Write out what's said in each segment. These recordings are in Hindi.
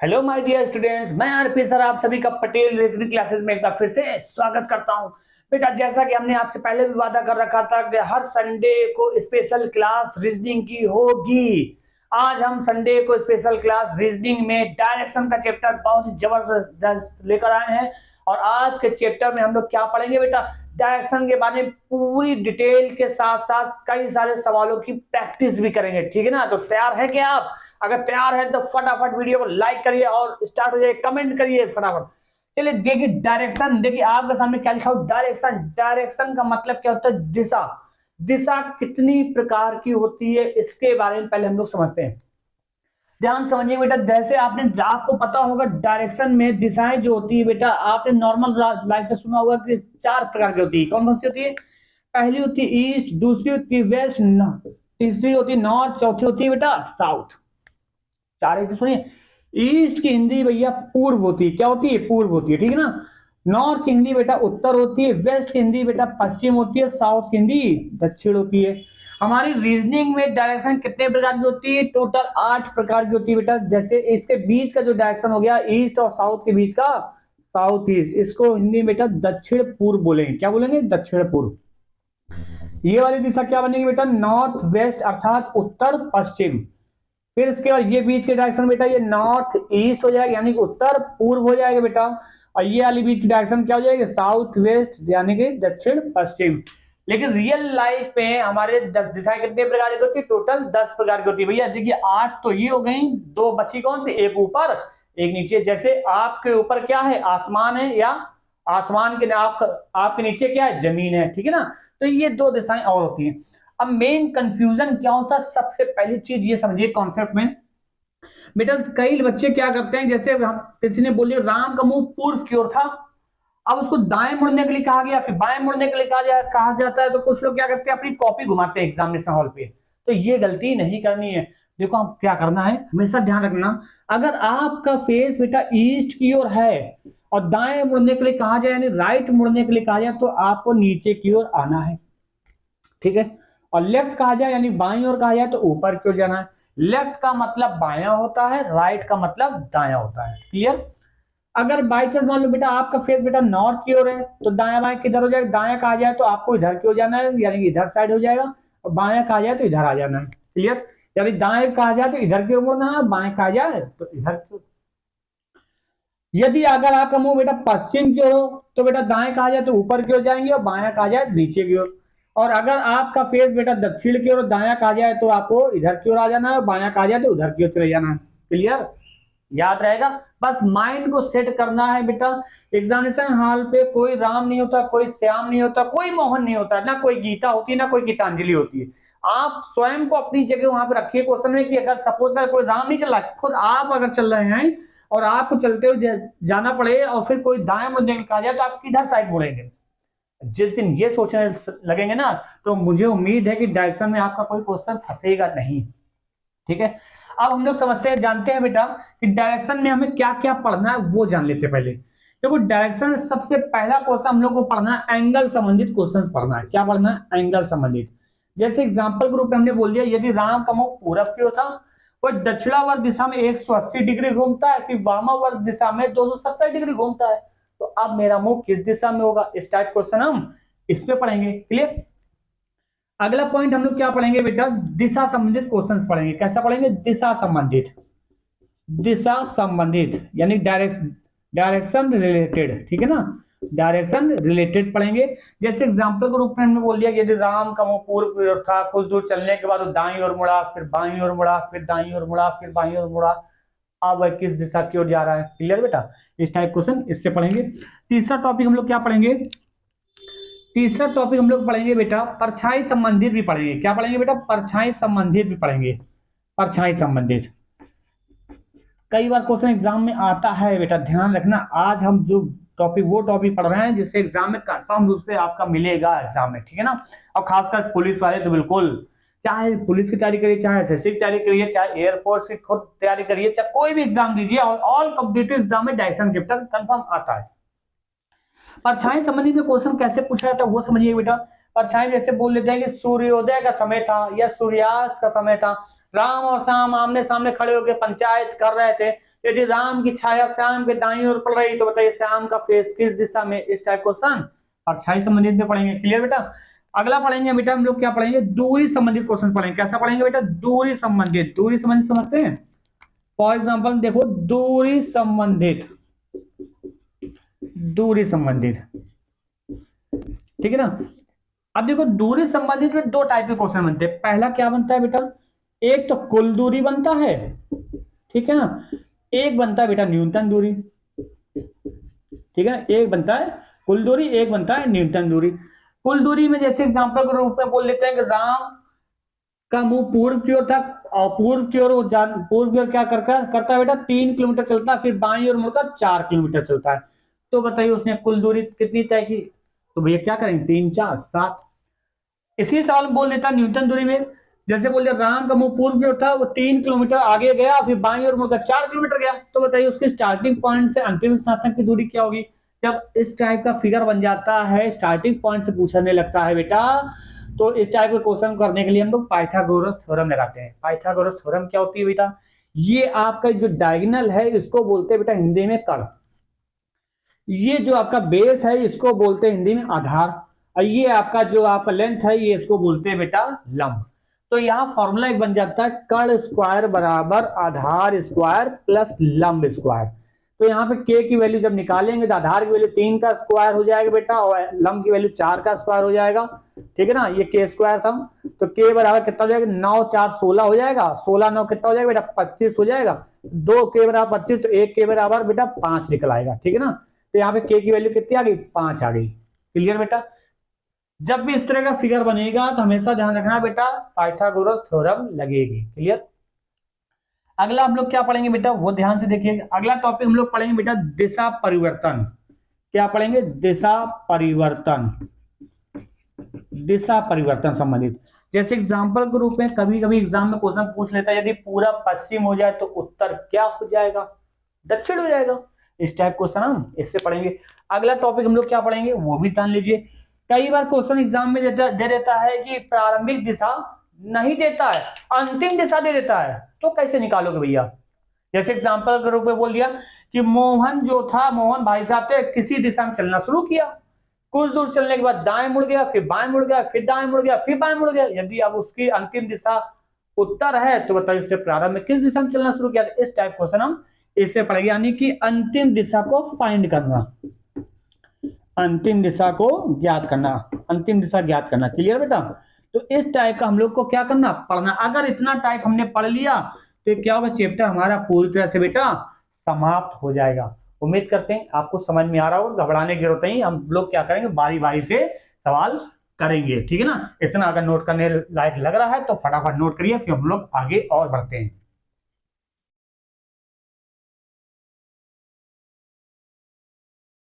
हेलो माय डियर स्टूडेंट्स, मैं आरपी सर आप सभी का पटेल रीजनिंग क्लासेस में एक बार फिर से स्वागत करता हूं। बेटा, जैसा कि हमने आपसे पहले भी वादा कर रखा था कि हर संडे को स्पेशल क्लास रीजनिंग की होगी। आज हम संडे को स्पेशल क्लास रीजनिंग में डायरेक्शन का चैप्टर बहुत ही जबरदस्त लेकर आए हैं। और आज के चैप्टर में हम लोग क्या पढ़ेंगे बेटा? डायरेक्शन के बारे में पूरी डिटेल के साथ साथ कई सारे सवालों की प्रैक्टिस भी करेंगे। ठीक है ना? तो तैयार है क्या आप? अगर तैयार है तो फटाफट वीडियो को लाइक करिए और स्टार्ट हो जाए, कमेंट करिए फटाफट। चलिए देखिए, डायरेक्शन देखिए आपके सामने क्या लिखा हो। डायरेक्शन, डायरेक्शन का मतलब क्या होता है? दिशा। दिशा कितनी प्रकार की होती है इसके बारे में पहले हम लोग समझते हैं। ध्यान समझिए बेटा, जैसे आपको पता होगा डायरेक्शन में दिशाएं जो होती है बेटा, आपने नॉर्मल लाइफ में सुना होगा कि चार प्रकार की होती है। कौन कौन सी होती है? पहली होती है ईस्ट, दूसरी होती है वेस्ट, तीसरी होती है नॉर्थ, चौथी होती है बेटा साउथ। चार की सुनिए। ईस्ट की हिंदी भैया पूर्व होती है। क्या होती है? पूर्व होती है। ठीक है ना? नॉर्थ की हिंदी बेटा उत्तर होती है, वेस्ट की हिंदी बेटा पश्चिम होती है, साउथ की हिंदी दक्षिण होती है। हमारी रीजनिंग में डायरेक्शन कितने प्रकार की होती है? टोटल 8 प्रकार की होती है बेटा। जैसे इसके बीच का जो डायरेक्शन हो गया ईस्ट और साउथ के बीच का, साउथ ईस्ट, इसको हिंदी में बेटा दक्षिण पूर्व बोलेंगे। क्या बोलेंगे? दक्षिण पूर्व। ये वाली दिशा क्या बनेगी बेटा? नॉर्थ वेस्ट अर्थात उत्तर पश्चिम। फिर इसके बाद ये बीच के डायरेक्शन बेटा ये नॉर्थ ईस्ट हो जाएगा यानी कि उत्तर पूर्व हो जाएगा बेटा। और ये वाली बीच की डायरेक्शन क्या हो जाएगी? साउथ वेस्ट यानी कि दक्षिण पश्चिम। लेकिन रियल लाइफ में हमारे दिशाएं कितने प्रकार की होती है? टोटल 10 प्रकार की होती है भैया। देखिए 8 तो ये हो गई, दो बची कौन सी? एक ऊपर एक नीचे। जैसे आपके ऊपर क्या है? आसमान है, या आसमान के आपके नीचे क्या है? जमीन है। ठीक है ना? तो ये दो दिशाएं और होती हैं। अब मेन कंफ्यूजन क्या होता है? सबसे पहली चीज ये समझिए कॉन्सेप्ट में बेटा, कई बच्चे क्या करते हैं, जैसे हम किसी ने बोलिए राम का मुंह पूर्व की ओर था, अब उसको दाएं मुड़ने के लिए कहा गया, फिर बाएं मुड़ने के लिए कहा जाता है, तो कुछ लोग क्या करते हैं अपनी कॉपी घुमाते हैं एग्जामिनेशन हॉल पे। तो ये गलती नहीं करनी है। देखो आप क्या करना है, हमेशा ध्यान रखना, अगर आपका फेस बेटा ईस्ट की ओर है और दाएं मुड़ने के लिए कहा जाए यानी राइट मुड़ने के लिए कहा जाए, तो आपको नीचे की ओर आना है। ठीक है? और लेफ्ट कहा जाए यानी बाईं ओर कहा जाए तो ऊपर की ओर जाना है। लेफ्ट का मतलब बायां होता है, राइट का मतलब दायां होता है। क्लियर? अगर बाई चांस मान लो बेटा आपका फेस बेटा नॉर्थ की ओर है, तो दायां बाएं किधर हो जाएगा? दायां कहा जाए तो आपको इधर की ओर जाना है यानी कि इधर साइड हो जाएगा, और बायां कहा जाए तो इधर आ जाना है। क्लियर? यानी दाएं कहा जाए तो इधर की ओर मुड़ना है, बाएं कहा जाए तो इधर की ओर। यदि अगर आपका मुंह बेटा पश्चिम की ओर हो, तो बेटा दाएं कहा जाए तो ऊपर की ओर जाएंगे और बायां कहा जाए नीचे की ओर। और अगर आपका फेस बेटा दक्षिण की ओर दायां कहा जाए तो आपको इधर की ओर आ जाना है, और बायां कहा जाए तो उधर की ओर चले जाना है। क्लियर? याद रहेगा? बस माइंड को सेट करना है बेटा। एग्जामिनेशन हॉल पे कोई राम नहीं होता, कोई श्याम नहीं होता, कोई मोहन नहीं होता, ना कोई गीता होती है, ना कोई गीतांजलि होती है। आप स्वयं को अपनी जगह वहां पे रखिए क्वेश्चन में कि अगर सपोज कर कोई राम नहीं चल रहा, खुद आप अगर चल रहे हैं और आपको चलते हुए जाना पड़े और फिर कोई दाएं मुड़ने कहा जाए तो आप किधर साइड मुड़ेंगे? जिस दिन ये सोचने लगेंगे ना, तो मुझे उम्मीद है कि डायरेक्शन में आपका कोई क्वेश्चन फंसेगा नहीं। ठीक है? अब हम लोग समझते हैं, जानते हैं बेटा कि डायरेक्शन में हमें क्या क्या पढ़ना है वो जान लेते हैं पहले। देखो डायरेक्शन में सबसे पहला क्वेश्चन हम लोग को पढ़ना है एंगल संबंधित क्वेश्चंस पढ़ना है। क्या पढ़ना है? एंगल संबंधित। जैसे एग्जांपल के रूप में हमने बोल दिया, यदि राम का मुख पूरब की ओर था, वह दक्षिणावर्त दिशा में 180 डिग्री घूमता है, फिर वामावर्त दिशा में 270 डिग्री घूमता है, तो अब मेरा मुंह किस दिशा में होगा? इस टाइप क्वेश्चन हम इसमें पढ़ेंगे। क्लियर? अगला पॉइंट हम लोग क्या पढ़ेंगे बेटा? दिशा संबंधित क्वेश्चंस पढ़ेंगे। कैसा पढ़ेंगे? दिशा संबंधित। दिशा संबंधित यानी डायरेक्शन रिलेटेड। ठीक है ना? डायरेक्शन रिलेटेड पढ़ेंगे। जैसे एग्जांपल के रूप में हमने बोल दिया कि यदि राम का मुंह पूर्व की ओर था, कुछ दूर चलने के बाद वो दाईं ओर मुड़ा, फिर बाईं ओर मुड़ा, फिर दाईं ओर मुड़ा, फिर बाईं ओर मुड़ा, अब वह किस दिशा की ओर जा रहा है? क्लियर बेटा? इस टाइप क्वेश्चन इस पे पढ़ेंगे। तीसरा टॉपिक हम लोग क्या पढ़ेंगे? तीसरा टॉपिक हम लोग पढ़ेंगे बेटा परछाई संबंधित भी पढ़ेंगे। क्या पढ़ेंगे बेटा? परछाई संबंधित भी पढ़ेंगे। परछाई संबंधित कई बार क्वेश्चन एग्जाम में आता है बेटा, ध्यान रखना। आज हम जो टॉपिक वो टॉपिक पढ़ रहे हैं जिससे एग्जाम में कंफर्म रूप से आपका मिलेगा एग्जाम में। ठीक है ना? और खासकर पुलिस वाले तो बिल्कुल, चाहे पुलिस की तैयारी करिए, चाहे एसएससी की तैयारी करिए, चाहे एयरफोर्स की खुद तैयारी करिए, चाहे कोई भी एग्जाम दीजिए, और ऑल कॉम्पिटिटिव एग्जाम में डायरेक्शन चैप्टर कंफर्म आता है। परछाई संबंधित में क्वेश्चन कैसे पूछा जाता है वो समझिए बेटा। परछाई जैसे बोल लेते हैं कि सूर्योदय का समय था या सूर्यास्त का समय था, राम और श्याम आमने सामने खड़े होकर पंचायत कर रहे थे, यदि राम की छाया श्याम के दाईं ओर पड़ रही तो बताइए श्याम का फेस किस दिशा में, इस टाइप क्वेश्चन परछाई संबंधित में पढ़ेंगे। क्लियर बेटा। अगला पढ़ेंगे बेटा हम लोग क्या पढ़ेंगे, दूरी संबंधित क्वेश्चन पढ़ेंगे। कैसा पढ़ेंगे बेटा, दूरी संबंधित समझते हैं। फॉर एग्जाम्पल देखो दूरी संबंधित, ठीक है ना। अब देखो दूरी संबंधित में दो टाइप के क्वेश्चन बनते हैं। पहला क्या बनता है बेटा, एक तो कुल दूरी बनता है, ठीक है ना, एक बनता है बेटा न्यूनतम दूरी, ठीक है। एक बनता है कुल दूरी, एक बनता है न्यूनतम दूरी। कुल दूरी में जैसे एग्जांपल के रूप में बोल लेते हैं कि राम का मुंह पूर्व की ओर था और पूर्व की ओर क्या करता है बेटा, 3 किलोमीटर चलता है, फिर बाईं ओर मुड़कर 4 किलोमीटर चलता है। तो बताइए उसने कुल दूरी कितनी तय की, तो भैया क्या करेंगे 3 4 7। इसी सवाल में बोल देता न्यूटन दूरी में, जैसे बोल दिया राम का मुंह पूर्व की ओर था, वो 3 किलोमीटर आगे गया, फिर बाईं ओर मुड़कर 4 किलोमीटर गया। तो बताइए उसकी स्टार्टिंग पॉइंट से अंतिम स्थान तक की दूरी क्या होगी। जब इस टाइप का फिगर बन जाता है, स्टार्टिंग पॉइंट से पूछने लगता है बेटा, तो इस टाइप के क्वेश्चन करने के लिए हम लोग पाइथागोरस थ्योरम लगाते हैं। पाइथागोरस थ्योरम क्या होती है बेटा, ये आपका जो डायगोनल है इसको बोलते हैं बेटा हिंदी में कर्ण, ये जो आपका बेस है इसको बोलते हैं हिंदी में आधार, और ये आपका जो आपका लेंथ है ये इसको बोलते हैं बेटा लंब। तो यहाँ फॉर्मूला एक बन जाता है कर्ण स्क्वायर बराबर आधार स्क्वायर प्लस लंब स्क्वायर। तो यहाँ पे k की वैल्यू जब निकालेंगे तो आधार की वैल्यू 3 का स्क्वायर हो जाएगा बेटा, और लंब की वैल्यू 4 का स्क्वायर हो जाएगा, ठीक है ना। ये k स्क्वायर था, तो k बराबर कितना हो जाएगा, 9 4 16 हो जाएगा, 16 9 कितना हो जाएगा बेटा 25 हो जाएगा, 2k बराबर 25, तो 1k बराबर बेटा 5 निकल आएगा, ठीक है ना। तो यहाँ पे k की वैल्यू कितनी आ गई, 5 आ गई। क्लियर बेटा। जब भी इस तरह का फिगर बनेगा तो हमेशा ध्यान रखना बेटा पाइथागोरस थ्योरम लगेगी। क्लियर। अगला हम लोग क्या पढ़ेंगे बेटा, वो ध्यान से देखिए। अगला टॉपिक हम लोग पढ़ेंगे बेटा दिशा परिवर्तन। क्या पढ़ेंगे, दिशा परिवर्तन संबंधित। जैसे एग्जांपल के रूप में कभी कभी एग्जाम में क्वेश्चन पूछ लेता है, यदि पूरा पश्चिम हो जाए तो उत्तर क्या हो जाएगा, दक्षिण हो जाएगा। इस टाइप क्वेश्चन हम इससे पढ़ेंगे। अगला टॉपिक हम लोग क्या पढ़ेंगे वो भी जान लीजिए। कई बार क्वेश्चन एग्जाम में दे देता है कि प्रारंभिक दिशा नहीं देता है, अंतिम दिशा दे देता है, तो कैसे निकालोगे भैया। जैसे एग्जांपल के रूप में बोल दिया कि मोहन जो था, मोहन भाई साहब थे, किसी दिशा में चलना शुरू किया, कुछ दूर चलने के बाद दाएं मुड़ गया, फिर बाएं मुड़ गया, फिर दाएं मुड़ गया, फिर बाएं मुड़ गया। यदि अब उसकी अंतिम दिशा उत्तर है तो बताइए उसने प्रारंभ में किस दिशा में चलना शुरू किया। इस टाइप क्वेश्चन हम इससे पढ़ेंगे, यानी कि अंतिम दिशा को फाइंड करना, अंतिम दिशा को ज्ञात करना, अंतिम दिशा ज्ञात करना। क्लियर बेटा। तो इस टाइप का हम लोग को क्या करना, पढ़ना। अगर इतना टाइप हमने पढ़ लिया तो क्या होगा, चैप्टर हमारा पूरी तरह से बेटा समाप्त हो जाएगा। उम्मीद करते हैं आपको समझ में आ रहा होगा, घबराने की जरूरत नहीं। हम लोग क्या करेंगे, बारी बारी से सवाल करेंगे, ठीक है ना। इतना अगर नोट करने लायक लग रहा है तो फटाफट नोट करिए, फिर हम लोग आगे और बढ़ते हैं।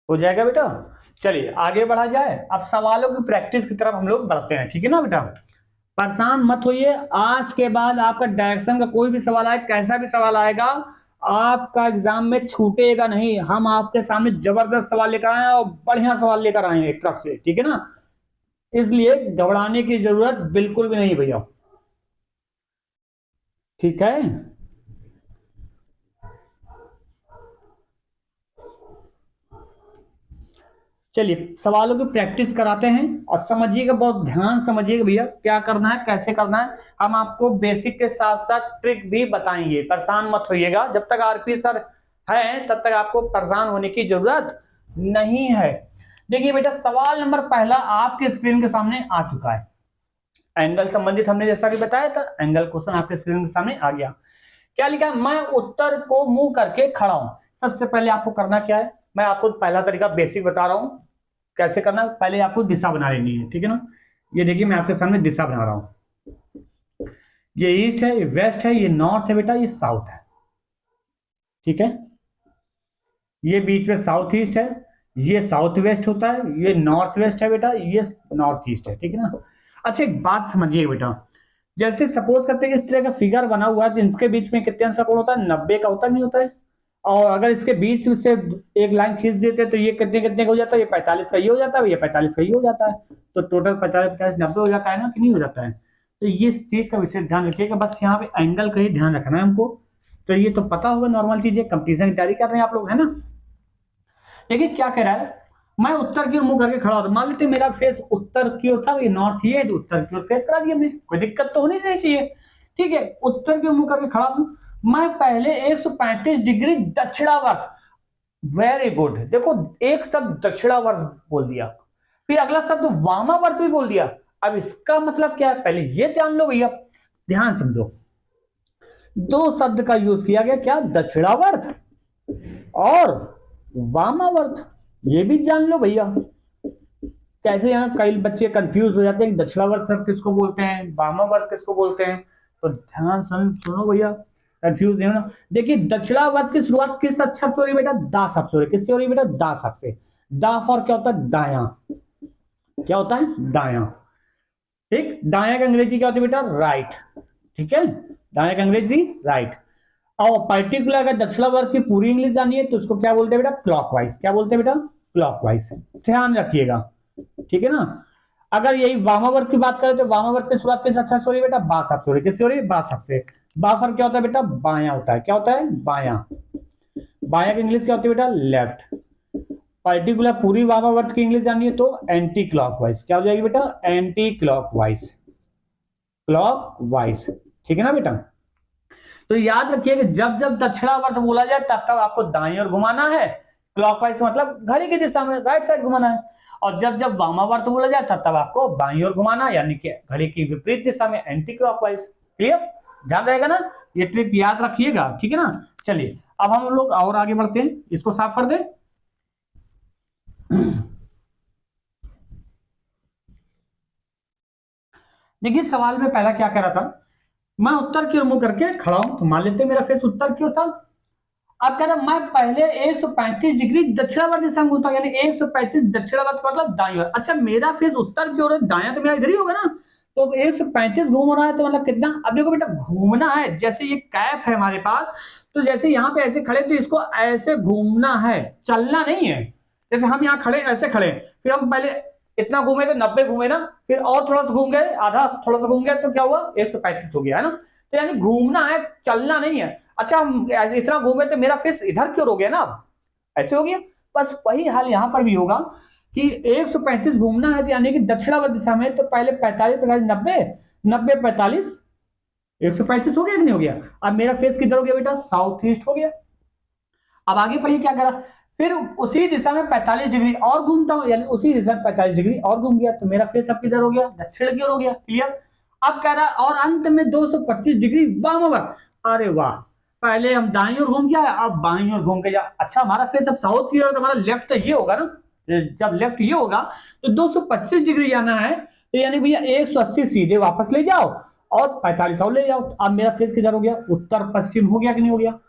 हो जाएगा बेटा। चलिए आगे बढ़ा जाए। अब सवालों की प्रैक्टिस की तरफ हम लोग बढ़ते हैं, ठीक है ना बेटा। परेशान मत होइए, आज के बाद आपका डायरेक्शन का कोई भी सवाल आए, कैसा भी सवाल आएगा, आपका एग्जाम में छूटेगा नहीं। हम आपके सामने जबरदस्त सवाल लेकर आए हैं और बढ़िया सवाल लेकर आए हैं एक तरफ से, ठीक है ना। इसलिए घबराने की जरूरत बिल्कुल भी नहीं भैया, ठीक है। चलिए सवालों की प्रैक्टिस कराते हैं और समझिएगा, बहुत ध्यान समझिएगा भैया क्या करना है, कैसे करना है। हम आपको बेसिक के साथ साथ ट्रिक भी बताएंगे, परेशान मत होइएगा। जब तक आरपी सर है तब तक आपको परेशान होने की जरूरत नहीं है। देखिए बेटा सवाल नंबर पहला आपके स्क्रीन के सामने आ चुका है। एंगल संबंधित हमने जैसा कि बताया था, एंगल क्वेश्चन आपके स्क्रीन के सामने आ गया। क्या लिखा, मैं उत्तर को मुंह करके खड़ा हूं। सबसे पहले आपको करना क्या है, मैं आपको पहला तरीका बेसिक बता रहा हूं कैसे करना है। पहले आपको दिशा बना लेनी है, ठीक है ना। ये देखिए मैं आपके सामने दिशा बना रहा हूं, ये ईस्ट है, ये वेस्ट है, ये नॉर्थ है बेटा, ये साउथ है, ठीक है। ये बीच में साउथ ईस्ट है, ये साउथ वेस्ट होता है, ये नॉर्थ वेस्ट है बेटा, ये नॉर्थ ईस्ट है, ठीक है ना। अच्छा एक बात समझिए बेटा, जैसे सपोज करते हैं इस तरह का फिगर बना हुआ है तो इनके बीच में कितने अंश का कोण होता है, 90 का होता नहीं होता है। और अगर इसके बीच से एक लाइन खींच देते तो ये कितने कितने का हो जाता है, ये 45 का ये हो जाता है, ये 45 का ये हो जाता है। तो टोटल 50 50 90 हो जाता है ना, कि नहीं हो जाता है। तो ये चीज का विशेष ध्यान रखिएगा, बस यहाँ पे एंगल का ही ध्यान रखना है हमको। तो ये तो पता होगा, नॉर्मल चीज है, कंपटीशन की तैयारी कर रहे हैं आप लोग, है ना। देखिए क्या कह रहा है, मैं उत्तर की ओर मुंह करके खड़ा होता, मान लेते मेरा फेस उत्तर की ओर था, ये नॉर्थ ही है, तो उत्तर की ओर फेस करा दिया हमने, कोई दिक्कत तो होनी नहीं चाहिए। ठीक है, उत्तर की ओर मुंह करके खड़ा हूं, मैं पहले 135 डिग्री दक्षिणावर्त, वेरी गुड, देखो एक शब्द दक्षिणावर्त बोल दिया, फिर अगला शब्द वामावर्त भी बोल दिया। अब इसका मतलब क्या है, पहले ये जान लो भैया, ध्यान समझो, दो शब्द का यूज किया गया, क्या, दक्षिणावर्त और वामावर्त, ये भी जान लो भैया। कैसे यहाँ कई बच्चे कंफ्यूज हो जाते हैं, दक्षिणावर्त किसको बोलते हैं, वामावर्त किसको बोलते हैं, तो ध्यान सुनो भैया, कंफ्यूज नहीं होना। देखिए दक्षिणावर्त की शुरुआत किस अक्षर से हो रही है बेटा, दा शब्द से हो रही है, किससे हो रही है बेटा, दा शब्द से। दा फॉर क्या होता है, दाया, क्या होता है, दाया। ठीक, दाया का अंग्रेजी क्या होती है बेटा, राइट, ठीक है, दाया का अंग्रेजी राइट। और पर्टिकुलर अगर दक्षिणावर्त की पूरी इंग्लिश जानिए तो उसको क्या बोलते हैं बेटा, क्लॉकवाइज, क्या बोलते हैं बेटा, क्लॉकवाइज, ध्यान रखिएगा, ठीक है ना। अगर यही वामावर्त की बात करें तो वामावर्त की शुरुआत किस अक्षर से हो रही है बेटा, बा शब्द से हो रही है, किससे हो रही है, बा शब्द से। बा फर क्या होता है बेटा, बाया होता है, क्या होता है, बाया। बाया की इंग्लिश क्या होती है बेटा, लेफ्ट। पर्टिकुलर पूरी वामावर्त की इंग्लिश जानिए तो एंटी क्लॉकवाइज, क्या हो जाएगी बेटा, एंटी क्लॉकवाइज, क्लॉकवाइज, ठीक है ना बेटा। तो याद रखिए कि जब जब दक्षिणावर्त बोला जाए तब तक आपको दाईं ओर घुमाना है, क्लॉकवाइज मतलब घड़ी की दिशा में, राइट साइड घुमाना है। और जब जब वामावर्त बोला जाए तब तब आपको बाईं ओर घुमाना, यानी कि घड़ी की विपरीत दिशा में, एंटी क्लॉकवाइज। क्लियर, ध्यान रहेगा ना, ये ट्रिक याद रखिएगा, ठीक है ना। चलिए अब हम लोग और आगे बढ़ते हैं, इसको साफ कर दे। देखिए सवाल में पहला क्या कह रहा था, मैं उत्तर की ओर मुंह करके खड़ा हूं, तो मान लेते हैं मेरा फेस उत्तर की ओर था। अब कह रहा मैं पहले 135 डिग्री दक्षिणावर्त दिशा में घूमता, यानी 135 दक्षिणावर्त मतलब दाईं ओर। अच्छा मेरा फेस उत्तर की ओर है, दायां तो मेरा इधर ही होगा ना, तो 135 घूम रहा है तो मतलब कितना, अब देखो बेटा घूमना है, जैसे ये कैप है हमारे पास, तो जैसे यहाँ पे ऐसे खड़े तो इसको ऐसे घूमना है, चलना नहीं है। जैसे हम यहाँ खड़े, ऐसे खड़े, फिर हम पहले इतना घूमे तो 90 घूमे ना, फिर और थोड़ा सा घूम गए, आधा थोड़ा सा घूम गया तो क्या हुआ, 135 हो गया, है ना। तो यानी घूमना है, चलना नहीं है। अच्छा हम इतना घूमे तो मेरा फेस इधर की ओर हो गया ना, अब ऐसे हो गया। बस वही हाल यहां पर भी होगा कि 135 घूमना है, तो यानी कि दक्षिणावर्त दिशा में, तो पहले 45 45 90 90 45 135 हो गया कि नहीं हो गया। अब मेरा फेस किधर हो गया बेटा, साउथ ईस्ट हो गया। अब आगे पढ़िए क्या करा, फिर उसी दिशा में 45 डिग्री और घूमता हूं, यानी उसी दिशा में 45 डिग्री और घूम गया, तो मेरा फेस अब किधर हो गया, दक्षिण की ओर हो गया। क्लियर। अब कह रहा और अंत में 225 डिग्री वामावर्त। अरे वाह, पहले हम दाईं ओर घूम गया, अब बाईं ओर घूम के जा। अच्छा हमारा फेस अब साउथ की ओर, तो हमारा लेफ्ट ये होगा ना, जब लेफ्ट ये होगा तो 225 डिग्री जाना है, तो यानी भैया 180 सीधे वापस ले जाओ और 45 और ले जाओ। अब मेरा फेस किधर हो गया, उत्तर पश्चिम हो गया कि नहीं हो गया।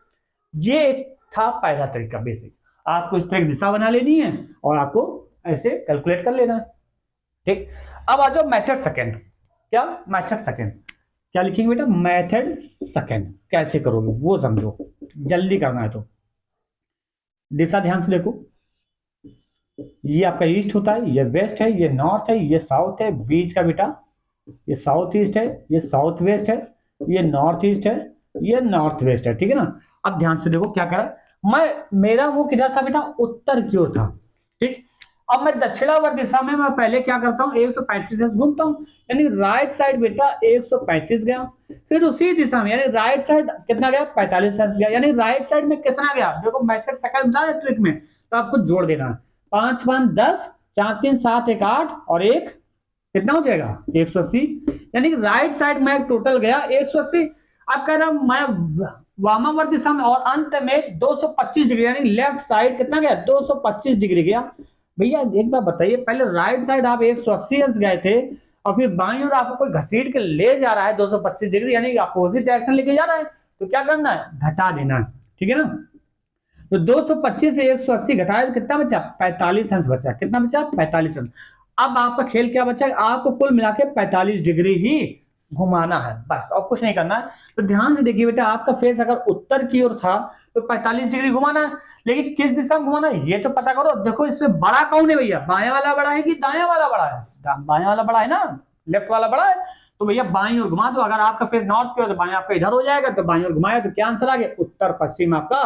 ये था पहला तरीका बेसिक, आपको इस तरह की दिशा बना लेनी है और आपको ऐसे कैलकुलेट कर लेना है। ठीक, अब आ जाओ मेथड सेकंड। क्या, मेथड सेकंड, क्या लिखेंगे बेटा, मेथड सेकंड कैसे करोगे वो समझो, जल्दी करना है तो। दिशा ध्यान से देखो, ये आपका ईस्ट होता है, ये वेस्ट है, ये नॉर्थ है, ये साउथ है, बीच का बेटा ये साउथ ईस्ट है, ये साउथ वेस्ट है, ये नॉर्थ ईस्ट है, ये नॉर्थ वेस्ट है, ठीक है ना। अब ध्यान से देखो क्या करा, मैं मेरा मुंह किधर था बेटा, उत्तर की ओर था। ठीक, अब मैं दक्षिणावर्त दिशा में मैं पहले क्या करता हूँ, 135 से घूमता हूँ, यानी राइट साइड बेटा 135 गया, फिर उसी दिशा में यानी राइट साइड कितना गया, 45 गया, यानी राइट साइड में कितना गया, देखो मेथड सेकंड था ट्रिक में, तो आपको जोड़ देना है, 5 5 10 4 3 7 1 8 और एक कितना हो जाएगा 180, यानी कि राइट साइड में टोटल गया 180। अब कह रहा मैं वामावर्त दिशा में और अंत में 225 डिग्री, यानी लेफ्ट साइड कितना गया, 225 डिग्री गया। भैया एक बार बताइए, पहले राइट साइड आप 180 अंश गए थे और फिर बाईं ओर आपको कोई घसीट के ले जा रहा है 225 डिग्री, यानी अपोजिट डायरेक्शन लेके जा रहा है, तो क्या करना है, घटा देना है, ठीक है ना। तो 225 में 180 घटाया तो कितना बचा, 45 अंश बचा, कितना बचा, 45 अंश। अब आपका खेल क्या बचा, आपको कुल मिला के 45 डिग्री ही घुमाना है, बस और कुछ नहीं करना है। तो ध्यान से देखिए बेटा, आपका फेस अगर उत्तर की ओर था तो 45 डिग्री घुमाना है, लेकिन किस दिशा में घुमाना है ये तो पता करो। देखो इसमें बड़ा कौन है भैया, बायां वाला बड़ा है कि दायां वाला बड़ा है, बायां वाला बड़ा है ना, लेफ्ट वाला बड़ा है, तो भैया बाईं ओर घुमा दो। अगर आपका फेस नॉर्थ की ओर तो बाएं आपका इधर हो जाएगा, तो बाईं ओर घुमाया तो क्या आंसर आ गया, उत्तर पश्चिम आपका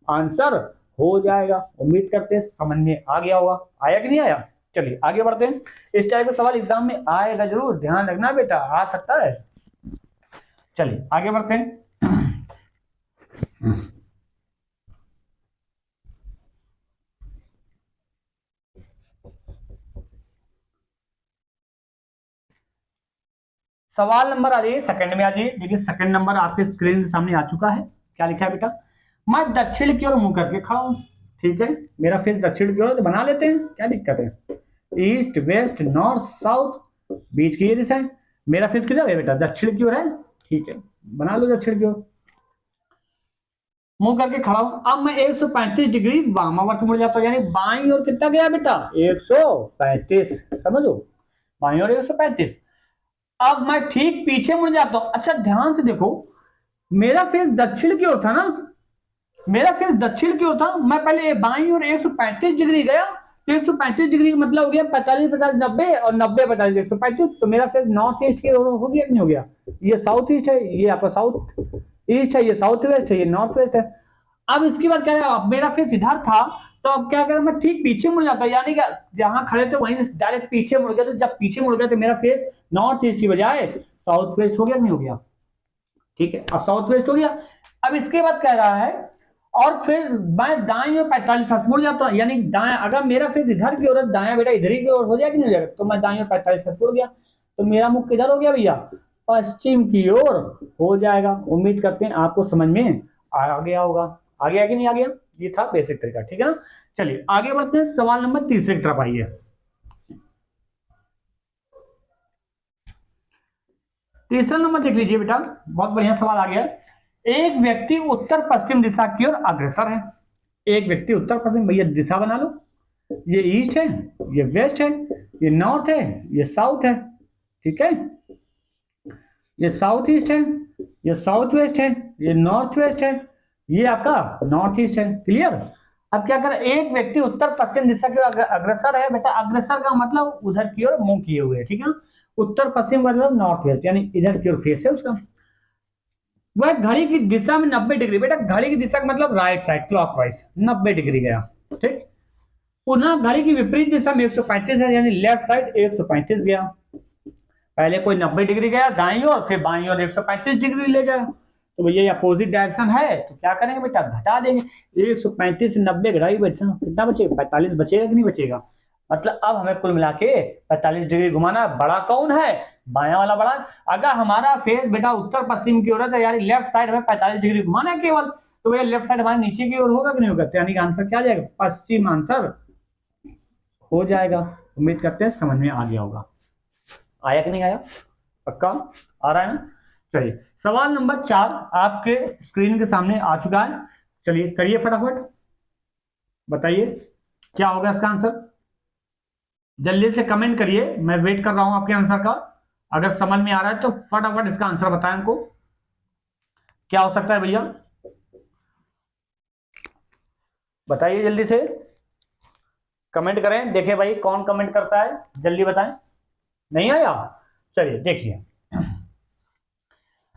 आंसर हो जाएगा। उम्मीद करते हैं समझ में आ गया होगा। आया कि नहीं आया? चलिए आगे बढ़ते हैं। इस टाइप का सवाल एग्जाम में आएगा जरूर, ध्यान रखना बेटा, आ सकता है। चलिए आगे बढ़ते हैं। सवाल नंबर आ जाइए सेकंड में आ जाइए। देखिए सेकंड नंबर आपके स्क्रीन के सामने आ चुका है। क्या लिखा है बेटा, मैं दक्षिण की ओर मुंह करके खड़ा हूं। ठीक है, मेरा फेस दक्षिण की ओर, तो बना लेते हैं, क्या दिक्कत है। ईस्ट वेस्ट नॉर्थ साउथ, बीच की ये दिशा है। मेरा फेस किधर है बेटा, दक्षिण की ओर है। ठीक है, बना लो दक्षिण की ओर, मुंह करके खड़ा हूं। अब मैं 135 डिग्री वामावर्त मुड़ जाता हूं, यानी बाईं ओर कितना गया बेटा, 135। समझो, बाईं ओर 135। अब मैं ठीक पीछे मुड़ जाता हूं। अच्छा ध्यान से देखो, मेरा फेस दक्षिण की ओर था ना, मेरा फेस दक्षिण की ओर था। मैं पहले बाईं ओर 135 डिग्री गया, तो 135 डिग्री का मतलब हो गया 45 50 90, और 90 45 135। तो मेरा फेस नॉर्थ ईस्ट की ओर हो गया कि नहीं हो गया। ये साउथ ईस्ट है, ये आपका साउथ ईस्ट है, ये साउथ वेस्ट है, ये नॉर्थ वेस्ट है। अब इसके बाद क्या है, अब मेरा फेस इधर था, तो अब क्या करें, मैं ठीक पीछे मुड़ जाता, यानी कि जहां खड़े थे वहीं से डायरेक्ट पीछे मुड़ गया। तो जब पीछे मुड़ गया तो मेरा फेस नॉर्थ ईस्ट की बजाय साउथ वेस्ट हो गया, नहीं हो गया। ठीक है, अब साउथ वेस्ट हो गया। अब इसके बाद कह रहा है, और फिर मैं दाएं और 45 मुड़ जाता हूं, यानी दाएं, अगर मेरा फेस इधर की ओर, दाएं बेटा इधर ही की ओर हो जाएगा, नहीं हो जाएगा। तो मैं दाएं और 45 मुड़ गया, तो मेरा मुख किधर हो गया भैया, पश्चिम की ओर हो जाएगा। उम्मीद करते हैं आपको समझ में आ गया होगा। आ गया कि नहीं आ गया, ये था बेसिक तरीका। ठीक है ना, चलिए आगे बढ़ते हैं। सवाल नंबर तीसरे की तरफ आइए। तीसरा नंबर देख लीजिए बेटा, बहुत बढ़िया सवाल आ गया। एक व्यक्ति उत्तर पश्चिम दिशा की ओर अग्रसर है। एक व्यक्ति उत्तर पश्चिम, भैया दिशा बना लो, ये ईस्ट है, ये वेस्ट है, ये नॉर्थ है, ये साउथ है। ठीक है, ये साउथ ईस्ट है, ये साउथ वेस्ट है, ये नॉर्थ वेस्ट है, ये आपका नॉर्थ ईस्ट है। क्लियर। अब क्या करें, एक व्यक्ति उत्तर पश्चिम दिशा की ओर अग्रसर है। बेटा अग्रसर का मतलब उधर की ओर मुंह किए हुए, ठीक है। उत्तर पश्चिम का मतलब नॉर्थ वेस्ट, यानी इधर की ओर फेस है उसका। वह घड़ी की दिशा में 90 डिग्री, बेटा घड़ी की दिशा का मतलब राइट साइड क्लॉकवाइज 90 डिग्री गया। ठीक, पुनः घड़ी की विपरीत दिशा में 135 है, यानी लेफ्ट साइड 135 गया। पहले कोई 90 डिग्री गया दाईं ओर, फिर बाईं ओर 135 डिग्री ले गया। तो भैया ये अपोजिट डायरेक्शन है, तो क्या करेंगे बेटा, घटा देंगे। 135 से 90 घटाई, बचा कितना बचेगा, 45 बचेगा कि नहीं बचेगा। मतलब अब हमें कुल मिला के 45 डिग्री घुमाना। बड़ा कौन है, बायां वाला बड़ा। अगर हमारा फेस बेटा उत्तर पश्चिम की ओर है, तो यानी लेफ्ट साइड में 45 डिग्री घुमाना है केवल। तो भैया लेफ्ट साइड हमारे नीचे की ओर होगा कि नहीं होगा, तो यानी कि आंसर क्या आ जाएगा, पश्चिम आंसर हो जाएगा। उम्मीद करते हैं समझ में आ गया होगा। आया कि नहीं आया, पक्का आ रहा है ना। चलिए सवाल नंबर 4 आपके स्क्रीन के सामने आ चुका है। चलिए करिए फटाफट, बताइए क्या होगा इसका आंसर। जल्दी से कमेंट करिए, मैं वेट कर रहा हूं आपके आंसर का। अगर समझ में आ रहा है तो फटाफट इसका आंसर बताएं हमको, क्या हो सकता है भैया, बताइए जल्दी से कमेंट करें। देखिए भाई कौन कमेंट करता है, जल्दी बताएं। नहीं आया, चलिए देखिए।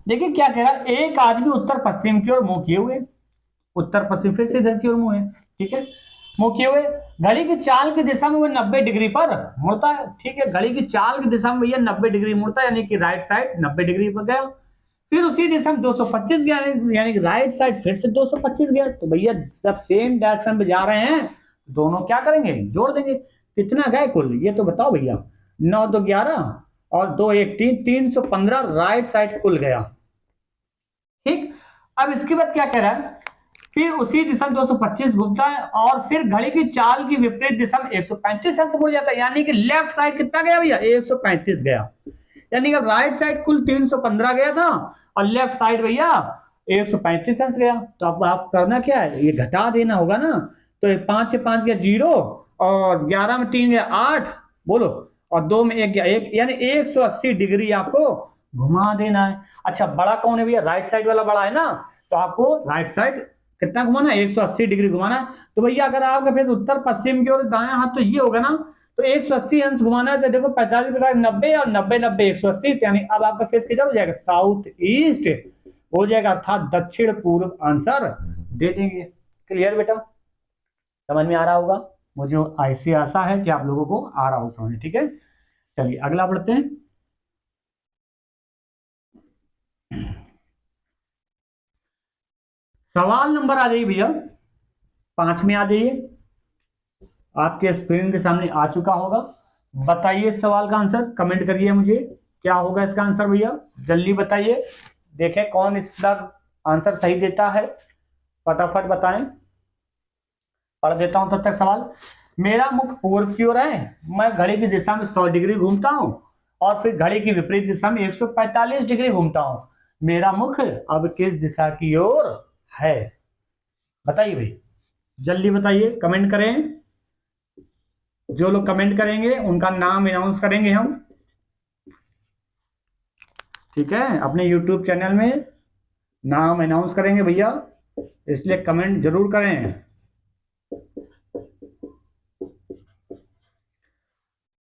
देखिए क्या कह रहा है, एक आदमी उत्तर पश्चिम की ओर मुंह किए हुए, उत्तर पश्चिम फिर से इधर की ओर मुंह है, ठीक है, मुंह किए हुए, घड़ी की चाल की दिशा में वो 90 डिग्री पर मुड़ता है। ठीक है, घड़ी की चाल की दिशा में भैया 90 डिग्री मुड़ता है, यानी कि राइट साइड 90 डिग्री पर गया। फिर उसी दिशा में 225 गया, यानी कि राइट साइड फिर से 225 गया। तो भैया जब सेम डायरेक्शन में जा रहे हैं, दोनों क्या करेंगे, जोड़ देंगे। कितना गए कुल ये तो बताओ भैया, 9 2 11 और 2 1 3, 315 राइट साइड कुल गया। ठीक, अब इसके बाद क्या कह रहा है, फिर उसी दिशा में 225 घूमता है, और फिर घड़ी की चाल की विपरीत दिशा में 135 से मुड़ जाता है, यानी कि लेफ्ट साइड कितना गया भैया, 135 गया। यानी कि राइट साइड कुल 315 गया था, और लेफ्ट साइड भैया 135 अंश गया। तो अब आप करना क्या है, ये घटा देना होगा ना। तो 5 से 5 गया 0, और 11 में 3 गया 8, बोलो, और 2 में 1 गया 1, यानी 180 डिग्री आपको घुमा देना है। अच्छा बड़ा कौन है भैया, राइट साइड वाला बड़ा है ना, तो आपको राइट साइड कितना घुमाना है, 180 डिग्री घुमाना है। तो भैया अगर आपका फेस उत्तर पश्चिम की ओर दायां हाथ, तो ये होगा ना, तो 180 अंश घुमाना है तो देखो 45 50 90 और 90 90 180, यानी अब आपका फेस किधर हो जाएगा, साउथ ईस्ट हो जाएगा, अर्थात दक्षिण पूर्व आंसर दे देंगे। क्लियर बेटा, समझ में आ रहा होगा, मुझे ऐसी आशा है कि आप लोगों को आ रहा हो समझ। ठीक है, चलिए अगला पढ़ते हैं। सवाल नंबर आ जाइए भैया 5 में आ जाइए, आपके स्क्रीन के सामने आ चुका होगा। बताइए इस सवाल का आंसर, कमेंट करिए मुझे क्या होगा इसका आंसर भैया, जल्दी बताइए, देखें कौन इसका आंसर सही देता है, फटाफट बताएं। पढ़ देता हूं तब तक सवाल। मेरा मुख पूर्व की ओर है, मैं घड़ी की दिशा में 100 डिग्री घूमता हूं और फिर घड़ी की विपरीत दिशा में 145 डिग्री घूमता हूं। मेरा मुख अब किस दिशा की ओर है, बताइए भाई, जल्दी बताइए, कमेंट करें। जो लोग कमेंट करेंगे उनका नाम अनाउंस करेंगे हम, ठीक है, अपने यूट्यूब चैनल में नाम अनाउंस करेंगे भैया, इसलिए कमेंट जरूर करें।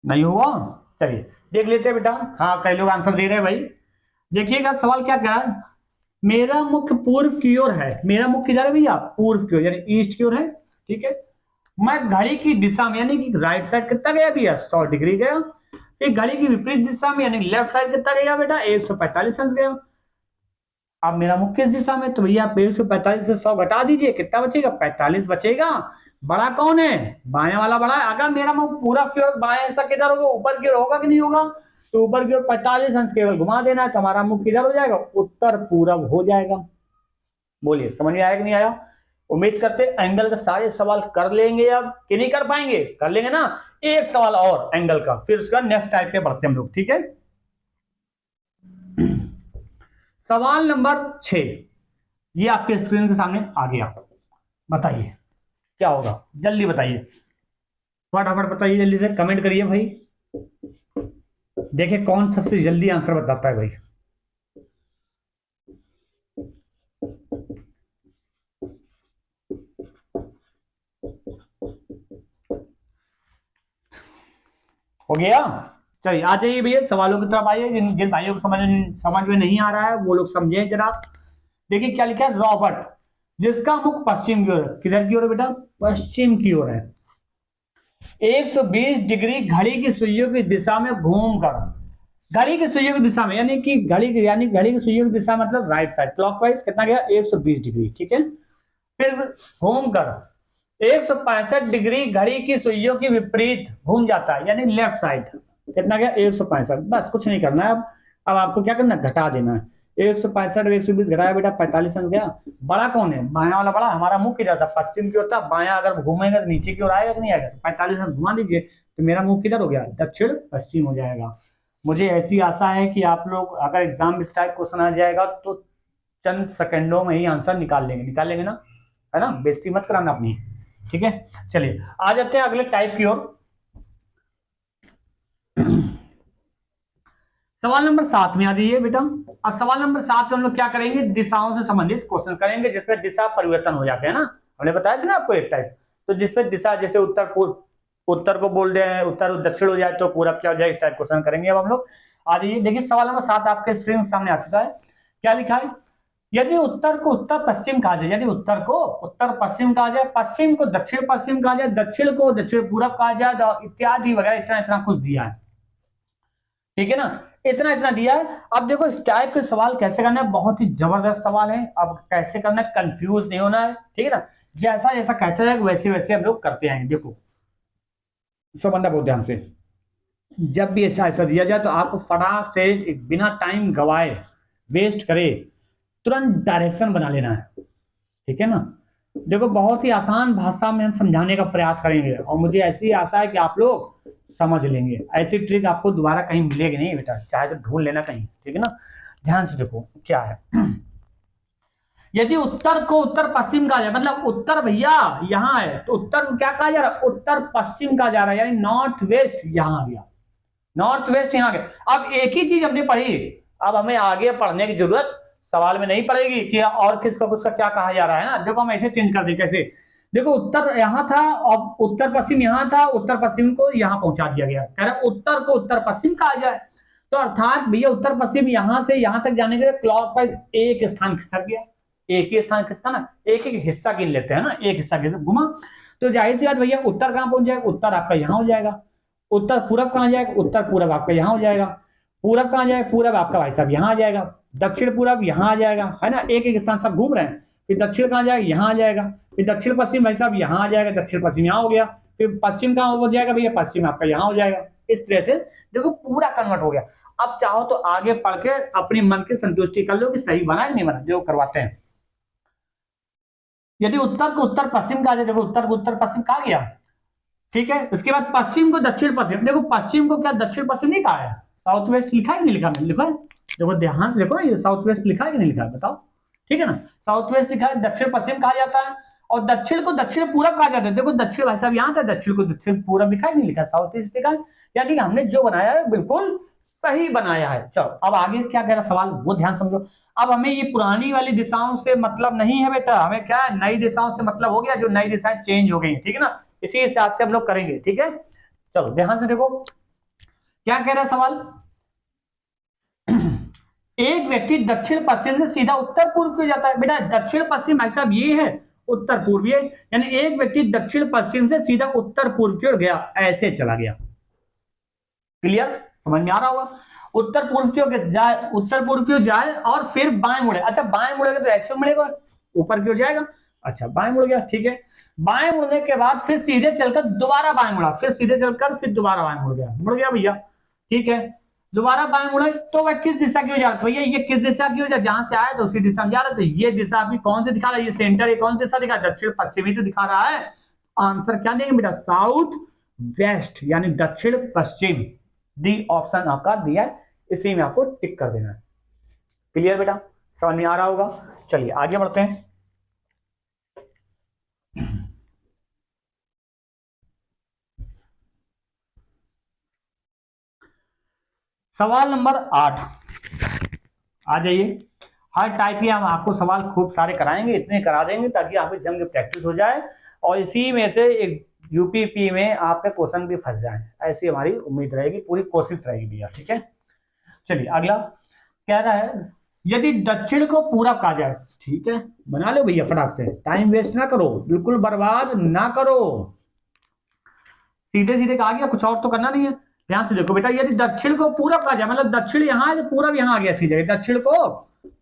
नहीं हुआ, चलिए देख लेते हैं बेटा। हाँ कई लोग आंसर दे रहे हैं भाई। देखिएगा सवाल क्या कह रहा है, मेरा मुख पूर्व की ओर है, मेरा मुख किधर है भैया, पूर्व की ओर यानी ईस्ट की ओर है। ठीक है, मैं घड़ी की दिशा में यानी कि राइट साइड कितना गया भैया, 100 डिग्री गया। फिर घड़ी की विपरीत दिशा में यानी लेफ्ट साइड कितना गया बेटा, 145 अंश गया। अब मेरा मुख किस दिशा में, तो भैया 145 से 100 घटा दीजिए, कितना बचेगा, 45 बचेगा। बड़ा कौन है, बाएं वाला बड़ा है। अगर मेरा मुख पूरब की ओर, बाएं हिस्सा किधर होगा, ऊपर की ओर होगा कि नहीं होगा, तो ऊपर की ओर 45 अंश केवल घुमा देना है, तो हमारा मुख किधर हो जाएगा, उत्तर पूरब हो जाएगा। बोलिए समझ में आया कि नहीं आया। उम्मीद करते एंगल के सारे सवाल कर लेंगे अब, कि नहीं कर पाएंगे, कर लेंगे ना। एक सवाल और एंगल का, फिर उसका नेक्स्ट टाइप पे बढ़ते हम लोग। ठीक है, सवाल नंबर 6 ये आपके स्क्रीन के सामने आ गया। बताइए क्या होगा, जल्दी बताइए, फटाफट बताइए, जल्दी से कमेंट करिए भाई, देखिए कौन सबसे जल्दी आंसर बताता है भाई। हो गया, चलिए आ जाइए भैया सवालों की तरफ आइए। जिन जिन भाइयों को समझ में नहीं आ रहा है वो लोग समझे जरा। देखिए क्या लिखा है, रॉबर्ट जिसका मुख पश्चिम की ओर है, किधर की ओर है बेटा, पश्चिम की ओर है, 120 डिग्री घड़ी की सुइयों की दिशा में घूमकर, घड़ी की सुइयों की दिशा में यानी कि घड़ी की सुइयों की दिशा मतलब राइट साइड क्लॉकवाइज कितना गया, 120 डिग्री। ठीक है, फिर घूमकर 165 डिग्री घड़ी की सुइयों की विपरीत घूम जाता है यानी लेफ्ट साइड, कितना गया 165। बस कुछ नहीं करना है अब आपको क्या करना है, घटा देना है। 165 और 120 घटाया बेटा 45 अंक गया। बड़ा कौन है, बाया वाला बड़ा, हमारा मुंह किधर था, पश्चिम की ओर था। बाया अगर घूमेंगे तो नीचे की ओर आएगा कि नहीं आएगा, 45 अंक घुमा दीजिए तो मेरा मुंह किधर हो गया, दक्षिण पश्चिम हो जाएगा। मुझे ऐसी आशा है कि आप लोग अगर एग्जाम में इस टाइप क्वेश्चन आ जाएगा तो चंद सेकंडों में ही आंसर निकाल लेंगे ना, है ना, बेइज्जती मत कराना अपनी। ठीक है, चलिए आ जाते हैं अगले टाइप की ओर। सवाल नंबर 7 में आ जाइए बेटा। अब सवाल नंबर 7 में हम लोग क्या करेंगे, दिशाओं से संबंधित क्वेश्चन करेंगे जिसमें दिशा परिवर्तन हो जाते हैं ना, हमने बताया था ना आपको एक टाइप। तो जिसमें दिशा जैसे उत्तर को बोल रहे हैं, उत्तर दक्षिण हो जाए तो पूरब क्या हो जाए, इस टाइप क्वेश्चन करेंगे अब हम लोग। आ जाइए, देखिए सवाल नंबर 7 आपके स्क्रीन के सामने आ चुका है। क्या लिखा है, यदि उत्तर को उत्तर पश्चिम कहा जाए, यदि उत्तर को उत्तर पश्चिम कहा जाए, पश्चिम को दक्षिण पश्चिम कहा जाए, दक्षिण को दक्षिण पूरब कहा जाए, इत्यादि वगैरह इतना इतना कुछ दिया है। ठीक है ना, इतना इतना दिया है। अब देखो इस टाइप के सवाल कैसे करना है, बहुत ही जबरदस्त सवाल है। अब कैसे करना है, कंफ्यूज नहीं होना है, ठीक है ना, जैसा जैसा कहते जाएगा वैसे वैसे हम लोग करते आएंगे। देखो समझना बहुत ध्यान से, जब भी ऐसा ऐसा दिया जाए तो आपको फटाक से बिना टाइम गवाए वेस्ट करे तुरंत डायरेक्शन बना लेना है। ठीक है ना, देखो बहुत ही आसान भाषा में हम समझाने का प्रयास करेंगे और मुझे ऐसी आशा है कि आप लोग समझ लेंगे। ऐसी ट्रिक आपको दोबारा कहीं मिलेगी नहीं बेटा, चाहे तो ढूंढ लेना कहीं। ठीक है ना, ध्यान से देखो क्या है। यदि उत्तर को उत्तर पश्चिम कहा जाए, मतलब उत्तर भैया यहां है तो उत्तर को क्या कहा जा रहा है, उत्तर पश्चिम कहा जा रहा है, यानी नॉर्थ वेस्ट यहां आ गया, नॉर्थ वेस्ट यहां आ गया। अब एक ही चीज हमने पढ़ी, अब हमें आगे पढ़ने की जरूरत सवाल में नहीं पड़ेगी कि और किसका कुछ क्या कहा जा रहा है ना। देखो हम ऐसे चेंज कर दें, कैसे, देखो उत्तर यहाँ था और उत्तर पश्चिम यहाँ था, उत्तर पश्चिम को यहाँ पहुंचा दिया गया, कह रहा उत्तर को उत्तर पश्चिम कहा जाए। तो अर्थात भैया उत्तर पश्चिम यहाँ से यहाँ तक जाने के लिए क्लॉकवाइज एक स्थान खिसक गया, एक ही स्थान खिसका ना, एक एक हिस्सा गिन लेते हैं ना, एक हिस्सा घुमा। तो जाहिर सी बात भैया उत्तर कहाँ पहुंच जाएगा, उत्तर आपका यहाँ हो जाएगा। उत्तर पूरब कहाँ जाएगा, उत्तर पूरब आपका यहाँ हो जाएगा। पूरब कहाँ जाएगा, पूरब आपका भाई साहब यहाँ आ जाएगा। दक्षिण पूरब यहाँ आ जाएगा, है ना, एक एक स्थान सब घूम रहे हैं। फिर दक्षिण कहाँ जाएगा, यहाँ आ जाएगा। फिर दक्षिण पश्चिम भाई साहब यहाँ आ जाएगा, दक्षिण पश्चिम यहाँ हो गया। फिर पश्चिम कहाँ हो जाएगा भैया, पश्चिम आपका यहाँ हो जाएगा। इस तरह से देखो पूरा कन्वर्ट हो गया। अब चाहो तो आगे पढ़ के अपनी मन की संतुष्टि कर लो कि सही बना है नहीं बना, जो करवाते हैं। यदि उत्तर को उत्तर पश्चिम कहा जाए, देखो उत्तर को उत्तर पश्चिम कहा गया, ठीक है। उसके बाद पश्चिम को दक्षिण पश्चिम, देखो पश्चिम को क्या दक्षिण पश्चिम नहीं कहा है, साउथ वेस्ट लिखा है कि नहीं लिखा, मैंने लिखा है, देखो ध्यान से देखो, ये साउथ वेस्ट लिखा है कि नहीं लिखा है, बताओ, ठीक है ना। साउथ वेस्ट लिखा है, दक्षिण पश्चिम कहा जाता है, और दक्षिण को दक्षिण पूरब कहा जाता है। देखो दक्षिण भाई साहब यहाँ था, दक्षिण को दक्षिण पूरब लिखा है नहीं लिखा, साउथ ईस्ट लिखा है। यानी हमने जो बनाया है बिल्कुल सही बनाया है। चलो अब आगे क्या कह रहा सवाल, वो ध्यान समझो। अब हमें ये पुरानी वाली दिशाओं से मतलब नहीं है बेटा, हमें क्या है, नई दिशाओं से मतलब हो गया, जो नई दिशाएं चेंज हो गई, ठीक है ना। इसी हिसाब से हम लोग करेंगे, ठीक है। चलो ध्यान से देखो क्या कह रहा है सवाल। एक व्यक्ति दक्षिण पश्चिम से सीधा उत्तर पूर्व को जाता है। बेटा दक्षिण पश्चिम भाई साहब ये है, उत्तर पूर्व ये, यानी एक व्यक्ति दक्षिण पश्चिम से सीधा उत्तर पूर्व की ओर गया, ऐसे चला गया। क्लियर, समझ में आ रहा होगा। उत्तर पूर्व की ओर जाए, उत्तर पूर्व की ओर जाए और फिर बाएं मुड़े। अच्छा बाएं मुड़ेगा तो ऐसे मुड़ेगा, ऊपर की ओर जाएगा। अच्छा बाएं मुड़ गया, ठीक है। बाएं मुड़ने के बाद फिर सीधे चलकर दोबारा बाएं मुड़ा, फिर सीधे चलकर फिर दोबारा बाएं मुड़ गया भैया, ठीक है। दोबारा बाएं मुड़े तो वह किस दिशा की ओर जा रहा है भैया, ये किस दिशा की ओर, जहां से आया तो उसी दिशा में जा रहा है। तो ये दिशा अभी कौन से दिखा रहा है, ये सेंटर, ये कौन सी दिशा दिखा रहा है, दक्षिण पश्चिमी तो दिखा रहा है। आंसर क्या देंगे बेटा, साउथ वेस्ट, यानी दक्षिण पश्चिम। डी ऑप्शन आपका दिया है, इसी में आपको टिक कर देना है। क्लियर बेटा, समझ में आ रहा होगा। चलिए आगे बढ़ते हैं। सवाल नंबर 8 आ जाइए। हर टाइप के हम आपको सवाल खूब सारे कराएंगे, इतने करा देंगे ताकि आपकी जम के प्रैक्टिस हो जाए और इसी में से एक यूपीपी में आपके क्वेश्चन भी फंस जाए, ऐसी हमारी उम्मीद रहेगी, पूरी कोशिश रहेगी भैया, ठीक है। चलिए अगला कह रहा है, यदि दक्षिण को पूरब कहा जाए, ठीक है, बना लो भैया फटाक से, टाइम वेस्ट ना करो, बिल्कुल बर्बाद ना करो, सीधे सीधे कहा गया, कुछ और तो करना नहीं है। ध्यान से देखो बेटा, यदि दक्षिण को पूरब कहा जाए, मतलब दक्षिण यहाँ है, पूरब यहाँ आ गया, इसकी जगह दक्षिण को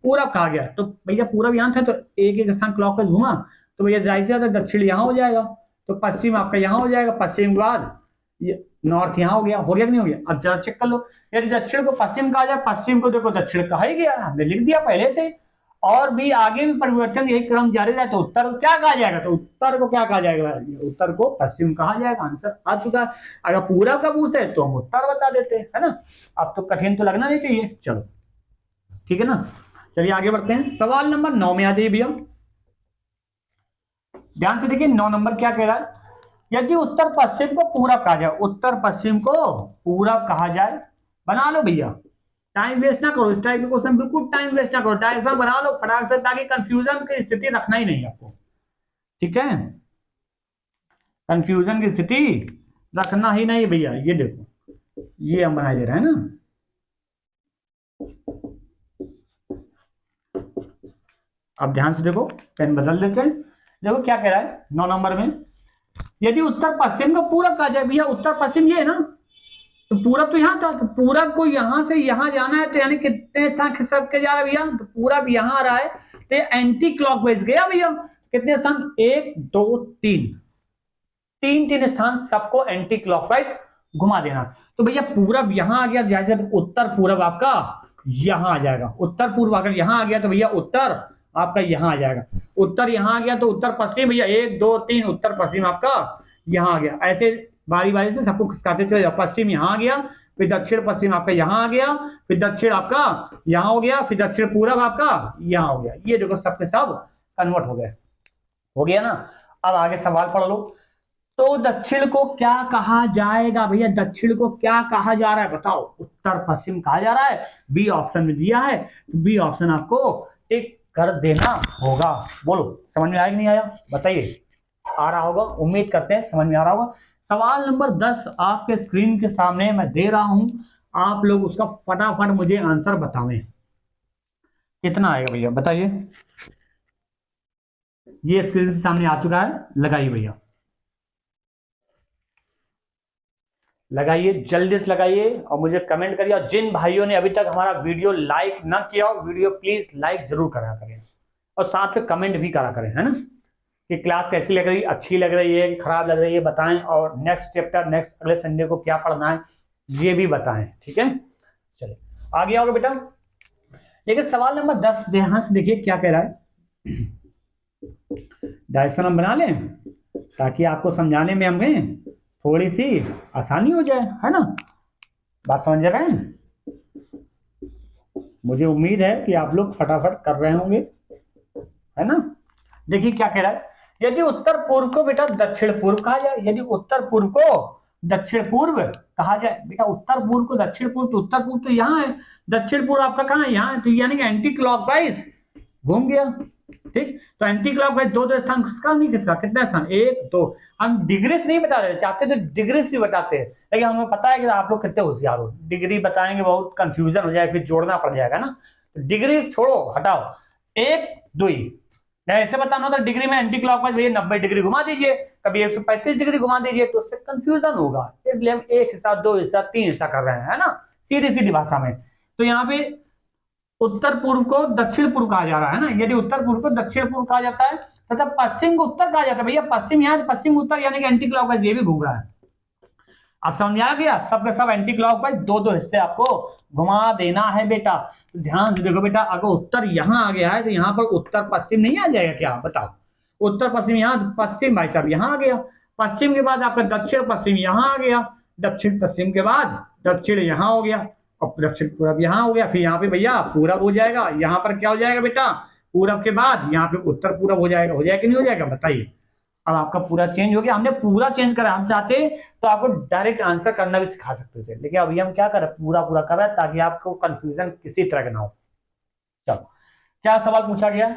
पूरब कहा गया, तो भैया पूरब यहाँ था तो एक एक स्थान क्लॉकवाइज घुमा, तो भैया जाहिर सी बात है दक्षिण यहाँ हो जाएगा, तो पश्चिम आपका यहाँ हो जाएगा, पश्चिम के बाद ये नॉर्थ यहाँ हो गया कि नहीं हो गया। अब जरा चेक कर लो, यदि दक्षिण को पश्चिम कहा जाए, पश्चिम को देखो दक्षिण कहा ही गया, हमने लिख दिया पहले से, और भी आगे भी परिवर्तन यही क्रम जारी रहे तो उत्तर को क्या कहा जाएगा, तो उत्तर को क्या कहा जाएगा, उत्तर को पश्चिम कहा जाएगा। आंसर आ चुका है। अगर पूरब का पूछते तो हम उत्तर बता देते, है ना। अब तो कठिन तो लगना नहीं चाहिए। चलो ठीक है ना, चलिए आगे बढ़ते हैं। सवाल नंबर 9 में आ जाइए भैया, ध्यान से देखिए 9 नंबर क्या कह रहा है, यदि उत्तर पश्चिम को पूरब कहा जाए, उत्तर पश्चिम को पूरब कहा जाए, बना लो भैया, टाइम वेस्ट ना करो, इस टाइप के क्वेश्चन बिल्कुल टाइम वेस्ट ना करो, डायरेक्शन बना लो फटाक से, ताकि कंफ्यूजन की स्थिति रखना ही नहीं आपको, ठीक है, कंफ्यूजन की स्थिति रखना ही नहीं भैया। ये देखो ये हम बना दे रहे हैं ना, अब ध्यान से देखो, पेन बदल देते हैं। देखो क्या कह रहा है 9 नंबर में, यदि उत्तर पश्चिम को पूरब कहा जाए, भैया उत्तर पश्चिम ये है ना, तो पूरब तो यहाँ था, तो पूरब को यहां से यहां जाना है, तो यानी कितने स्थान खिसक के जा रहा है भैया, तो पूरब यहां आ रहा है, तो एंटी क्लॉकवाइज गया भैया, कितने स्थान, 1 2 3, तीन स्थान सबको एंटी क्लॉकवाइज घुमा देना। तो भैया पूरब यहां आ गया, जैसे उत्तर पूरब आपका यहां आ जाएगा, उत्तर पूर्व अगर यहां आ गया तो भैया उत्तर आपका यहां आ जाएगा, उत्तर यहां आ गया तो उत्तर पश्चिम भैया 1 2 3 उत्तर पश्चिम आपका यहां आ गया, ऐसे बारी बारी से सबको खिसकाते चले जाओ। पश्चिम यहां आ गया, फिर दक्षिण पश्चिम आपका यहां आ गया, फिर दक्षिण आपका यहां हो गया, फिर दक्षिण पूरब आपका यहां हो गया। ये देखो सब के सब कन्वर्ट हो गए, हो गया ना। अब आगे सवाल पढ़ लो, तो दक्षिण को क्या कहा जाएगा भैया, दक्षिण को क्या कहा जा रहा है बताओ, उत्तर पश्चिम कहा जा रहा है, बी ऑप्शन में दिया है, तो बी ऑप्शन आपको टिक कर देना होगा। बोलो समझ में आया कि नहीं आया, बताइए। आ रहा होगा, उम्मीद करते हैं समझ में आ रहा होगा। सवाल नंबर 10 आपके स्क्रीन के सामने मैं दे रहा हूं, आप लोग उसका फटाफट मुझे आंसर बतावें। कितना आएगा भैया बताइए। ये स्क्रीन के सामने आ चुका है, लगाइए भैया, लगाइए, जल्दी से लगाइए और मुझे कमेंट करिए। और जिन भाइयों ने अभी तक हमारा वीडियो लाइक ना किया हो, वीडियो प्लीज लाइक जरूर करा करें और साथ में कमेंट भी करा करें, है ना, कि क्लास कैसी लग रही, अच्छी लग रही है, खराब लग रही है, बताएं। और नेक्स्ट चैप्टर नेक्स्ट अगले संडे को क्या पढ़ना है ये भी बताएं, ठीक है। चलिए आगे आओगे बेटा। देखिए सवाल नंबर 10 ध्यान से देखिए क्या कह रहा है। डायरेक्शन हम बना लें ताकि आपको समझाने में हमें थोड़ी सी आसानी हो जाए, है ना, बात समझ रहे हैं। मुझे उम्मीद है कि आप लोग फटाफट कर रहे होंगे, है ना। देखिए क्या कह रहा है, यदि उत्तर पूर्व को बेटा दक्षिण पूर्व कहा जाए, यदि उत्तर पूर्व को दक्षिण पूर्व कहा जाए, बेटा उत्तर पूर्व को दक्षिण पूर्व, तो उत्तर पूर्व तो यहाँ है, दक्षिण पूर्व आपका कहाँ है, यहाँ है, तो यानी कि एंटी क्लॉकवाइज घूम गया, ठीक। तो एंटी क्लॉकवाइज दो दो स्थान किसका नहीं किसका, कितना स्थान, एक दो। हम डिग्री से नहीं बता रहे, चाहते तो डिग्री से बताते हैं, लेकिन हमें पता है कि आप लोग कितने होशियार हो, डिग्री बताएंगे बहुत कंफ्यूजन हो जाए, फिर जोड़ना पड़ जाएगा ना। तो डिग्री छोड़ो हटाओ, एक दो ही ऐसे बताना होता, डिग्री में एंटी क्लॉकवाइज भैया 90 डिग्री घुमा दीजिए, कभी 135 डिग्री घुमा दीजिए, तो उससे कंफ्यूजन होगा, इसलिए हम एक हिस्सा, दो हिस्सा, तीन हिस्सा कर रहे हैं, है ना, सीधी सीधी भाषा में। तो यहाँ पे उत्तर पूर्व को दक्षिण पूर्व कहा जा रहा है ना, यदि उत्तर पूर्व को दक्षिण पूर्व कहा जाता है तथा पश्चिम को उत्तर कहा जाता है, भैया पश्चिम यहाँ, पश्चिम उत्तर यानी कि एंटी क्लॉकवाइज ये भी घूम रहा है। अब समझ आ गया, सबके सब एंटी क्लॉकवाइज दो दो हिस्से आपको घुमा देना है बेटा। तो ध्यान से देखो बेटा, अगर उत्तर यहां आ गया है तो यहां पर उत्तर पश्चिम नहीं आ जाएगा क्या, बताओ। उत्तर पश्चिम यहाँ, पश्चिम भाई साहब यहाँ आ गया, पश्चिम के बाद आपका दक्षिण पश्चिम यहाँ आ गया, दक्षिण पश्चिम के बाद दक्षिण यहाँ हो गया और दक्षिण पूरब यहाँ हो गया, फिर यहाँ पे भैया पूरब हो जाएगा, यहाँ पर क्या हो जाएगा बेटा, पूरब के बाद यहाँ पे उत्तर पूरब हो जाएगा कि नहीं हो जाएगा बताइए। अब आपका पूरा चेंज हो गया, हमने पूरा चेंज करा, हम चाहते तो आपको डायरेक्ट आंसर करना भी सिखा सकते थे, लेकिन अभी हम क्या कर रहे हैं, पूरा पूरा कर रहे हैं ताकि आपको कंफ्यूजन किसी तरह का ना हो। चलो क्या सवाल पूछा गया,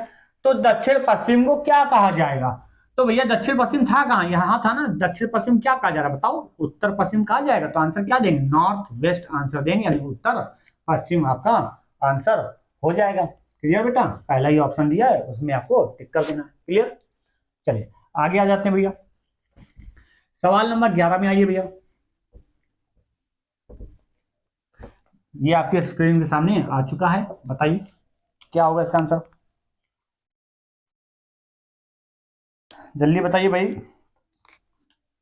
तो दक्षिण पश्चिम को क्या कहा जाएगा, तो भैया दक्षिण पश्चिम था कहाँ, यहाँ था ना, दक्षिण पश्चिम क्या कहा जा रहा है बताओ, उत्तर पश्चिम कहा जाएगा, तो आंसर क्या देंगे, नॉर्थ वेस्ट आंसर देंगे, यानी उत्तर पश्चिम आपका आंसर हो जाएगा। क्लियर बेटा, पहला ही ऑप्शन दिया है उसमें आपको टिक कर देना, क्लियर। चलिए आगे आ जाते हैं भैया, सवाल नंबर 11 में आइए भैया। ये आपके स्क्रीन के सामने आ चुका है, बताइए क्या होगा इसका आंसर, जल्दी बताइए भाई,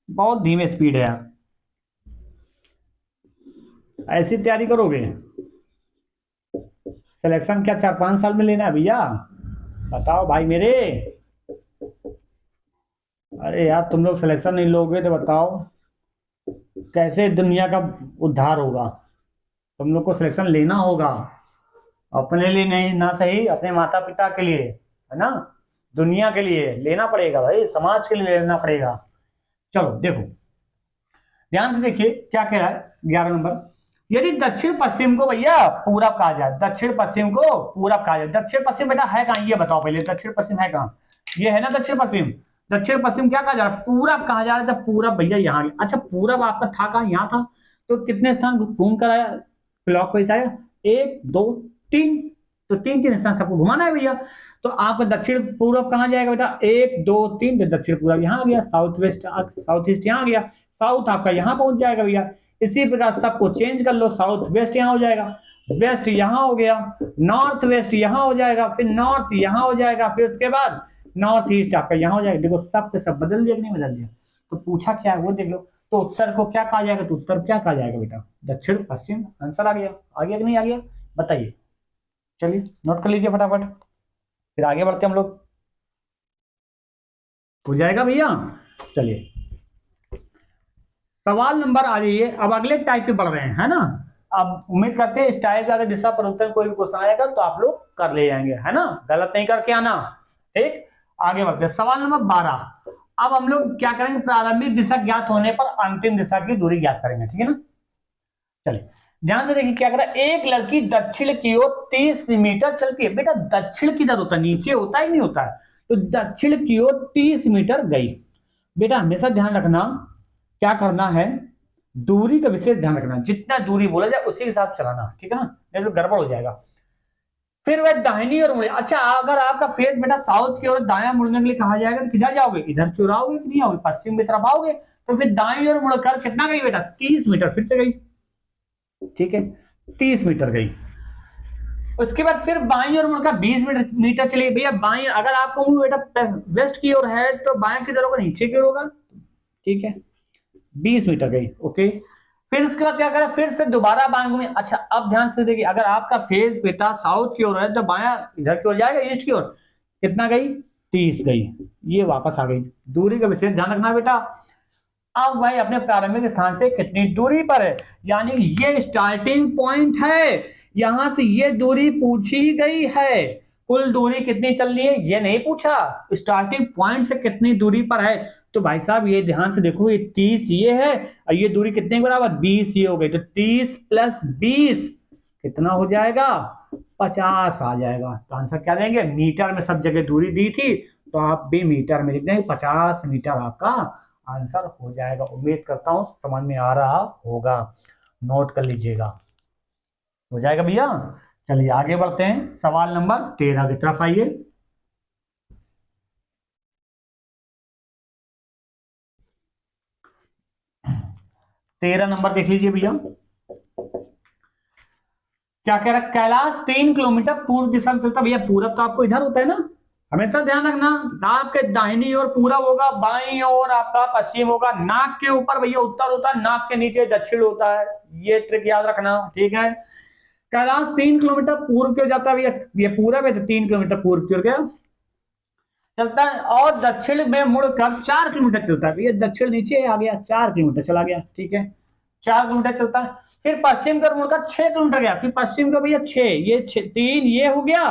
बहुत धीमे स्पीड है यार, ऐसी तैयारी करोगे, सिलेक्शन क्या 4-5 साल में लेना है भैया, बताओ भाई मेरे। अरे यार तुम लोग सिलेक्शन नहीं लोगे तो बताओ कैसे दुनिया का उद्धार होगा, तुम लोग को सिलेक्शन लेना होगा, अपने लिए नहीं ना सही, अपने माता पिता के लिए, है ना, दुनिया के लिए लेना पड़ेगा भाई, समाज के लिए लेना पड़ेगा। चलो देखो ध्यान से देखिए क्या कह रहा है 11 नंबर, यदि दक्षिण पश्चिम को भैया पूरब कहा जाए, दक्षिण पश्चिम को पूरब कहा जाए, दक्षिण पश्चिम बेटा है कहां ये बताओ पहले, दक्षिण पश्चिम है कहां, ये है ना दक्षिण पश्चिम, दक्षिण पश्चिम क्या कहा जा रहा है, पूरब कहा जा रहा था, पूरब भैया यहाँ, अच्छा पूरब आपका था कहां, यहाँ था, तो कितने स्थान घूम कर आया, क्लॉक वाइज आया, 1 2 3, तो तीन तीन स्थान सबको घुमाना है भैया। तो आपका दक्षिण पूरब कहां जाएगा बेटा, 1 2 3, तो दक्षिण पूरब यहाँ आ गया, साउथ वेस्ट साउथ ईस्ट यहाँ आ गया, साउथ आपका यहाँ पहुंच जाएगा भैया। इसी प्रकार सबको चेंज कर लो, साउथ वेस्ट यहाँ हो जाएगा, वेस्ट यहाँ हो गया, नॉर्थ वेस्ट यहाँ हो जाएगा, फिर नॉर्थ यहाँ हो जाएगा, फिर उसके बाद नॉर्थ ईस्ट आपका यहाँ हो जाएगा। देखो सब के सब बदल दिया कि नहीं बदल दिया, तो पूछा क्या है वो देख लो, तो उत्तर को क्या कहा जाएगा, तो उत्तर क्या कहा जाएगा बेटा, दक्षिण पश्चिम, आंसर आ गया, आ गया कि नहीं आ गया बताइए। चलिए नोट कर लीजिए फटाफट, फिर आगे बढ़ते हम लोग, हो जाएगा भैया। चलिए सवाल नंबर आ जाइए, अब अगले टाइप पे बढ़ रहे हैं, है ना, अब उम्मीद करते हैं इस टाइप का अगर दिशा परिवर्तन कोई भी क्वेश्चन आएगा तो आप लोग कर ले जाएंगे, है ना, गलत नहीं करके आना, ठीक। आगे बढ़ते हैं सवाल नंबर 12, अब हम लोग क्या करेंगे, प्रारंभिक दिशा ज्ञात होने पर अंतिम दिशा की दूरी ज्ञात करेंगे, ठीक है ना। चलिए ध्यान से देखिए क्या कर रहा है, एक लड़की दक्षिण की ओर 30 मीटर चलती है, बेटा दक्षिण किधर होता है, नीचे होता है नहीं होता है, तो दक्षिण की ओर 30 मीटर गई, बेटा हमेशा ध्यान रखना, क्या करना है, दूरी का विशेष ध्यान रखना, जितना दूरी बोला जाए उसी के साथ चलाना, ठीक है ना, नहीं तो गड़बड़ हो जाएगा। फिर वह दाहिनी ओर मुड़े। अच्छा, अगर आपका फेस बेटा साउथ की ओर दाया मुड़ने के लिए कहा जाएगा तो किधर जाओगे, इधर की ओर आओगे कि नहीं आओगे, पश्चिम की तरफ आओगे। तो फिर दाई ओर मुड़कर कितना गई बेटा, 30 मीटर फिर से गई, ठीक है, 30 मीटर गई। उसके बाद फिर बाई ओर मुड़कर 20 मीटर चली भैया। बाई, अगर आपको मुंह बेटा वेस्ट की ओर है तो बाएं की तरफ नीचे की ओर होगा, ठीक है, 20 मीटर गई, ओके। फिर उसके बाद क्या करें, फिर से दोबारा बाएं घूमे। अच्छा, अब ध्यान से देखिए, अगर आपका फेस बेटा साउथ की ओर है तो बाया इधर की ओर जाएगा, ईस्ट की ओर, कितना गई, 30 गई, ये वापस आ गई। दूरी का विशेष ध्यान रखना बेटा। अब वह अपने प्रारंभिक स्थान से कितनी दूरी पर है, यानी ये स्टार्टिंग पॉइंट है, यहां से ये दूरी पूछी गई है। कुल दूरी कितनी चलनी है ये नहीं पूछा, स्टार्टिंग पॉइंट से कितनी दूरी पर है। तो भाई साहब ये ध्यान से देखो, ये 30 ये है और ये दूरी कितने के बराबर, 20 ये हो गई। तो 30 + 20 कितना हो जाएगा, 50 आ जाएगा। तो आंसर क्या देंगे, मीटर में सब जगह दूरी दी थी तो आप भी मीटर में लिख देंगे, 50 मीटर आपका आंसर हो जाएगा। उम्मीद करता हूं समझ में आ रहा होगा, नोट कर लीजिएगा, हो जाएगा भैया। चलिए आगे बढ़ते हैं, सवाल नंबर 13 की तरफ आइए। तेरह नंबर देख लीजिए भैया, क्या कह रहा है, कैलाश 3 किलोमीटर पूर्व दिशा में चलता। भैया पूरब तो आपको इधर होता है ना, हमेशा ध्यान रखना, आपके दाहिनी ओर पूरब होगा, बाईं ओर आपका पश्चिम होगा, नाक के ऊपर भैया उत्तर होता है, नाक के नीचे दक्षिण होता है, ये ट्रिक याद रखना, ठीक है। कैलाश 3 किलोमीटर पूर्व की ओर जाता है भैया, ये पूरब है तो 3 किलोमीटर पूर्व की ओर गया चलता है, और दक्षिण में मुड़कर 4 किलोमीटर चलता है भैया, दक्षिण नीचे आ गया, 4 किलोमीटर चला गया, ठीक है, 4 किलोमीटर चलता है। फिर पश्चिम कर मुड़कर 6 किलोमीटर गया, फिर पश्चिम का भैया 6, ये 3 ये हो गया,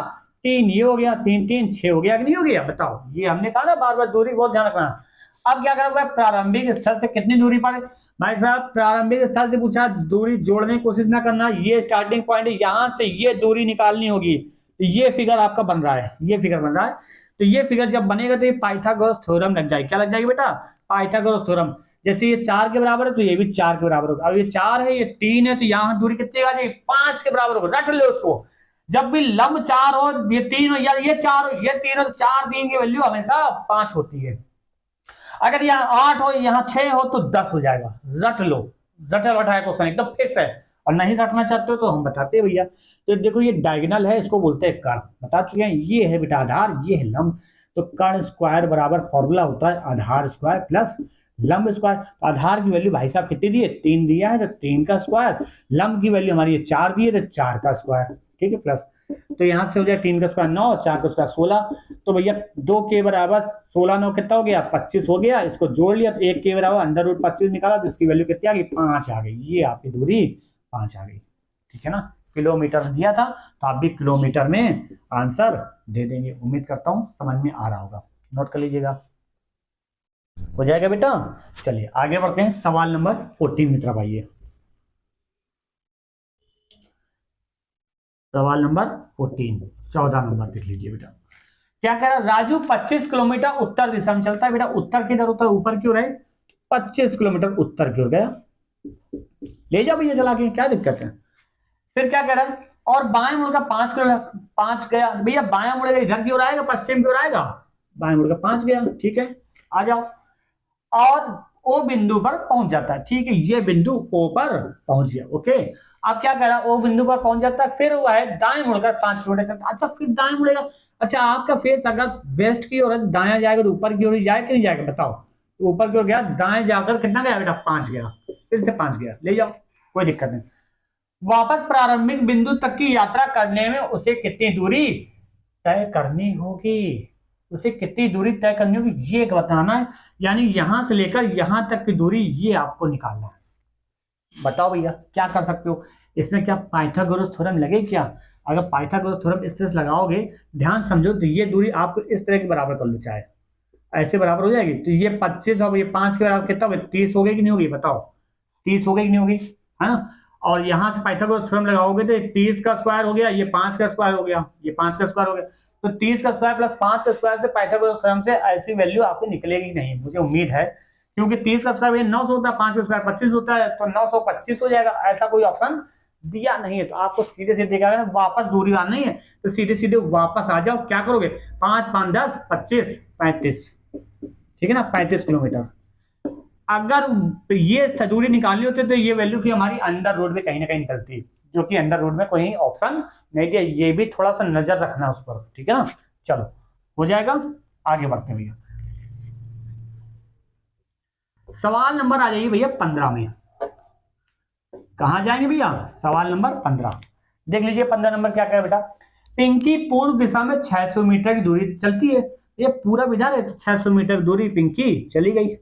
3 ये हो गया, 3 3 6 हो गया कि नहीं हो गया, बताओ। ये हमने कहा ना बार बार, दूरी बहुत ध्यान रखना। अब क्या करा, प्रारंभिक स्थल से कितनी दूरी पर है। भाई साहब प्रारंभिक स्थल से पूछा, दूरी जोड़ने की कोशिश ना करना, ये स्टार्टिंग पॉइंट है, यहां से ये दूरी निकालनी होगी। तो ये फिगर आपका बन रहा है, ये फिगर बन रहा है। तो ये फिगर जब बनेगा तो ये पाइथागोरस थ्योरम लग जाएगी, क्या लग जाएगी बेटा, पाइथागोरस थ्योरम। जैसे ये 4 के बराबर है तो ये भी 4 के बराबर होगा, अब ये 4 है ये 3 है तो यहां दूरी कितनी आ जाएगी, 5 के बराबर होगा, रट लो उसको। जब भी लंब 4 हो, ये 3 हो, या ये 4 हो, ये 3 हो, तो 4 3 की वैल्यू हमेशा 5 होती है। अगर यहाँ 8 हो, यहाँ 6 हो तो 10 हो जाएगा, रट लो, रटा रटा क्वेश्चन एकदम फिक्स है। और नहीं रटना चाहते हो तो हम बताते हैं भैया। तो देखो ये डायगोनल है, इसको बोलते हैं कर्ण, बता चुके हैं, ये है बेटा आधार, ये है लंब। तो कर्ण स्क्वायर बराबर फॉर्मूला होता है आधार स्क्वायर प्लस लंब स्क्वायर। तो आधार की वैल्यू भाई साहब कितनी दी है, 3 दिया है तो 3 का स्क्वायर, लंब की वैल्यू हमारी 4 दी है तो 4 का स्क्वायर, ठीक है, प्लस। तो यहां से हो जाए 3 का स्क्वायर 9, 4 का स्क्वायर 16। तो भैया 2 के बराबर 16 9 कितना हो गया, 25 हो गया। इसको जोड़ लिया तो 1 के बराबर √25 निकाला तो इसकी वैल्यू कितनी आ गई, 5 आ गई। ये आपकी दूरी 5 आ गई, ठीक है ना। किलोमीटर में दिया था तो आप भी किलोमीटर में आंसर दे देंगे। उम्मीद करता हूं समझ में आ रहा होगा, नोट कर लीजिएगा, हो जाएगा बेटा। चलिए आगे बढ़ते हैं, सवाल नंबर 14 की तरफ आइए। सवाल नंबर 14, 14 नंबर देख लीजिए बेटा, क्या कह रहा है, राजू 25 किलोमीटर उत्तर दिशा में चलता है। बेटा उत्तर किधर होता है, ऊपर की ओर है, 25 किलोमीटर उत्तर की ओर गया, ले जाओ भैया चला के, क्या दिक्कत है। फिर क्या कह रहा है, और बाएं मुड़कर 5 किलोमीटर, 5 गया भैया, बाएं मुड़ेगा इधर की ओर आएगा, पश्चिम की ओर आएगा, बाएं मुड़कर 5 गया, ठीक है, आ जाओ। और ओ बिंदु पर पहुंच जाता है, ठीक है, ये बिंदु ओ पर पहुंच गया, ओके। अब क्या करा, ओ बिंदु पर पहुंच जाता है, फिर वह है दाएं मुड़कर 5 किलोमीटर चलता। अच्छा फिर दाएं मुड़ेगा, अच्छा आपका फेस अगर वेस्ट की ओर है, दाएं जाएगा तो ऊपर की ओर ही जाए कि नहीं जाएगा, बताओ। ऊपर की ओर गया, दाएं जाकर कितना गया बेटा, 5 गया, फिर से 5 गया, ले जाओ, कोई दिक्कत नहीं। वापस प्रारंभिक बिंदु तक की यात्रा करने में उसे कितनी दूरी तय करनी होगी, उसे कितनी दूरी तय करनी होगी ये बताना है। यानी यहां से लेकर यहां तक की दूरी ये आपको निकालना है। बताओ भैया क्या कर सकते हो इसमें, क्या पाइथागोरस थ्योरम लगे क्या। अगर पाइथागोरस थ्योरम इस तरह से लगाओगे, ध्यान समझो, तो ये दूरी आपको इस तरह के बराबर कर लो, चाहे ऐसे बराबर हो जाएगी। तो ये 25 और ये 5 के बराबर कितना होगा, 30 हो गई कि नहीं होगी, बताओ, 30 हो गई कि नहीं होगी, है ना। और यहां से पाइथागोरस थ्योरम लगाओगे तो 30 का स्क्वायर हो गया, ये 5 का स्क्वायर हो गया, ये 5 का स्क्वायर हो गया। तो 30 का स्क्वायर प्लस 5 का स्क्वायर से पाइथागोरस थ्योरम से ऐसी वैल्यू आपको निकलेगी नहीं, मुझे उम्मीद है, क्योंकि 30 का स्क्वायर 900 होता है, 5 का स्क्वायर 25 होता है, तो 925 हो जाएगा। ऐसा कोई ऑप्शन दिया नहीं है, तो आपको सीधे सीधे देखा है वापस दूरी आना नहीं है, तो सीधे सीधे वापस आ जाओ। क्या करोगे, 5 5 10 25 35, ठीक है ना, 35 किलोमीटर। अगर ये दूरी निकालनी होती तो ये वैल्यू फिर हमारी अंडर रोड में कहीं ना कहीं निकलती, जो कि अंडर रोड में कोई ऑप्शन नहीं दिया। ये भी थोड़ा सा नजर रखना उस पर, ठीक है ना। चलो हो जाएगा, आगे बढ़ते हैं भैया। सवाल नंबर आ जाइए भैया 15 में। कहां जाएंगे भैया, सवाल नंबर 15 देख लीजिए। 15 नंबर क्या कहे बेटा, पिंकी पूर्व दिशा में 600 मीटर की दूरी चलती है। ये पूरा विचार है, तो 600 मीटर दूरी पिंकी चली गई,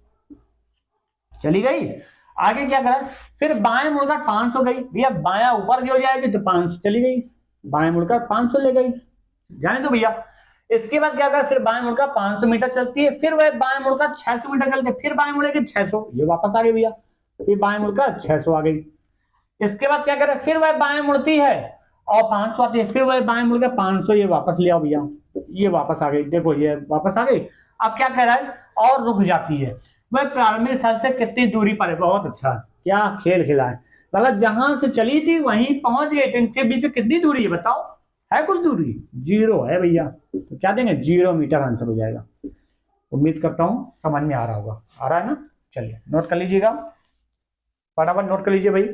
चली गई। आगे क्या करा, फिर बाएं मुड़कर 500 गई। भैया बायां ऊपर की हो जाएगी तो 500 चली गई, बाएं मुड़कर 500 ले गई, जाने दो भैया। इसके बाद क्या करा, फिर बाएं मुड़कर 500 मीटर चलती है, फिर वह बाएं मुड़कर 600 मीटर चलती है, फिर बाएं मुड़ेगी 600, ये वापस आ गई भैया, फिर बाएं मुड़कर 600 आ गई। इसके बाद क्या करे, फिर वह बाएं मुड़ती है और 500 आती है, फिर वह बाएं मुड़कर 500, ये वापस ले आओ भैया, ये वापस आ गई, देखो ये वापस आ गई। अब क्या कह रहा है, और रुक जाती है। वह प्रारंभिक स्थल से कितनी दूरी पर है, बहुत अच्छा, क्या खेल खेला है, मतलब जहां से चली थी वहीं पहुंच गए, इनके बीच में कितनी दूरी है बताओ, है कुछ दूरी, 0 है भैया, तो क्या देंगे 0 मीटर आंसर हो जाएगा। उम्मीद करता हूं समझ में आ रहा होगा, आ रहा है ना। चलिए नोट कर लीजिएगा, फटाफट नोट कर लीजिए भाई,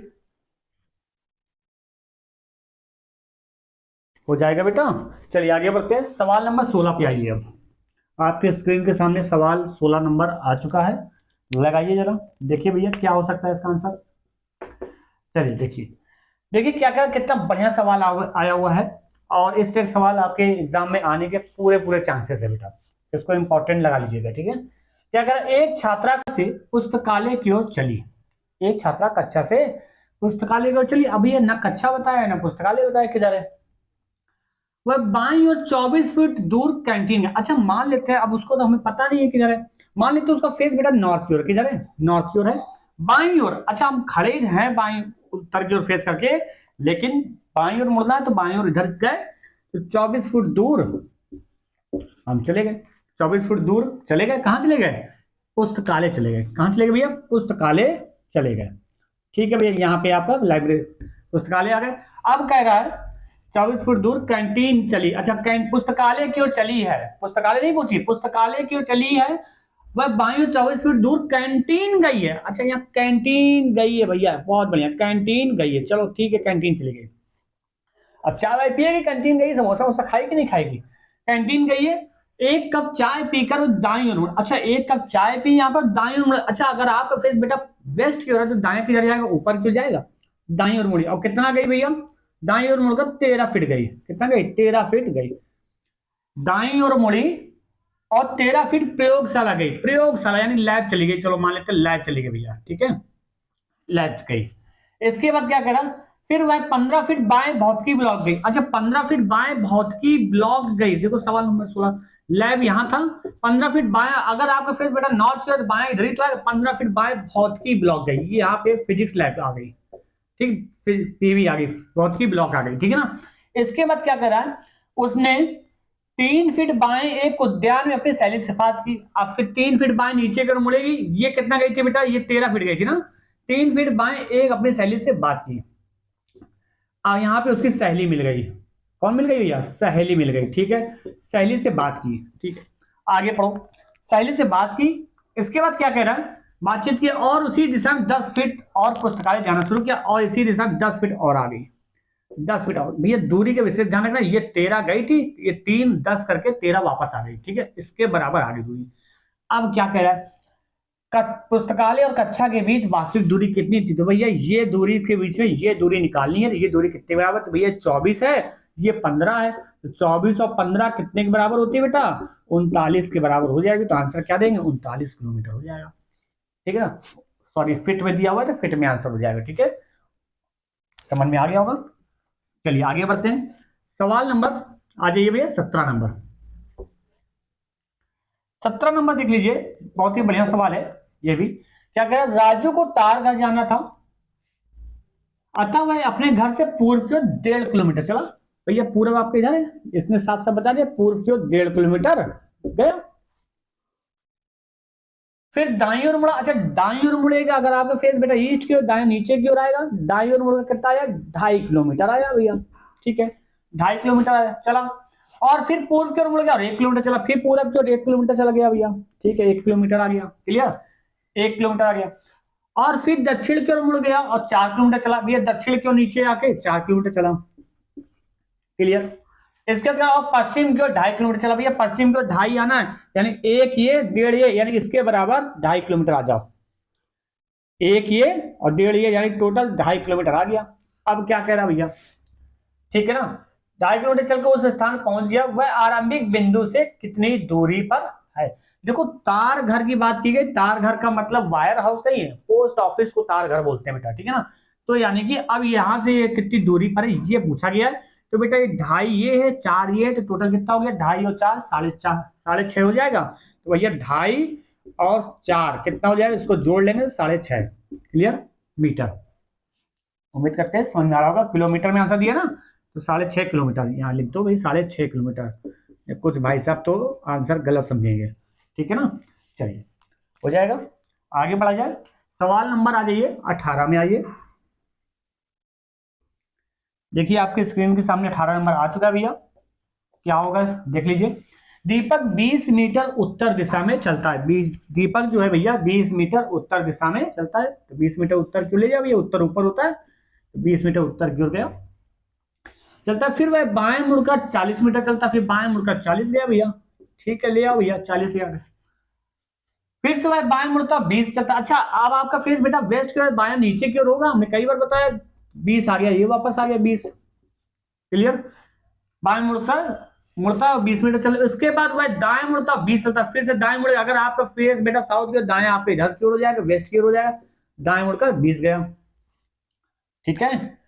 हो जाएगा बेटा। चलिए आगे बढ़ते हैं, सवाल नंबर 16 पे आइए। अब आपके स्क्रीन के सामने सवाल 16 नंबर आ चुका है, लगाइए जरा, देखिए भैया क्या हो सकता है इसका आंसर। चलिए देखिए, देखिए क्या क्या कितना बढ़िया सवाल आया हुआ है, और इस पे सवाल आपके एग्जाम में आने के पूरे पूरे चांसेस है बेटा, इसको इंपॉर्टेंट लगा लीजिएगा, ठीक है। क्या कर, एक छात्रा से पुस्तकालय की ओर चली, एक छात्रा कक्षा से पुस्तकालय की ओर चली। अभी ये ना कक्षा बताया ना पुस्तकालय बताया, किधर है, वह बाईं ओर 24 फीट दूर कैंटीन है। अच्छा मान लेते हैं, अब उसको तो हमें पता नहीं है किधर है, मान लेते हैं उसका फेस बेटा नॉर्थ की ओर, किधर है, नॉर्थ की ओर है, बाईं ओर। अच्छा हम खड़े हैं बाईं उत्तर की ओर फेस करके, लेकिन बाईं ओर मुड़ना है तो बाईं ओर इधर गए, तो 24 फुट दूर हम चले गए, 24 फुट दूर चले गए, कहां चले गए, पुस्तकालय चले गए। कहां चले गए भैया, पुस्तकालय चले गए, ठीक है भैया। यहाँ पे आप लाइब्रेरी पुस्तकालय आ गए। अब कह रहा है 24 फुट दूर कैंटीन चली। अच्छा पुस्तकालय की ओर चली है, पुस्तकालय नहीं पहुंची, पुस्तकालय की ओर चली है, वह बाईं 24 फीट दूर कैंटीन गई है। अच्छा यहाँ कैंटीन गई है भैया, बहुत बढ़िया, कैंटीन गई है, चलो ठीक है, कैंटीन चली गई। अब चाय वाय पिएगी, कैंटीन गई, समोसा वोसा खाएगी नहीं खाएगी, कैंटीन गई है, एक कप चाय पीकर दाईं ओर मुड़। अच्छा एक कप चाय पी, यहाँ पर दाईं ओर मुड़। अच्छा अगर आपका फेस बेटा वेस्ट की ओर है तो दाएं किधर जाएगा, ऊपर क्यों जाएगा, दाईं ओर मुड़ी। अब कितना गई भैया, दाईं ओर मुड़कर 13 फीट गई, कितना गई, 13 फीट गई, दाईं ओर मुड़ी और 13 फीट प्रयोगशाला गई, प्रयोगशाला यानी लैब चली गई, चलो मान लेते लैब चली गई भैया, ठीक है, लैब गई। इसके बाद क्या करा, फिर वह 15 फीट बाएं भौतिकी ब्लॉक गई। अच्छा 15 फीट बाएं भौतिकी ब्लॉक गई, देखो सवाल नंबर 16, लैब यहां था, 15 फीट बाएं, अगर आपका फेस बेटा नॉर्थ की ओर बाएं इधर ही तो है, 15 फीट बाएं भौतिकी ब्लॉक गई, ये यहाँ पे फिजिक्स लैब आ गई, ठीक, पीवी आ गई, भौतिकी ब्लॉक आ गई, ठीक है ना। इसके बाद क्या करा, उसने 3 फीट बाएं एक उद्यान में अपनी सहेली से बात की। अब फिर 3 फीट बाएं नीचे की ओर मुड़ेगी, ये कितना गई थी बेटा, ये 13 फीट गई थी ना, 3 फीट बाएं एक अपनी सहेली से बात की। अब यहाँ पे उसकी सहेली मिल गई, कौन मिल गई भैया, सहेली मिल गई, ठीक है, सहेली से बात की, ठीक है, आगे पढ़ो, सहेली से बात की। इसके बाद क्या कह रहा है, बातचीत की और उसी दिशा में 10 फीट और पुस्तकालय जाना शुरू किया, और इसी दिशा में 10 फीट और आ गई, 10 फीट और। भैया दूरी के विषय ध्यान रखना, ये 13 गई थी, ये 3 10 करके 13 वापस आ गई, ठीक है, इसके बराबर आ गई दूरी। अब क्या कह रहा है, पुस्तकालय और कक्षा के बीच वास्तविक दूरी कितनी थी, तो भैया ये दूरी के बीच में ये दूरी निकालनी है, तो ये दूरी कितने बराबर, तो भैया 24 है, ये 15 है, तो 24 और 15 कितने के बराबर होती है बेटा, 39 के बराबर हो जाएगी, तो आंसर क्या देंगे, 39 किलोमीटर हो जाएगा, ठीक है ना। सॉरी फिट में दिया हुआ है तो फिट में आंसर हो जाएगा, ठीक है, समझ में आ गया होगा। चलिए आगे बढ़ते हैं, सवाल नंबर आ जाइए भैया 17 नंबर। 17 नंबर देख लीजिए, बहुत ही बढ़िया सवाल है ये भी। क्या कह रहा है, राजू को तारगढ़ जाना था, अतः वह अपने घर से पूर्व की ओर 1.5 किलोमीटर चला। भैया पूर्व आपके इधर है, इसने साफ साफ बता दिया पूर्व की ओर 1.5 किलोमीटर गया। फिर दाईं ओर मुड़ा, अच्छा दाईं ओर मुड़ेगा अगर आपका फेस बेटा ईस्ट की ओर, दाएं नीचे की ओर आएगा, दाईं ओर मुड़कर कितना आया 2.5 किलोमीटर आया भैया, ठीक है 2.5 किलोमीटर आया चला। और फिर पूर्व की ओर मुड़ गया और 1 किलोमीटर चला, फिर पूरब की ओर 1 किलोमीटर चला गया भैया, ठीक है 1 किलोमीटर आ गया, क्लियर 1 किलोमीटर आ गया। और फिर दक्षिण की ओर मुड़ गया और 4 किलोमीटर चला भैया, दक्षिण की ओर नीचे आके 4 किलोमीटर चला, क्लियर। इसके बाद पश्चिम की ओर 2.5 किलोमीटर चला भैया, पश्चिम की ओर 2.5 आना है, यानी एक ये 1.5 ये, यानी इसके बराबर 2.5 किलोमीटर आ जाओ, एक ये और 1.5 ये, यानी टोटल 2.5 किलोमीटर आ गया। अब क्या कह रहा भैया, ठीक है ना, 2.5 किलोमीटर चलकर उस स्थान पहुंच गया, वह आरंभिक बिंदु से कितनी दूरी पर है। देखो तार घर की बात की गई, तार घर का मतलब वायर हाउस नहीं है, पोस्ट ऑफिस को तार घर बोलते हैं बेटा, ठीक है ना। तो यानी कि अब यहां से ये कितनी दूरी पर है ये पूछा गया है। तो बेटा ये 2.5 ये है, 4 ये है, तो टोटल कितना हो गया 2.5 और 4 4.5 हो जाएगा। तो भैया 2.5 और 4 कितना हो जाएगा, इसको जोड़ लेंगे 6.5, क्लियर मीटर। उम्मीद करते हैं समझ में आ रहा होगा, किलोमीटर में आंसर दिया ना, तो 6.5 किलोमीटर यहाँ लिख दो भाई, 6.5 किलोमीटर। कुछ भाई साहब तो आंसर गलत समझेंगे, ठीक है ना। चलिए हो जाएगा, आगे बढ़ा जाए। सवाल नंबर आ जाइए 18 में आइए। देखिए आपके स्क्रीन के सामने 18 नंबर आ चुका है भैया, क्या होगा देख लीजिए। दीपक 20 मीटर उत्तर दिशा में चलता है, दीपक जो है भैया 20 मीटर उत्तर दिशा में चलता है। तो 20 मीटर उत्तर क्यों ले जाए भैया, उत्तर ऊपर होता है, तो 20 मीटर उत्तर की ओर गया चलता है। फिर वह बाएं मुड़कर 40 मीटर चलता है, फिर बाएं मुड़कर 40 गया भैया, ठीक है ले आओ भैया 40 गया। फिर से वह बाएं मुड़ता 20 चलता। अच्छा अब आपका फेस बेटा वेस्ट की ओर बाएं नीचे की ओर होगा, हमने कई बार बताया 20 आ गया, ये वापस आ गया 20, क्लियर। बाएं मुड़ता 20 मीटर चल, उसके बाद वह दाएं मुड़ता 20 चलता, फिर से दाएं मुड़े, अगर आपका फेस बेटा साउथ की ओर, दाएं आपके इधर की ओर हो जाएगा, वेस्ट की ओर हो जाएगा, दाएं मुड़कर 20 गया, ठीक है।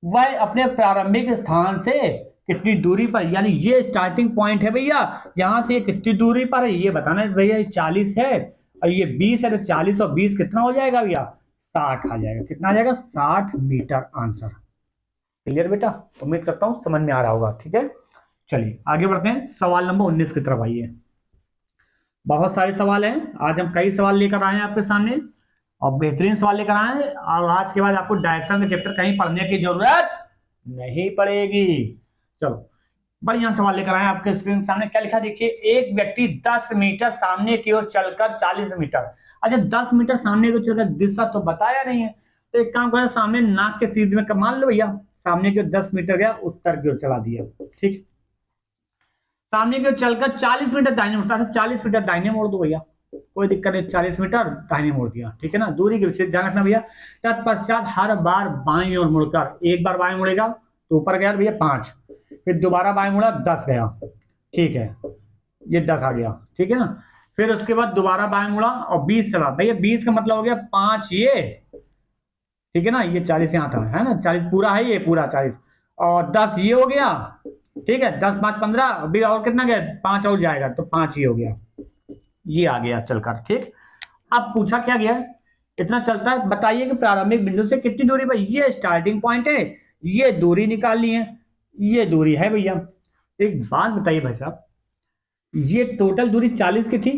वह अपने प्रारंभिक स्थान से कितनी दूरी पर, यानी ये स्टार्टिंग पॉइंट है भैया, यहां से कितनी दूरी पर है ये बताना है भैया। ये 40 है और ये 20 है, तो 40 और 20 कितना हो जाएगा भैया 60 आ जाएगा, कितना आ जाएगा 60 मीटर आंसर, क्लियर बेटा। उम्मीद करता हूं समझ में आ रहा होगा, ठीक है। चलिए आगे बढ़ते हैं, सवाल नंबर 19 की तरफ आइए। बहुत सारे सवाल हैं, आज हम कई सवाल लेकर आए हैं आपके सामने और बेहतरीन सवाल लेकर आए हैं, और आज के बाद आपको डायरेक्शन के चैप्टर कहीं पढ़ने की जरूरत नहीं पड़ेगी। चलो बढ़िया सवाल लेकर आए आपके स्क्रीन के सामने, क्या लिखा देखिए। एक व्यक्ति 10 मीटर सामने की ओर चलकर 40 मीटर, अच्छा 10 मीटर सामने की ओर चलकर, दिशा तो बताया नहीं है, तो एक काम करें सामने नाक के सीधे में मान लो भैया, सामने की ओर 10 मीटर गया, उत्तर की ओर चला दिया, ठीक। सामने की ओर चलकर 40 मीटर दाहिने मुड़ता है, 40 मीटर दाहिने मोड़ दो भैया, कोई दिक्कत नहीं, 40 मीटर दाहिने मोड़ दिया, ठीक है ना। दूरी के विषय ध्यान रखना भैया। तत्पश्चात हर बार बाईं ओर मुड़कर, एक बार बाएं मुड़ेगा तो ऊपर गया भैया 5, फिर दोबारा बाएं मुड़ा 10 गया, ठीक है ये 10 आ गया, ठीक है ना। फिर उसके बाद दोबारा बाएं मुड़ा और 20 चला भैया, 20 का मतलब हो गया 5 ये, ठीक है ना, ये 40 यहाँ था है ना, 40 पूरा है, ये पूरा 40 और 10 ये हो गया, ठीक है 10 5 15, अभी और कितना गया 5 और जाएगा, तो 5 ये हो गया, ये आ गया चलकर, ठीक। अब पूछा क्या गया, इतना चलता है, बताइए कि प्रारंभिक बिंदु से कितनी दूरी पर, ये स्टार्टिंग पॉइंट है, ये दूरी निकालनी है, ये दूरी है भैया। एक बात बताइए भाई साहब, ये टोटल दूरी 40 की थी,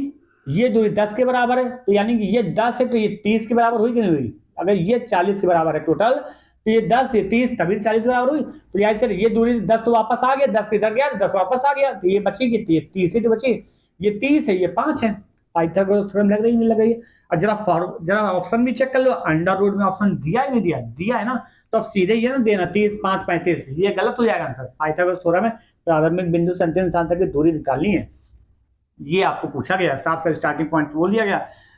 ये दूरी 10 के बराबर है, तो यानी कि ये 10 है तो ये 30 के बराबर हुई कि नहीं हुई। अगर ये 40 के बराबर है टोटल, तो ये 10 ये 30 तभी 40 के बराबर हुई, तो यानी सर ये दूरी 10 तो वापस आ गया, 10 इधर गया 10 वापस आ गया, तो ये बची कितनी, 30 ही तो बची, ये 30 है ये 5 है, पाइथागोरस थ्योरम लग रही नहीं लग रही है। और जरा ऑप्शन भी चेक कर लो, अंडर रूट में ऑप्शन दिया ही नहीं दिया, दिया है ना, तो अब सीधे ये ना देना 30 5 35, ये गलत हो जाएगा आंसर। पाइथागोरस थ्योरम में प्रारंभिक बिंदु से अंतिम स्थान तक की दूरी निकालनी है, ये आपको पूछा गया, साफ से स्टार्टिंग पॉइंट बोल दिया गया।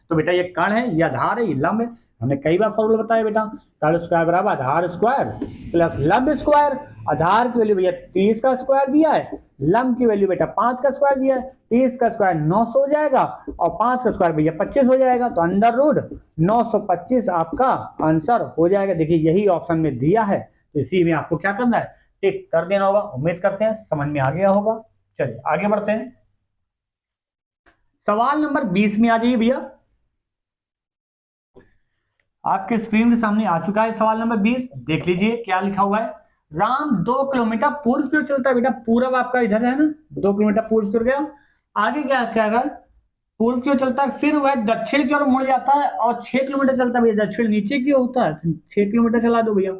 तो बेटा ये कण है, ये आधार है, ये लंब है, हमने कई बार फॉर्मूला बताया बेटा, कण स्क्वायर बराबर आधार स्क्वायर प्लस लंब स्क्वायर। आधार की वैल्यू भैया 30 का स्क्वायर दिया है, लंब की वैल्यू बेटा 5 का स्क्वायर दिया है, 30 का स्क्वायर 900 हो जाएगा और 5 का स्क्वायर भैया 25 हो जाएगा, तो अंडर रूट 925 आपका आंसर हो जाएगा। देखिए यही ऑप्शन में दिया है, तो इसी में आपको क्या करना है, टिक कर देना होगा। उम्मीद करते हैं समझ में आ गया होगा। चलिए आगे बढ़ते हैं, सवाल नंबर 20 में आ जाइए भैया, आपके स्क्रीन के सामने आ चुका है सवाल नंबर 20, देख लीजिए क्या लिखा हुआ है। राम 2 किलोमीटर पूर्व की ओर चलता है बेटा, पूर्व आपका इधर है ना, 2 किलोमीटर पूर्व की ओर गया, आगे क्या क्या है, पूर्व की ओर चलता है, फिर वह दक्षिण की ओर मुड़ जाता है और 6 किलोमीटर चलता है भैया, दक्षिण नीचे की ओर होता है, 6 किलोमीटर चला दो भैया,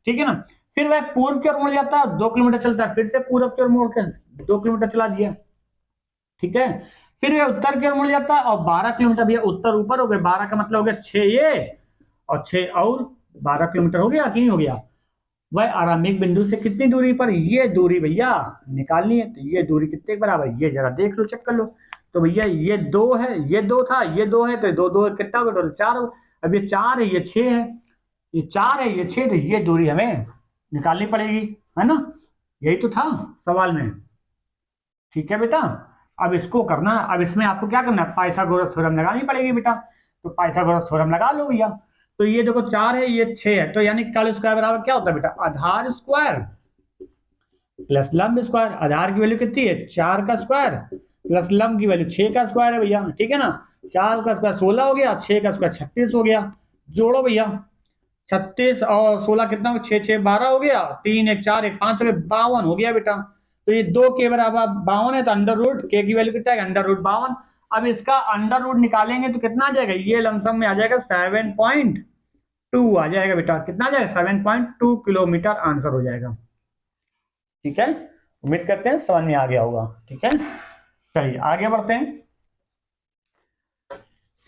ठीक है ना। फिर वह पूर्व की ओर मुड़ जाता है, 2 किलोमीटर चलता है, फिर से पूर्व की ओर मुड़ के 2 किलोमीटर चला दिया, ठीक है। फिर वह उत्तर की ओर मुड़ जाता है और 12 किलोमीटर भैया, उत्तर ऊपर हो गए, 12 का मतलब हो गया 6 ये और 6 और 12 किलोमीटर हो गया कि नहीं हो गया। वह आरंभिक बिंदु से कितनी दूरी पर, ये दूरी भैया निकालनी है, तो ये दूरी कितने के बराबर, ये जरा देख लो, चेक कर लो। तो भैया ये 2 है, ये 2 था, ये 2 है, तो 2 2 कितना हो गया, 4। अब ये 4 है, ये 6 है, ये 4 है, ये 6, तो ये दूरी हमें निकालनी पड़ेगी, है ना। यही तो था सवाल में, ठीक है बेटा। अब इसको करना, अब इसमें आपको क्या करना है, पाइथागोरस थ्योरम लगानी पड़ेगी बेटा, तो पाइथागोरस थ्योरम लगा लो भैया। तो ये देखो 4 है, ये 6 है, तो यानी कर्ल स्क्वायर बराबर क्या होता है बेटा, आधार स्क्वायर प्लस लंब स्क्वायर। आधार की वैल्यू कितनी है, 4 का स्क्वायर प्लस लंब की वैल्यू 6 का स्क्वायर है भैया, ठीक है ना। 4 का स्क्वायर 16 हो गया, 6 का स्क्वायर 36 हो गया, जोड़ो भैया, 36 और 16 कितना, 6 6 12 हो गया, 3 1 4 1 5 हो गया, 52 हो गया बेटा। तो ये 2 के बराबर 52 है, तो अंडर रूट के की वैल्यू कितना है, अंडर रूट 52। अब इसका अंडर रूट निकालेंगे तो कितना आ जाएगा, ये लमसम में आ जाएगा 7.2 आ जाएगा बेटा, कितना आ जाएगा 7.2 किलोमीटर आंसर हो जाएगा, ठीक है। उम्मीद करते हैं समझ में आ गया होगा, ठीक है। चलिए आगे बढ़ते हैं,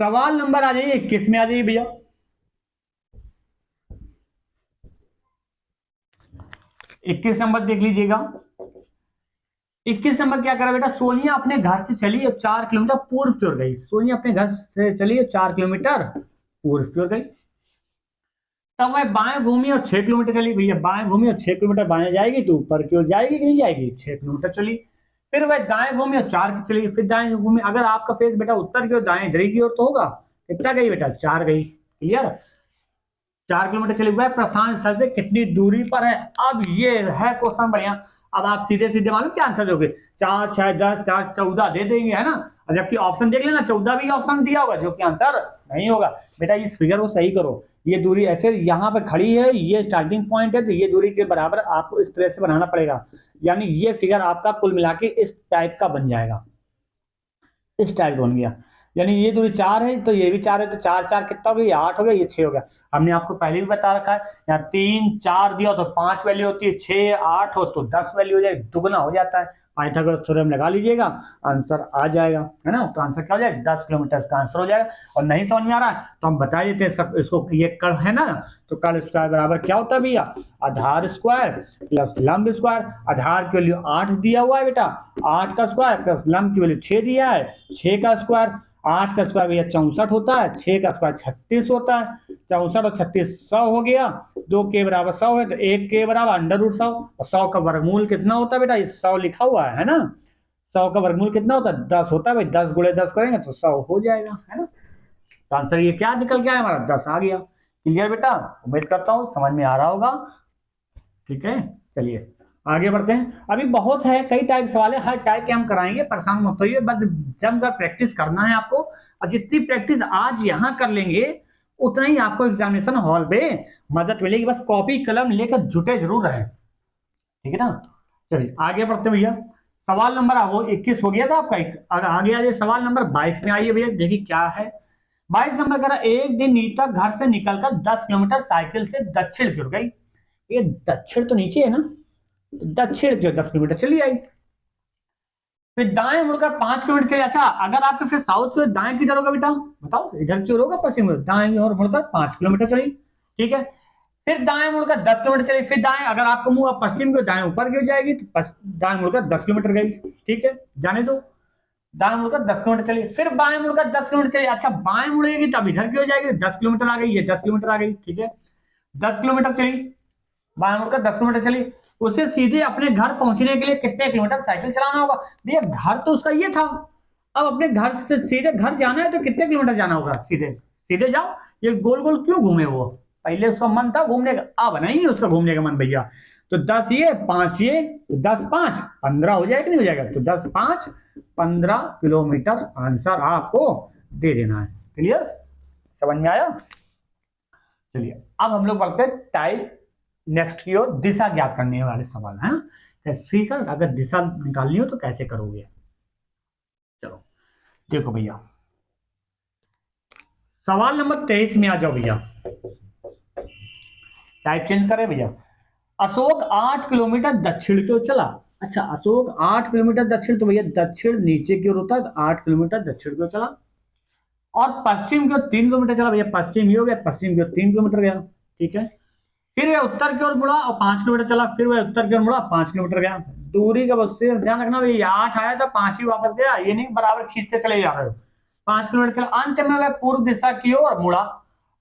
सवाल नंबर आ जाइए 21 में आ जाइए भैया। 21 नंबर देख लीजिएगा। 21 नंबर क्या करा बेटा, सोनिया अपने घर से चली और 4 किलोमीटर पूर्व की ओर गई, सोनिया अपने घर से चली और 4 किलोमीटर पूर्व की ओर गई। तब वह बाएं घूमी और 6 किलोमीटर चली, भैया बाएं घूमी और 6 किलोमीटर बाएं जाएगी तो ऊपर की ओर जाएगी कि नहीं जाएगी, 6 किलोमीटर चली। फिर वह दाएं घूमी और 4 चली, फिर दाएं घूमी, अगर आपका फेस बेटा उत्तर की ओर दाएं इधर की ओर तो होगा, कितना गई बेटा, 4 गई, क्लियर। 4 किलोमीटर चले हुए, प्रस्थान स्थल से कितनी दूरी पर है। अब ये है क्वेश्चन बढ़िया, अब आप सीधे सीधे मालूम क्या आंसर दोगे, 4 6 10 4 14 दे देंगे, है ना। जबकि ऑप्शन देख लेना, 14 भी ऑप्शन दिया होगा जो कि आंसर नहीं होगा बेटा। इस फिगर को सही करो, ये दूरी ऐसे यहाँ पे खड़ी है, ये स्टार्टिंग पॉइंट है, तो ये दूरी के बराबर आपको इस तरह से बनाना पड़ेगा, यानी ये फिगर आपका कुल मिला के इस टाइप का बन जाएगा, इस टाइप बन गया। यानी ये दूरी 4 है तो ये भी 4 है, तो 4 4 कितना हो गया, 8 हो गया, ये 6 हो गया। हमने आपको पहले भी बता रखा है, यहाँ 3 4 दिया तो 5 वैल्यू होती है, 6 8 हो तो 10 वैल्यू हो जाएगी, दुगना हो जाता है। पाइथागोरस थ्योरम लगा लीजिएगा, आंसर आ जाएगा, है ना। तो आंसर क्या हो जाएगा, 10 किलोमीटर का आंसर हो जाएगा। और नहीं समझ में आ रहा है तो हम बता देते हैं इसका, इसको ये कर्ल है ना, तो कर्ल स्क्वायर बराबर क्या होता है भैया, आधार स्क्वायर प्लस लंब स्क्वायर। आधार की वैल्यू 8 दिया हुआ है बेटा, 8 का स्क्वायर प्लस लंब की वैल्यू 6 दिया है, 6 का स्क्वायर, 8 का स्क्वायर भैया 64 होता है, 6 का स्क्वायर 36 होता है, 64 और 36 100 हो गया, 2 के बराबर 100 है, तो 1 के बराबर अंडर रूट 100, और 100 का वर्गमूल कितना होता है बेटा, इस 100 लिखा हुआ है ना, 100 का वर्गमूल कितना होता है, 10 होता है भाई, 10 गुणे 10 करेंगे तो 100 हो जाएगा, है ना। तो आंसर ये क्या निकल गया है हमारा, 10 आ गया। क्लियर बेटा, उम्मीद करता हूँ समझ में आ रहा होगा, ठीक है। चलिए आगे बढ़ते हैं, अभी बहुत है, कई टाइप सवाल है, हर टाइप के हम कराएंगे, परेशान मत होइए, बस जमकर प्रैक्टिस करना है आपको, और जितनी प्रैक्टिस आज यहाँ कर लेंगे उतना ही आपको एग्जामिनेशन हॉल पे मदद मिलेगी, बस कॉपी कलम लेकर जुटे जरूर रहे, ठीक है ना। चलिए आगे बढ़ते भैया, सवाल नंबर 21 हो गया था आपका, अगर आगे आइए सवाल नंबर 22 में आइए भैया, देखिए क्या है। 22 नंबर कह रहा, एक दिन नीता घर से निकलकर 10 किलोमीटर साइकिल से दक्षिण की ओर गई, ये दक्षिण तो नीचे है ना, दक्षिण की ओर 10 किलोमीटर चली आई, फिर दाएं मुड़कर 5 किलोमीटर चली। अच्छा अगर आपके फिर साउथ की ओर दाएं किधर होगा बेटा, बताओ इधर की ओर होगा, पश्चिम की ओर, दाएं ओर मुड़कर 5 किलोमीटर चली, ठीक है। फिर दाएं मुड़कर 10 किलोमीटर चली, फिर दाएं, अगर आपको मुंह पश्चिम की ओर दाएं ऊपर की ओर जाएगी तो दाएं मुड़कर 10 किलोमीटर गई, ठीक है, जाने दो। दाएं मुड़कर 10 किलोमीटर चली, फिर बाएं मुड़कर 10 किलोमीटर चली, अच्छा बाएं मुड़ेगी तब इधर की हो जाएगी, 10 किलोमीटर आ गई, ये 10 किलोमीटर आ गई, ठीक है। 10 किलोमीटर चली, बाएं मुड़कर 10 किलोमीटर चली, उसे सीधे अपने घर पहुंचने के लिए कितने किलोमीटर साइकिल चलाना होगा। भैया घर तो उसका ये था, अब अपने घर से सीधे घर जाना है तो कितने किलोमीटर जाना होगा, सीधे सीधे जाओ, ये गोल गोल क्यों घूमे, वो पहले उसका मन था घूमने का, अब नहीं उसका घूमने का मन भैया। तो 10 ये 5 ये, 10 5 15 हो जाएगा नहीं हो जाएगा, तो 10 5 15 किलोमीटर आंसर आपको दे देना है। क्लियर, समझ में आया। चलिए अब हम लोग बढ़ते हैं टाइप नेक्स्ट की ओर दिशा ज्ञात करने वाले सवाल हैं। ठीक है, अगर दिशा निकालनी हो तो कैसे करोगे। चलो देखो भैया, सवाल नंबर 23 में आ जाओ भैया। टाइप चेंज करें भैया। अशोक 8 किलोमीटर दक्षिण की ओर चला। अच्छा, अशोक 8 किलोमीटर दक्षिण, तो भैया दक्षिण नीचे की ओर होता है, तो 8 किलोमीटर दक्षिण की ओर चला। और पश्चिम की ओर 3 किलोमीटर चला भैया, पश्चिम ही हो गया, पश्चिम की ओर 3 किलोमीटर गया। ठीक है, फिर वह उत्तर की ओर मुड़ा और 5 किलोमीटर चला, फिर वह उत्तर की ओर मुड़ा 5 किलोमीटर गया। दूरी का बस से ध्यान रखना भैया, 8 आया था 5 ही वापस गया, ये नहीं बराबर खींचते चले जा रहे हो। 5 किलोमीटर चला, अंत में वह पूर्व दिशा की ओर मुड़ा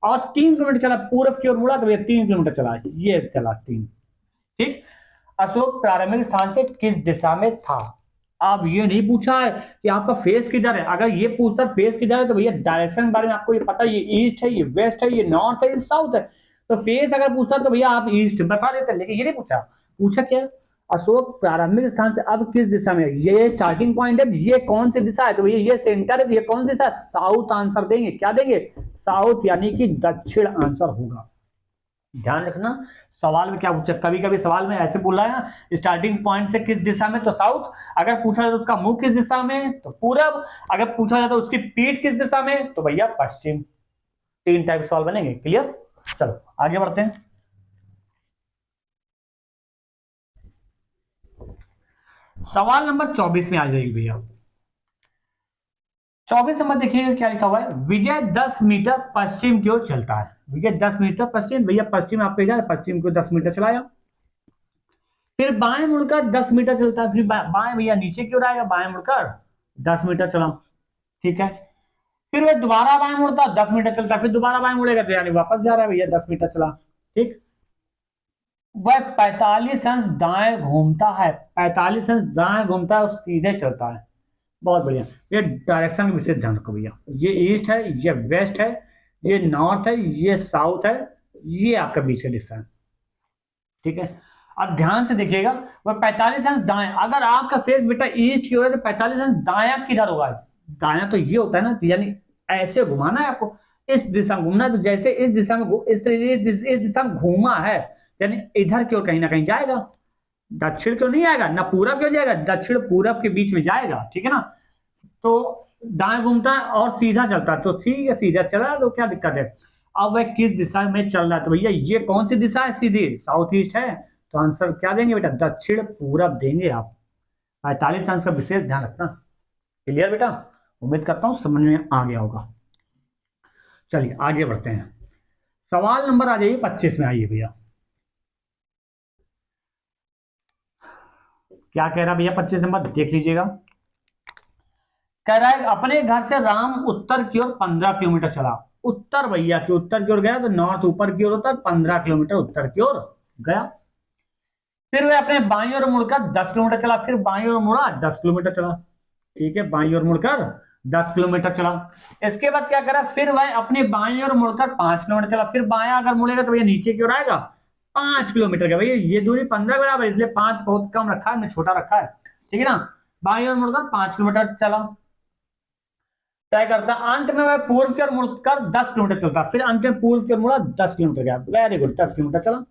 और 3 किलोमीटर चला, पूर्व की ओर मुड़ा, तो भैया 3 किलोमीटर चला, ये चला 3। ठीक, अशोक प्रारंभिक स्थान से किस दिशा में था। अब ये नहीं पूछा है कि आपका फेस किधर है, अगर ये पूछता फेस किधर है तो भैया डायरेक्शन के बारे में आपको ये पता है, ये ईस्ट है, ये वेस्ट है, ये नॉर्थ है, ये साउथ है। तो फेस अगर पूछता तो भैया आप ईस्ट बता देते, लेकिन ये नहीं पूछा। पूछा क्या, अशोक प्रारंभिक स्थान से अब किस दिशा में है, ये स्टार्टिंग पॉइंट है, ये कौन सी दिशा है, तो भैया ये सेंटर है, तो ये कौन सी दिशा, साउथ आंसर देंगे। क्या देंगे, साउथ, यानी कि दक्षिण आंसर होगा। ध्यान रखना सवाल में क्या पूछा, कभी कभी सवाल में ऐसे बोला है ना, स्टार्टिंग पॉइंट से किस दिशा में, तो साउथ। अगर पूछा जाए तो उसका मुंह किस दिशा में, तो पूरब। अगर पूछा जाए तो उसकी पीठ किस दिशा में, तो भैया पश्चिम। 3 टाइप सवाल बनेंगे। क्लियर, चलो आगे बढ़ते हैं। सवाल नंबर 24 में आ जाएगी भैया। 24 नंबर देखिए क्या लिखा हुआ है, विजय 10 मीटर पश्चिम की ओर चलता है। विजय 10 मीटर पश्चिम, भैया पश्चिम आप पे जाए, पश्चिम को 10 मीटर चलाया। फिर बाएं मुड़कर 10 मीटर चलता है, फिर बाएं भैया नीचे की ओर आएगा, बाएं मुड़कर 10 मीटर चला। ठीक है, फिर वह दोबारा बाएं मुड़ता 10 मीटर चलता, फिर दोबारा बाएं मुड़ेगा, तो यानी वापस जा रहा है भैया 10 मीटर चला। ठीक, वह 45 अंश दाएं घूमता है, 45 अंश दाएं घूमता है और सीधे चलता है। बहुत बढ़िया, ये डायरेक्शन का विशेष ध्यान रखो भैया, ये ईस्ट है, ये वेस्ट है, ये नॉर्थ है, ये साउथ है, ये आपका बीच का दिशा है। ठीक है, अब ध्यान से देखिएगा, वह 45 अंश दाएं, अगर आपका फेस बेटा ईस्ट की ओर है तो 45 अंश दाया किधर होगा, दाया तो ये होता है ना, यानी ऐसे घुमाना है आपको, इस दिशा में घूमना है, तो जैसे इस दिशा में इस दिशा में घूमा है, यानी इधर की ओर कहीं ना कहीं जाएगा, दक्षिण क्यों नहीं आएगा, ना पूरब क्यों जाएगा, दक्षिण पूरब के बीच में जाएगा। ठीक है ना, तो दाएं घूमता है और सीधा चलता है, तो ठीक है सीधा चला, तो क्या दिक्कत है। अब वह किस दिशा में चल रहा है, तो भैया ये कौन सी दिशा है, सीधी साउथ ईस्ट है, तो आंसर क्या देंगे बेटा, दक्षिण पूरब देंगे आप। 45 अंश का विशेष ध्यान रखना। क्लियर बेटा, उम्मीद करता हूं समझ में आ गया होगा। चलिए आगे बढ़ते हैं, सवाल नंबर आ जाइए 25 में आइए भैया। क्या कह रहा भैया 25 नंबर देख लीजिएगा। कह रहा है अपने घर से राम उत्तर की ओर 15 किलोमीटर चला। उत्तर भैया की उत्तर की ओर गया, तो नॉर्थ ऊपर की ओर होता है, 15 किलोमीटर उत्तर की ओर गया। फिर वह अपने बाईं ओर मुड़कर 10 किलोमीटर चला, फिर बाईं ओर मुड़ा 10 किलोमीटर चला। ठीक है, बाईं ओर मुड़कर 10 किलोमीटर चला। इसके बाद क्या करा, फिर वह अपने बाईं ओर मुड़कर 5 किलोमीटर चला, फिर बाया अगर मुड़ेगा तो भैया नीचे की ओर आएगा 5 किलोमीटर का। भैया ये दूरी 15 बराबर, इसलिए 5 बहुत कम रखा है, मैं छोटा रखा है। ठीक है ना, बाईं ओर मुड़कर 5 किलोमीटर चला, तय करता। अंत में वह पूर्व की ओर मुड़कर 10 किलोमीटर चलता, फिर अंत में पूर्व की ओर मुड़ा 10 किलोमीटर गया। वेरी गुड, 10 किलोमीटर चला।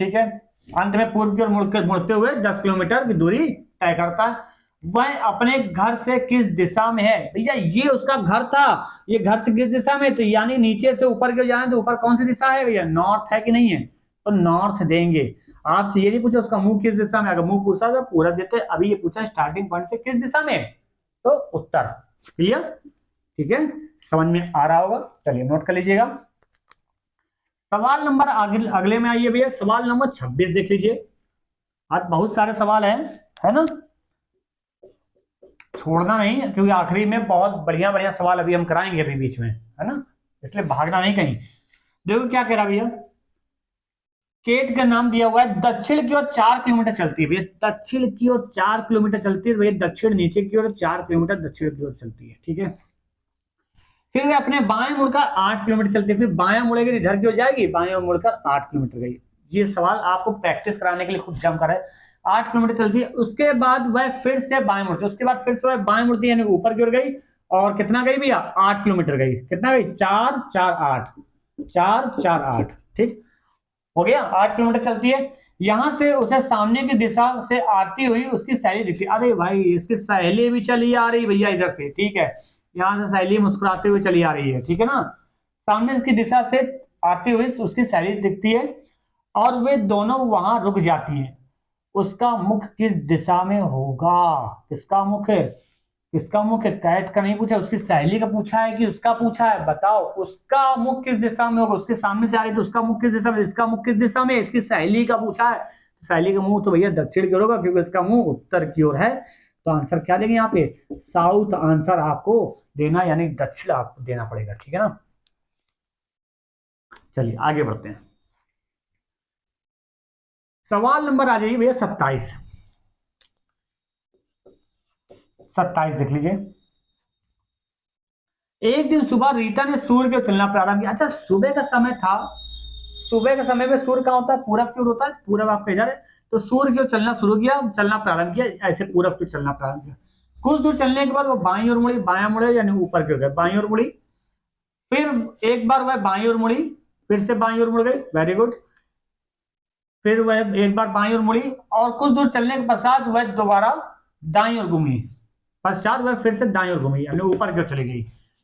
ठीक है, अंत में पूर्व की ओर मुड़ते हुए 10 किलोमीटर की दूरी तय करता है। वह अपने घर से किस दिशा में है, भैया ये उसका घर था, ये घर से किस दिशा में, तो यानी नीचे से ऊपर की जाए तो ऊपर कौन सी दिशा है भैया, नॉर्थ है कि नहीं है, तो नॉर्थ देंगे। आपसे ये नहीं पूछा उसका मुंह किस दिशा में, अगर मुंह पूछा तो पूरा देते, अभी ये पूछा स्टार्टिंग पॉइंट से किस दिशा में, तो उत्तर। क्लियर, ठीक है, समझ में आ रहा होगा। चलिए नोट कर लीजिएगा। सवाल नंबर अगले में आइए भैया, सवाल नंबर 26 देख लीजिए। आज बहुत सारे सवाल हैं, है ना, छोड़ना नहीं, क्योंकि आखिरी में बहुत बढ़िया बढ़िया सवाल अभी हम कराएंगे अभी बीच में, है ना, इसलिए भागना नहीं कहीं। देखो क्या कह रहा भैया, केट का नाम दिया हुआ है, दक्षिण की ओर 4 किलोमीटर चलती है भैया, दक्षिण की ओर 4 किलोमीटर चलती है भैया, दक्षिण नीचे की ओर 4 किलोमीटर दक्षिण की ओर चलती है। ठीक है, फिर वे अपने बाएं मुड़कर 8 किलोमीटर चलती है, फिर बाएं मुड़ेगी इधर की ओर जाएगी, बाएं मुड़कर 8 किलोमीटर गई। ये सवाल आपको प्रैक्टिस कराने के लिए खुद जम कर है, 8 किलोमीटर चलती है। उसके बाद वह फिर से बाएं मुड़ती है, उसके बाद फिर से वह बाएं मुड़ती है, यानी ऊपर की ओर गई, और कितना गई भैया, 8 किलोमीटर गई। कितना गई, 4 4 8, 4 4 8। ठीक, हो गया, 8 किलोमीटर चलती है। यहां से उसे सामने की दिशा से आती हुई उसकी सहेली दिखती है। अरे भाई इसकी सहेली भी चली आ रही भैया इधर से, ठीक है, यहां से सहेली मुस्कुराते हुए चली आ रही है, ठीक है ना। सामने की दिशा से आती हुई उसकी सहेली दिखती है और वे दोनों वहां रुक जाती हैं। उसका मुख किस दिशा में होगा? किसका मुख है? किसका मुख है? कैट का नहीं पूछा, उसकी सहेली का पूछा है कि उसका पूछा है? बताओ उसका मुख किस दिशा में होगा। उसके सामने से आ रही तो उसका मुख किस दिशा में, इसका मुख किस दिशा में, इसकी सहेली का पूछा है। सहेली का मुंह तो भैया दक्षिण की ओर होगा क्योंकि इसका मुंह उत्तर की ओर है। तो आंसर क्या देंगे यहाँ पे? साउथ आंसर आपको देना, यानी दक्षिण आपको देना पड़ेगा, ठीक है ना। चलिए आगे बढ़ते हैं। सवाल नंबर आ जाइए भैया 27। 27 देख लीजिए। एक दिन सुबह रीता ने सूर्य की ओर चलना प्रारंभ किया। अच्छा सुबह का समय था, सुबह के समय में सूर्य कहाँ होता है? पूरब की ओर होता है। पूरब आपका इधर है, तो सूर्य की ओर चलना शुरू किया, चलना प्रारंभ किया, ऐसे पूरब की ओर चलना प्रारंभ किया। कुछ दूर चलने के बाद वो बाईं ओर मुड़ी, बायां मुड़े यानी ऊपर की ओर गए, बाईं ओर मुड़ी। फिर एक बार वह बाईं ओर मुड़ी, फिर से बाईं ओर मुड़ गई, वेरी गुड। फिर वह एक बार बाईं ओर मुड़ी और कुछ दूर चलने के पश्चात वह दोबारा दाईं ओर घूमी। पश्चात वह फिर से दाईं ओर घूमी यानी ऊपर की ओर चली गई,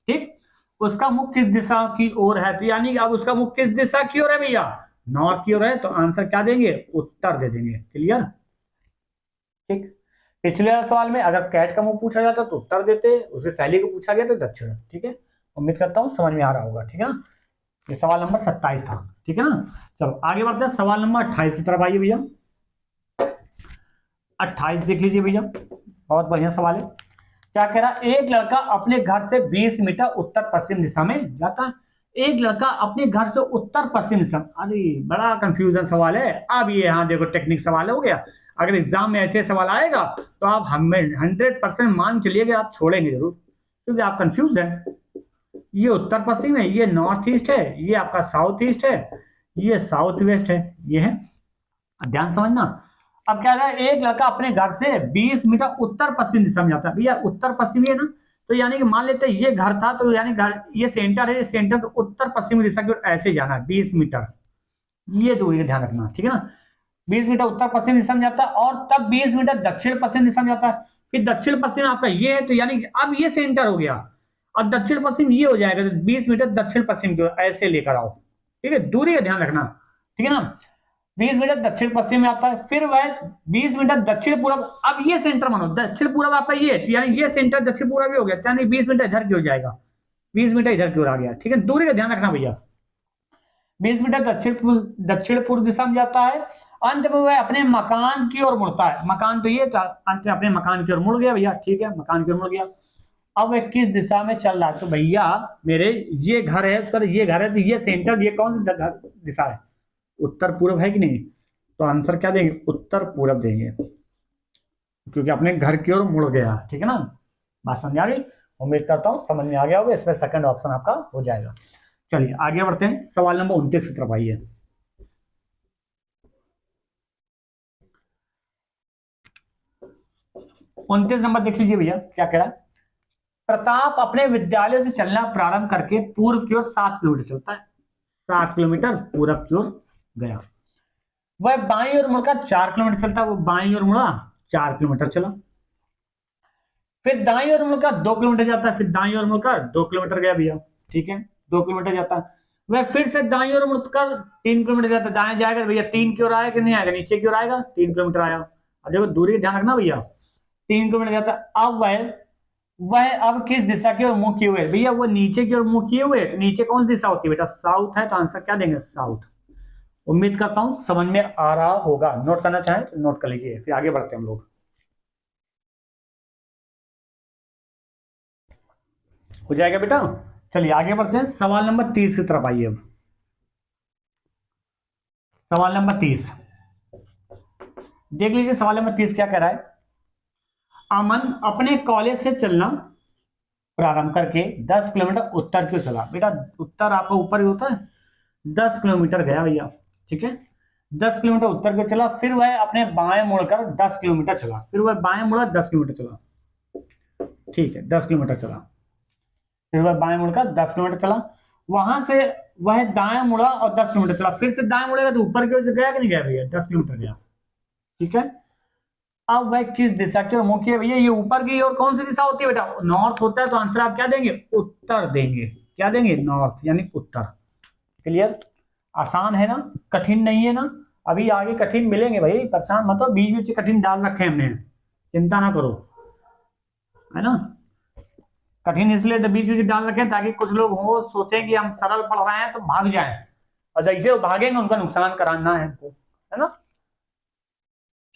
ठीक। उसका मुख किस दिशा की ओर है? तो यानी कि अब उसका मुख किस दिशा की ओर है भैया? नॉर्थ की ओर है, तो आंसर क्या देंगे? उत्तर दे देंगे। क्लियर, ठीक। पिछले सवाल में अगर कैट का मुंह पूछा जाता तो उत्तर देते, उसके सहेली को पूछा गया तो दक्षिण, ठीक है। उम्मीद करता हूं समझ में आ रहा होगा, ठीक है ना। ये सवाल नंबर 27 था, ठीक है ना। चलो आगे बढ़ते हैं, सवाल नंबर 28 की तरफ आइए भैया। 28 देख लीजिए भैया, बहुत बढ़िया सवाल है। क्या कह रहा है? एक लड़का अपने घर से 20 मीटर उत्तर पश्चिम दिशा में जाता है। एक लड़का अपने घर से उत्तर पश्चिम दिशा, अरे बड़ा कंफ्यूजन सवाल है। अब ये यहाँ देखो टेक्निक सवाल हो गया। अगर एग्जाम में ऐसे सवाल आएगा तो आप हमें 100% मान चलिएगा, आप छोड़ेंगे जरूर क्योंकि आप कंफ्यूज हैं। ये उत्तर पश्चिम है, ये नॉर्थ ईस्ट है, ये आपका साउथ ईस्ट है, ये साउथ वेस्ट है, ये है। ध्यान समझना। अब क्या है? एक लड़का अपने घर से 20 मीटर उत्तर पश्चिम दिशा में जाता है। भैया उत्तर पश्चिमी है ना, तो यानी कि मान लेते हैं ये घर था, तो यानी घर ये सेंटर है, सेंटर से उत्तर पश्चिमी दिशा की ओर ऐसे जाना है 20 मीटर। ये दूरी का ध्यान रखना, ठीक है ना। 20 मीटर उत्तर पश्चिम दिशा में जाता है और तब 20 मीटर दक्षिण पश्चिम दिशा में जाता है। फिर दक्षिण पश्चिम आपका ये है, तो यानी कि अब ये सेंटर हो गया। अब दक्षिण पश्चिम ये हो जाएगा, तो 20 मीटर दक्षिण पश्चिम की ओर ऐसे लेकर आओ, ठीक है। दूरी का ध्यान रखना, ठीक है ना। 20 मीटर दक्षिण पश्चिम में आता है, फिर वह 20 मीटर दक्षिण पूर्व। अब ये सेंटर मानो दक्षिण पूर्व आपका ये, तो यानी ये सेंटर दक्षिण पूर्व भी हो गया, यानी 20 मीटर इधर की ओर जाएगा, 20 मीटर इधर की ओर आ गया, ठीक है। दूरी का ध्यान रखना भैया। 20 मीटर दक्षिण पूर्व दिशा में जाता है। अंत में वह अपने मकान की ओर मुड़ता है। मकान तो ये था, अंत में अपने मकान की ओर मुड़ गया भैया, ठीक है, मकान की ओर मुड़ गया। अब वह किस दिशा में चल रहा है? तो भैया मेरे ये घर है, उसका ये घर है, तो ये सेंटर, ये कौन सी दिशा है? उत्तर पूर्व है कि नहीं? तो आंसर क्या देंगे? उत्तर पूर्व देंगे क्योंकि अपने घर की ओर मुड़ गया, ठीक है ना। बात समझ आ गई? उम्मीद करता हूं समझ में आ गया होगा। इसमें सेकंड ऑप्शन आपका हो जाएगा। चलिए आगे बढ़ते हैं, सवाल नंबर 29 की तरफ आइए। 29 नंबर देख लीजिए भैया, क्या कह रहा है? प्रताप अपने विद्यालय से चलना प्रारंभ करके पूर्व की ओर 7 किलोमीटर चलता है। 7 किलोमीटर पूर्व की ओर गया। वह बाईं ओर मुड़कर 4 किलोमीटर चलता है। वो बाईं ओर मुड़ा, 4 किलोमीटर चला। फिर दाईं ओर मुड़कर 2 किलोमीटर जाता है। फिर दाईं ओर मुड़कर 2 किलोमीटर गया भैया, ठीक है, 2 किलोमीटर जाता है। वह फिर से दाईं ओर मुड़कर 3 किलोमीटर जाता है। दाएं जाएगा भैया, 3 की ओर आएगा कि नहीं आएगा? नीचे की ओर आएगा, 3 किलोमीटर आया। अब देखो दूरी का ध्यान रखना भैया, 3 किलोमीटर जाता है। अब वह अब किस दिशा की ओर मुंह किए हुए? भैया वो नीचे की ओर मुंह किए हुए, तो नीचे कौन सी दिशा होती है बेटा? साउथ है, तो आंसर क्या देंगे? साउथ। उम्मीद करता हूं समझ में आ रहा होगा। नोट करना चाहें तो नोट कर लीजिए, फिर आगे बढ़ते हैं हम लोग। हो जाएगा बेटा। चलिए आगे बढ़ते हैं, सवाल नंबर 30 की तरफ आइए। अब सवाल नंबर 30 देख लीजिए। सवाल नंबर 30 क्या कह रहा है? अमन अपने कॉलेज से चलना प्रारंभ करके 10 किलोमीटर उत्तर की ओर चला। बेटा उत्तर आपका ऊपर ही होता है। 10 किलोमीटर गया भैया, ठीक है, 10 किलोमीटर उत्तर की ओर चला। फिर वह अपने बाएं मुड़कर 10 किलोमीटर चला। फिर वह बाएं मुड़ा, 10 किलोमीटर चला, ठीक है, 10 किलोमीटर चला। फिर वह बाएं मुड़कर 10 किलोमीटर चला। वहां से वह दाएं मुड़ा और 10 किलोमीटर चला, फिर से दाएं मुड़ेगा तो ऊपर की ओर गया कि नहीं गया भैया, 10 किलोमीटर गया। ठीक है, अब वह किस दिशा की ओर मुंह किया भैया, ये ऊपर की ओर कौन सी दिशा होती है बेटा, नॉर्थ होता है, तो आंसर आप क्या देंगे, उत्तर देंगे। क्या देंगे, नॉर्थ यानी उत्तर। क्लियर, आसान है ना, कठिन नहीं है ना। अभी आगे कठिन मिलेंगे भाई, परेशान मत हो, बीच बीच कठिन डाल रखे हमने, चिंता ना करो, है ना। कठिन इसलिए बीच बीच डाल रखे ताकि कुछ लोग हो सोचें कि हम सरल पढ़ रहे हैं तो भाग जाएं, और जैसे वो भागेंगे उनका नुकसान कराना है हमको, है ना।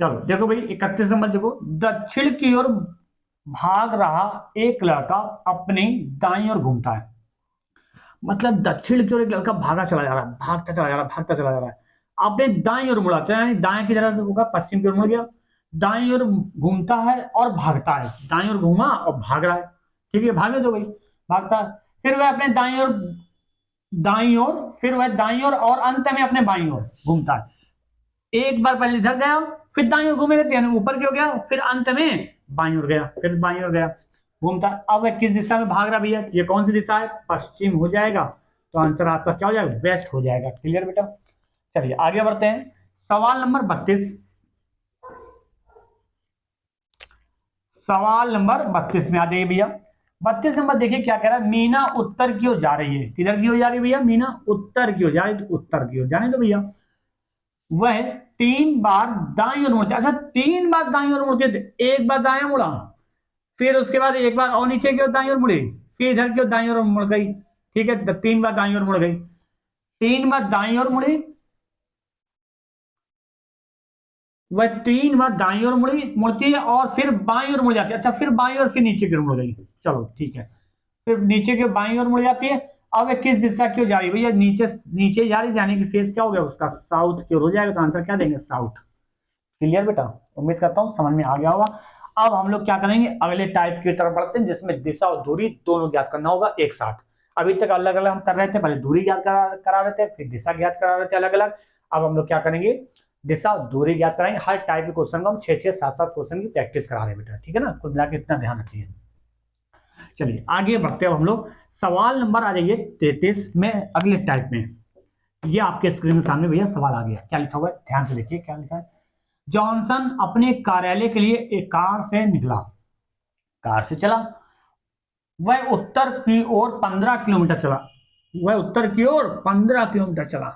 चलो देखो भाई 31 नंबर देखो, दक्षिण की ओर भाग रहा एक लड़का अपनी दाईं ओर घूमता है। मतलब दक्षिण की ओर एक लड़का भागा चला जा रहा है, भागता चला जा रहा है, भागता चला जा रहा है, आपने दाईं ओर मुड़ा, तो यानी दाएं की तरफ होगा, पश्चिम की ओर मुड़ गया, दाईं ओर घूमता है और भागता है, दाईं ओर घूमा और भाग रहा है। ठीक है, भागने दो भाई, भागता है, फिर वह अपने दाईं ओर, फिर वह दाईं ओर और अंत में अपने बाईं ओर घूमता है। एक बार पहले इधर गया, फिर दाईं ओर घूमेगा, यानी ऊपर की ओर गया, फिर अंत में बाईं ओर गया, फिर बाईं ओर गया, घूमता। अब वह किस दिशा में भाग रहा भैया, ये कौन सी दिशा है, पश्चिम हो जाएगा, तो आंसर आपका क्या हो जाएगा, वेस्ट हो जाएगा। क्लियर बेटा, चलिए आगे बढ़ते हैं। सवाल नंबर 32, सवाल नंबर 32 में आ जाइए भैया। 32 नंबर देखिए क्या कह रहा है, मीना उत्तर की ओर जा रही है, किधर की ओर जा रही है भैया, मीना उत्तर की ओर जा रही है, तो उत्तर की ओर जाने दो भैया। वह 3 बार दाईं ओर मुड़ते, अच्छा 3 बार दाईं ओर मुड़ते थे, एक बार दाएं मुड़ा, फिर उसके बाद एक बार और नीचे की ओर दाईं ओर मुड़ी, फिर इधर की ओर दाईं ओर मुड़ गई। ठीक है, तो 3 बार दाईं ओर मुड़ गई, 3 बार दाईं ओर मुड़ी, वह 3 बार दाईं ओर मुड़ती है और फिर बाईं ओर मुड़ जाती है, अच्छा फिर बाईं ओर, फिर नीचे की ओर मुड़ गई। चलो ठीक है, फिर नीचे की बाईं ओर मुड़ जाती है। अब ये किस दिशा की ओर जा रही है भैया, नीचे नीचे जा रही, जाने की फेस क्या हो गया उसका, साउथ की ओर हो जाएगा, तो आंसर क्या देंगे, साउथ। क्लियर बेटा, उम्मीद करता हूं समझ में आ गया होगा। अब हम लोग क्या करेंगे, अगले टाइप की तरफ बढ़ते हैं, जिसमें दिशा और दूरी दोनों ज्ञात करना होगा एक साथ। अभी तक अलग अलग हम कर रहे थे, पहले दूरी ज्ञात करा रहे थे, फिर दिशा ज्ञात करा रहे थे अलग अलग। अब हम लोग क्या करेंगे, दिशा और दूरी ज्ञात कराएंगे। हर टाइप के क्वेश्चन को हम 6 7 क्वेश्चन की प्रैक्टिस करा रहे हैं बेटा, ठीक है ना, कुल मिला के इतना ध्यान रखिए। चलिए आगे बढ़ते हैं हम लोग, सवाल नंबर आ जाइए 33 में, अगले टाइप में। ये आपके स्क्रीन के सामने भैया सवाल आ गया, क्या लिखा हुआ है ध्यान से देखिए, क्या लिखा है। जॉनसन अपने कार्यालय के लिए एक कार से निकला, कार से चला, वह उत्तर की ओर 15 किलोमीटर चला, वह उत्तर की ओर 15 किलोमीटर चला।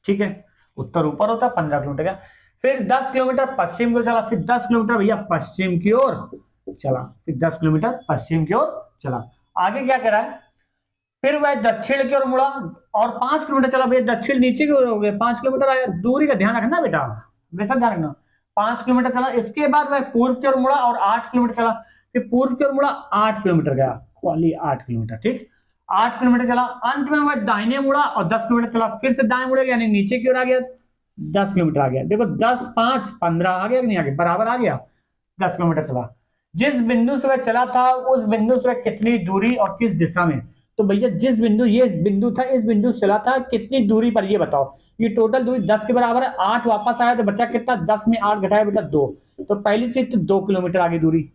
ठीक है, उत्तर ऊपर होता है, 15 किलोमीटर का, फिर 10 किलोमीटर पश्चिम की ओर चला, फिर 10 किलोमीटर भैया पश्चिम की ओर चला, फिर 10 किलोमीटर पश्चिम की ओर चला। आगे क्या कह रहा है, फिर वह दक्षिण की ओर मुड़ा और 5 किलोमीटर चला, भैया दक्षिण नीचे की ओर हो गया, 5 किलोमीटर आया, दूरी का ध्यान रखना बेटा, वैसा ध्यान रखना। 5 किलोमीटर चला, इसके बाद वह पूर्व की ओर मुड़ा और 8 किलोमीटर चला, फिर पूर्व की ओर मुड़ा, 8 किलोमीटर गया, खाली 8 किलोमीटर। ठीक, 8 किलोमीटर चला, अंत में वह दाहिने मुड़ा और 10 किलोमीटर चला, फिर से दाएं मुड़ेगा, यानी नीचे की ओर आ गया, 10 किलोमीटर आ गया। देखो 10 5 15 आ गया कि नहीं, आ गया, बराबर आ गया, 10 किलोमीटर चला। जिस बिंदु से वह चला था उस बिंदु से वह कितनी दूरी और किस दिशा में, तो भैया जिस बिंदु, ये बिंदु था, इस बिंदु से चला था, कितनी दूरी पर ये बताओ। ये टोटल दूरी 10 के बराबर है, 8 वापस आया तो बचा कितना, 10 में 8 घटाया बेटा 2, तो पहली चीज तो 2 किलोमीटर आगे दूरी।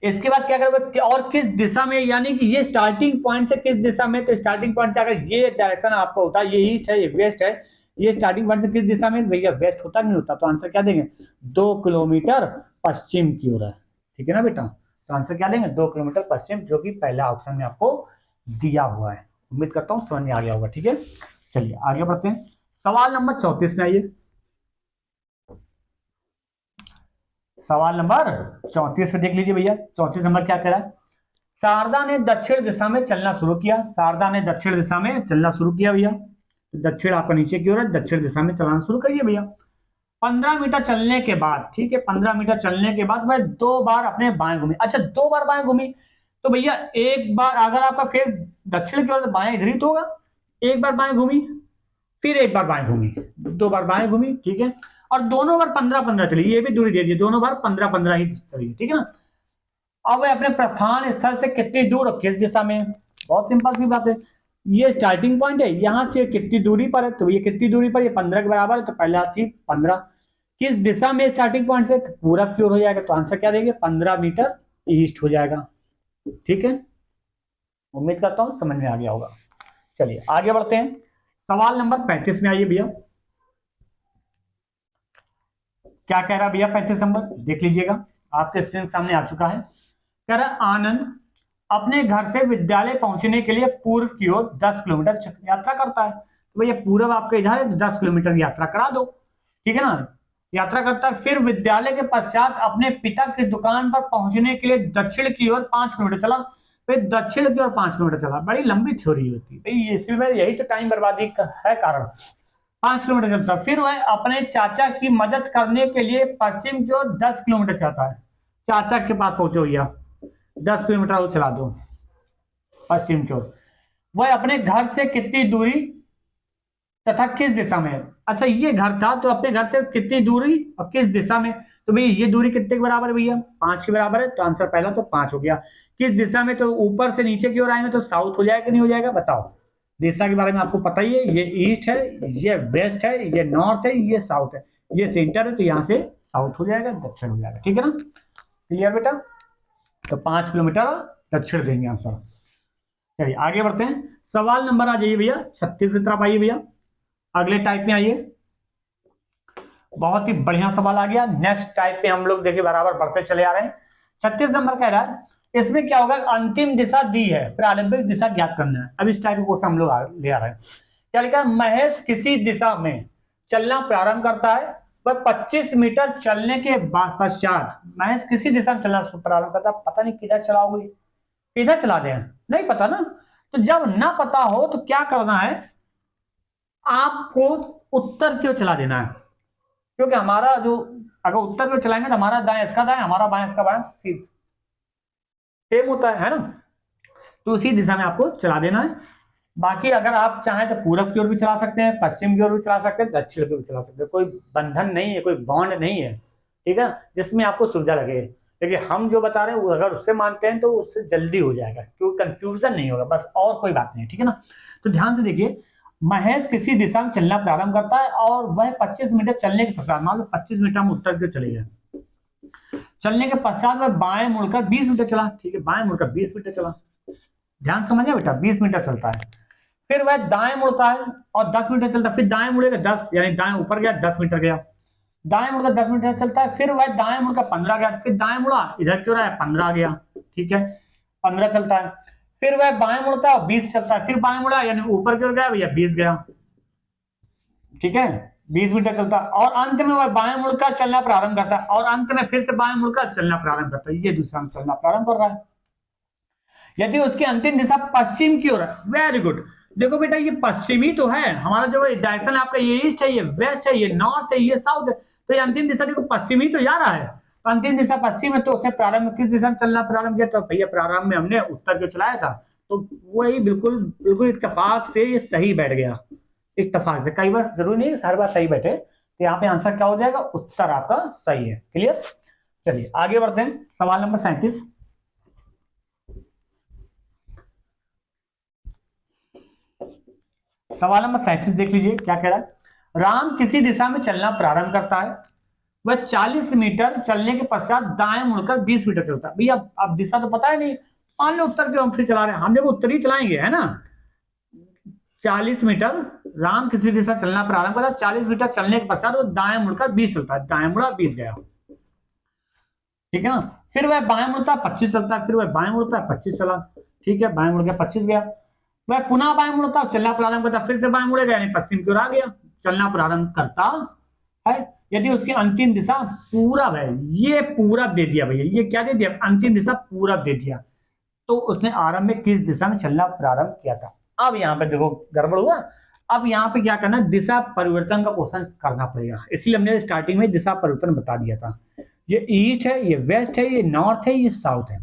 इसके बाद क्या करोगे, और किस दिशा में, यानी कि ये स्टार्टिंग पॉइंट से किस दिशा में, तो स्टार्टिंग पॉइंट से अगर ये डायरेक्शन आपका होता है, ये ईस्ट है ये वेस्ट है, ये स्टार्टिंग पॉइंट से किस दिशा में, भैया वेस्ट होता नहीं होता, तो आंसर क्या देंगे, 2 किलोमीटर पश्चिम की ओर है। ठीक है ना बेटा, तो आंसर क्या देंगे, 2 किलोमीटर पश्चिम, जो कि पहला ऑप्शन में आपको दिया हुआ है। उम्मीद करता हूं समझ में आ गया होगा। ठीक है, चलिए आगे बढ़ते हैं, सवाल नंबर 34 में आइए। सवाल नंबर 34 में देख लीजिए भैया, 34 नंबर क्या कह रहा है, शारदा ने दक्षिण दिशा में चलना शुरू किया, शारदा ने दक्षिण दिशा में चलना शुरू किया भैया, दक्षिण आपका नीचे की ओर है, दक्षिण दिशा में चलाना शुरू करिए भैया। 15 मीटर चलने के बाद, ठीक है, 15 मीटर चलने के बाद वह 2 बार अपने बाएं घूमी, अच्छा 2 बार बाएं घूमी, तो भैया एक बार अगर आपका फेस दक्षिण की ओर, तो बाएं इधर ही तो होगा, एक बार बाएं घूमी, फिर एक बार बाएं घूमी, 2 बार बाएं घूमी। ठीक है, और दोनों बार 15-15 चली, ये भी दूरी दे दी, दोनों बार 15-15 ही चली। ठीक है ना, अब वह अपने प्रस्थान स्थल से कितनी दूर और किस दिशा में, बहुत सिंपल सी बात है, ये स्टार्टिंग पॉइंट है, यहां से कितनी दूरी पर है, तो ये कितनी दूरी पर, ये 15 के बराबर है, तो पहला चीज 15, किस दिशा में स्टार्टिंग पॉइंट से, तो पूरब की ओर हो जाएगा, तो आंसर क्या देंगे, 15 मीटर ईस्ट हो जाएगा। ठीक है, उम्मीद करता हूं समझ में आ गया होगा। चलिए आगे बढ़ते हैं, सवाल नंबर 35 में आइए भैया। क्या कह रहा है भैया 35 नंबर, देख लीजिएगा, आपके स्क्रीन सामने आ चुका है। कह रहा आनंद अपने घर से विद्यालय पहुंचने के लिए पूर्व की ओर 10 किलोमीटर यात्रा करता है। तो भैया पूर्व आपके इधर है, 10 किलोमीटर यात्रा करा दो, ठीक है ना। यात्रा करता है, फिर विद्यालय के पश्चात अपने पिता की दुकान पर पहुंचने के लिए दक्षिण की ओर 5 किलोमीटर चला, फिर दक्षिण की ओर 5 किलोमीटर चला। बड़ी लंबी थ्योरी होती है भाई, इसमें यही तो टाइम बर्बादी का है कारण। 5 किलोमीटर चलता है, फिर वह अपने चाचा की मदद करने के लिए पश्चिम की ओर 10 किलोमीटर चलता है। चाचा के पास पहुंचो भैया, 10 किलोमीटर और चला दो पश्चिम की ओर। वह अपने घर से कितनी दूरी तथा किस दिशा में है। अच्छा ये घर था, तो अपने घर से कितनी दूरी और किस दिशा में। तो भैया ये दूरी कितने के बराबर है भैया, 5 के बराबर है, तो आंसर पहला तो 5 हो गया। किस दिशा में, तो ऊपर से नीचे की ओर आएंगे तो साउथ हो जाएगा कि नहीं हो जाएगा, बताओ। दिशा के बारे में आपको पता ही है, ये ईस्ट है, ये वेस्ट है, ये नॉर्थ है, ये साउथ है, ये सेंटर है, तो यहाँ से साउथ हो जाएगा, दक्षिण हो जाएगा, ठीक है ना। क्लियर बेटा, तो 5 किलोमीटर दक्षिण देंगे आंसर। चलिए आगे बढ़ते हैं, सवाल नंबर आ जाइए भैया 36 की तरफ आइए भैया, अगले टाइप में आइए। बहुत ही बढ़िया सवाल आ गया। नेक्स्ट टाइप पे हम लोग देखिए बराबर बढ़ते चले आ रहे हैं। 36 नंबर कह रहा है इसमें क्या होगा, अंतिम दिशा दी है, प्रारंभिक दिशा ज्ञात करना है। अब इस टाइप के क्वेश्चन हम लोग ले आ रहे हैं। क्या लिखा है, महेश किसी दिशा में चलना प्रारंभ करता है, वह 25 मीटर चलने के पश्चात, महेश किसी दिशा में चलना प्रारंभ करता है, पता नहीं किधर चलाओगे, किधर चला दें, नहीं पता ना। तो जब ना पता हो तो क्या करना है, आपको उत्तर क्यों चला देना है, क्योंकि हमारा जो, अगर उत्तर क्यों चलाएंगे तो हमारा दाएं इसका दाएं, हमारा बाएं इसका बाएं सेम होता है ना। तो उसी दिशा में आपको चला देना है। बाकी अगर आप चाहें तो पूरब की ओर भी चला सकते हैं, पश्चिम की ओर भी चला सकते हैं, दक्षिण की ओर भी चला सकते हैं, कोई बंधन नहीं है, कोई बॉन्ड नहीं है, ठीक है, जिसमें आपको सुविधा लगे। लेकिन हम जो बता रहे हैं अगर उससे मानते हैं तो उससे जल्दी हो जाएगा, क्योंकि कंफ्यूजन नहीं होगा, बस और कोई बात नहीं, ठीक है ना। तो ध्यान से देखिए, महेश किसी दिशा में चलना प्रारंभ करता है और वह 25 मीटर चलने के पश्चात, मान लो 25 मीटर हम उत्तर की ओर चले गए, चलने के पश्चात वह बाएं मुड़कर 20 मीटर चला, ठीक है, बाएं मुड़कर 20 मीटर चला। ध्यान समझिए बेटा, 20 मीटर चलता है, फिर वह दाएं मुड़ता है और 10 मीटर चलता है, फिर दाएं मुड़ेगा 10, यानी दाएं ऊपर गया 10 मीटर गया, दाएं मुड़कर 10 मीटर चलता है, फिर वह दाएं मुड़कर 15 गया, फिर दाएं मुड़ा इधर क्यों रहा है 15 गया, ठीक है, 15 चलता है, फिर वह बाएं मुड़ता है 20 चलता है, फिर बाएं मुड़ा यानी ऊपर क्यों गया भैया 20 गया, ठीक है, 20 मीटर चलता है, और अंत में वह बाएं मुड़कर चलना प्रारंभ करता है, और अंत में फिर से बाएं मुड़कर चलना प्रारंभ करता है, ये दूसरा में चलना प्रारंभ कर रहा है। यदि उसकी अंतिम दिशा पश्चिम की ओर है, वेरी गुड, देखो बेटा ये पश्चिमी तो है, हमारा जो डायरेक्शन है आपका, ये ईस्ट है, ये वेस्ट है, ये नॉर्थ है, ये साउथ है, तो ये अंतिम दिशा देखो पश्चिमी तो जा रहा है, तो अंतिम दिशा पश्चिम है, तो उसने प्रारंभ किस दिशा में चलना प्रारंभ किया, तो भैया प्रारंभ में हमने उत्तर को चलाया था, तो वही बिल्कुल बिल्कुल इत्तेफाक से ये सही बैठ गया, इत्तेफाक से, कई बार जरूरी नहीं हर बार सही बैठे, तो यहाँ पे आंसर क्या हो जाएगा, उत्तर आपका सही है। क्लियर, चलिए आगे बढ़ते हैं, सवाल नंबर 37। सवाल नंबर 37 देख लीजिए क्या कह रहा है, राम किसी दिशा में चलना प्रारंभ करता है, वह 40 मीटर चलने के पश्चात दाएं मुड़कर 20 मीटर चलता है। भैया अब दिशा तो पता है नहीं, मान लो उत्तर क्यों हम फिर चला रहे हैं, हम देखो उत्तर ही चलाएंगे, है ना। 40 मीटर राम किसी दिशा चलना प्रारंभ करता है, 40 मीटर चलने के पश्चात वो दाएं मुड़कर 20 चलता है, दाएं मुड़ा 20 गया, ठीक है ना। फिर वह बाएं मुड़ता है 25 चलता है, फिर वह बाएं मुड़ता है 25 चला, ठीक है, बाएं मुड़ गया 25 गया, वह पुनः बाएं मुड़ता है चलना प्रारंभ करता, फिर से बाएं मुड़ेगा यानी पश्चिम की ओर आ गया, चलना प्रारंभ करता है। यदि उसकी अंतिम दिशा पूरब है, ये पूरब दे दिया भैया, ये क्या दे दिया, अंतिम दिशा पूरब दे दिया, तो उसने आरंभ में किस दिशा में चलना प्रारंभ किया था। अब यहाँ पे देखो गड़बड़ हुआ, अब यहाँ पे क्या करना, दिशा परिवर्तन का क्वेश्चन करना पड़ेगा, इसलिए हमने स्टार्टिंग में दिशा परिवर्तन बता दिया था। ये ईस्ट है, ये वेस्ट है, ये नॉर्थ है, ये साउथ है,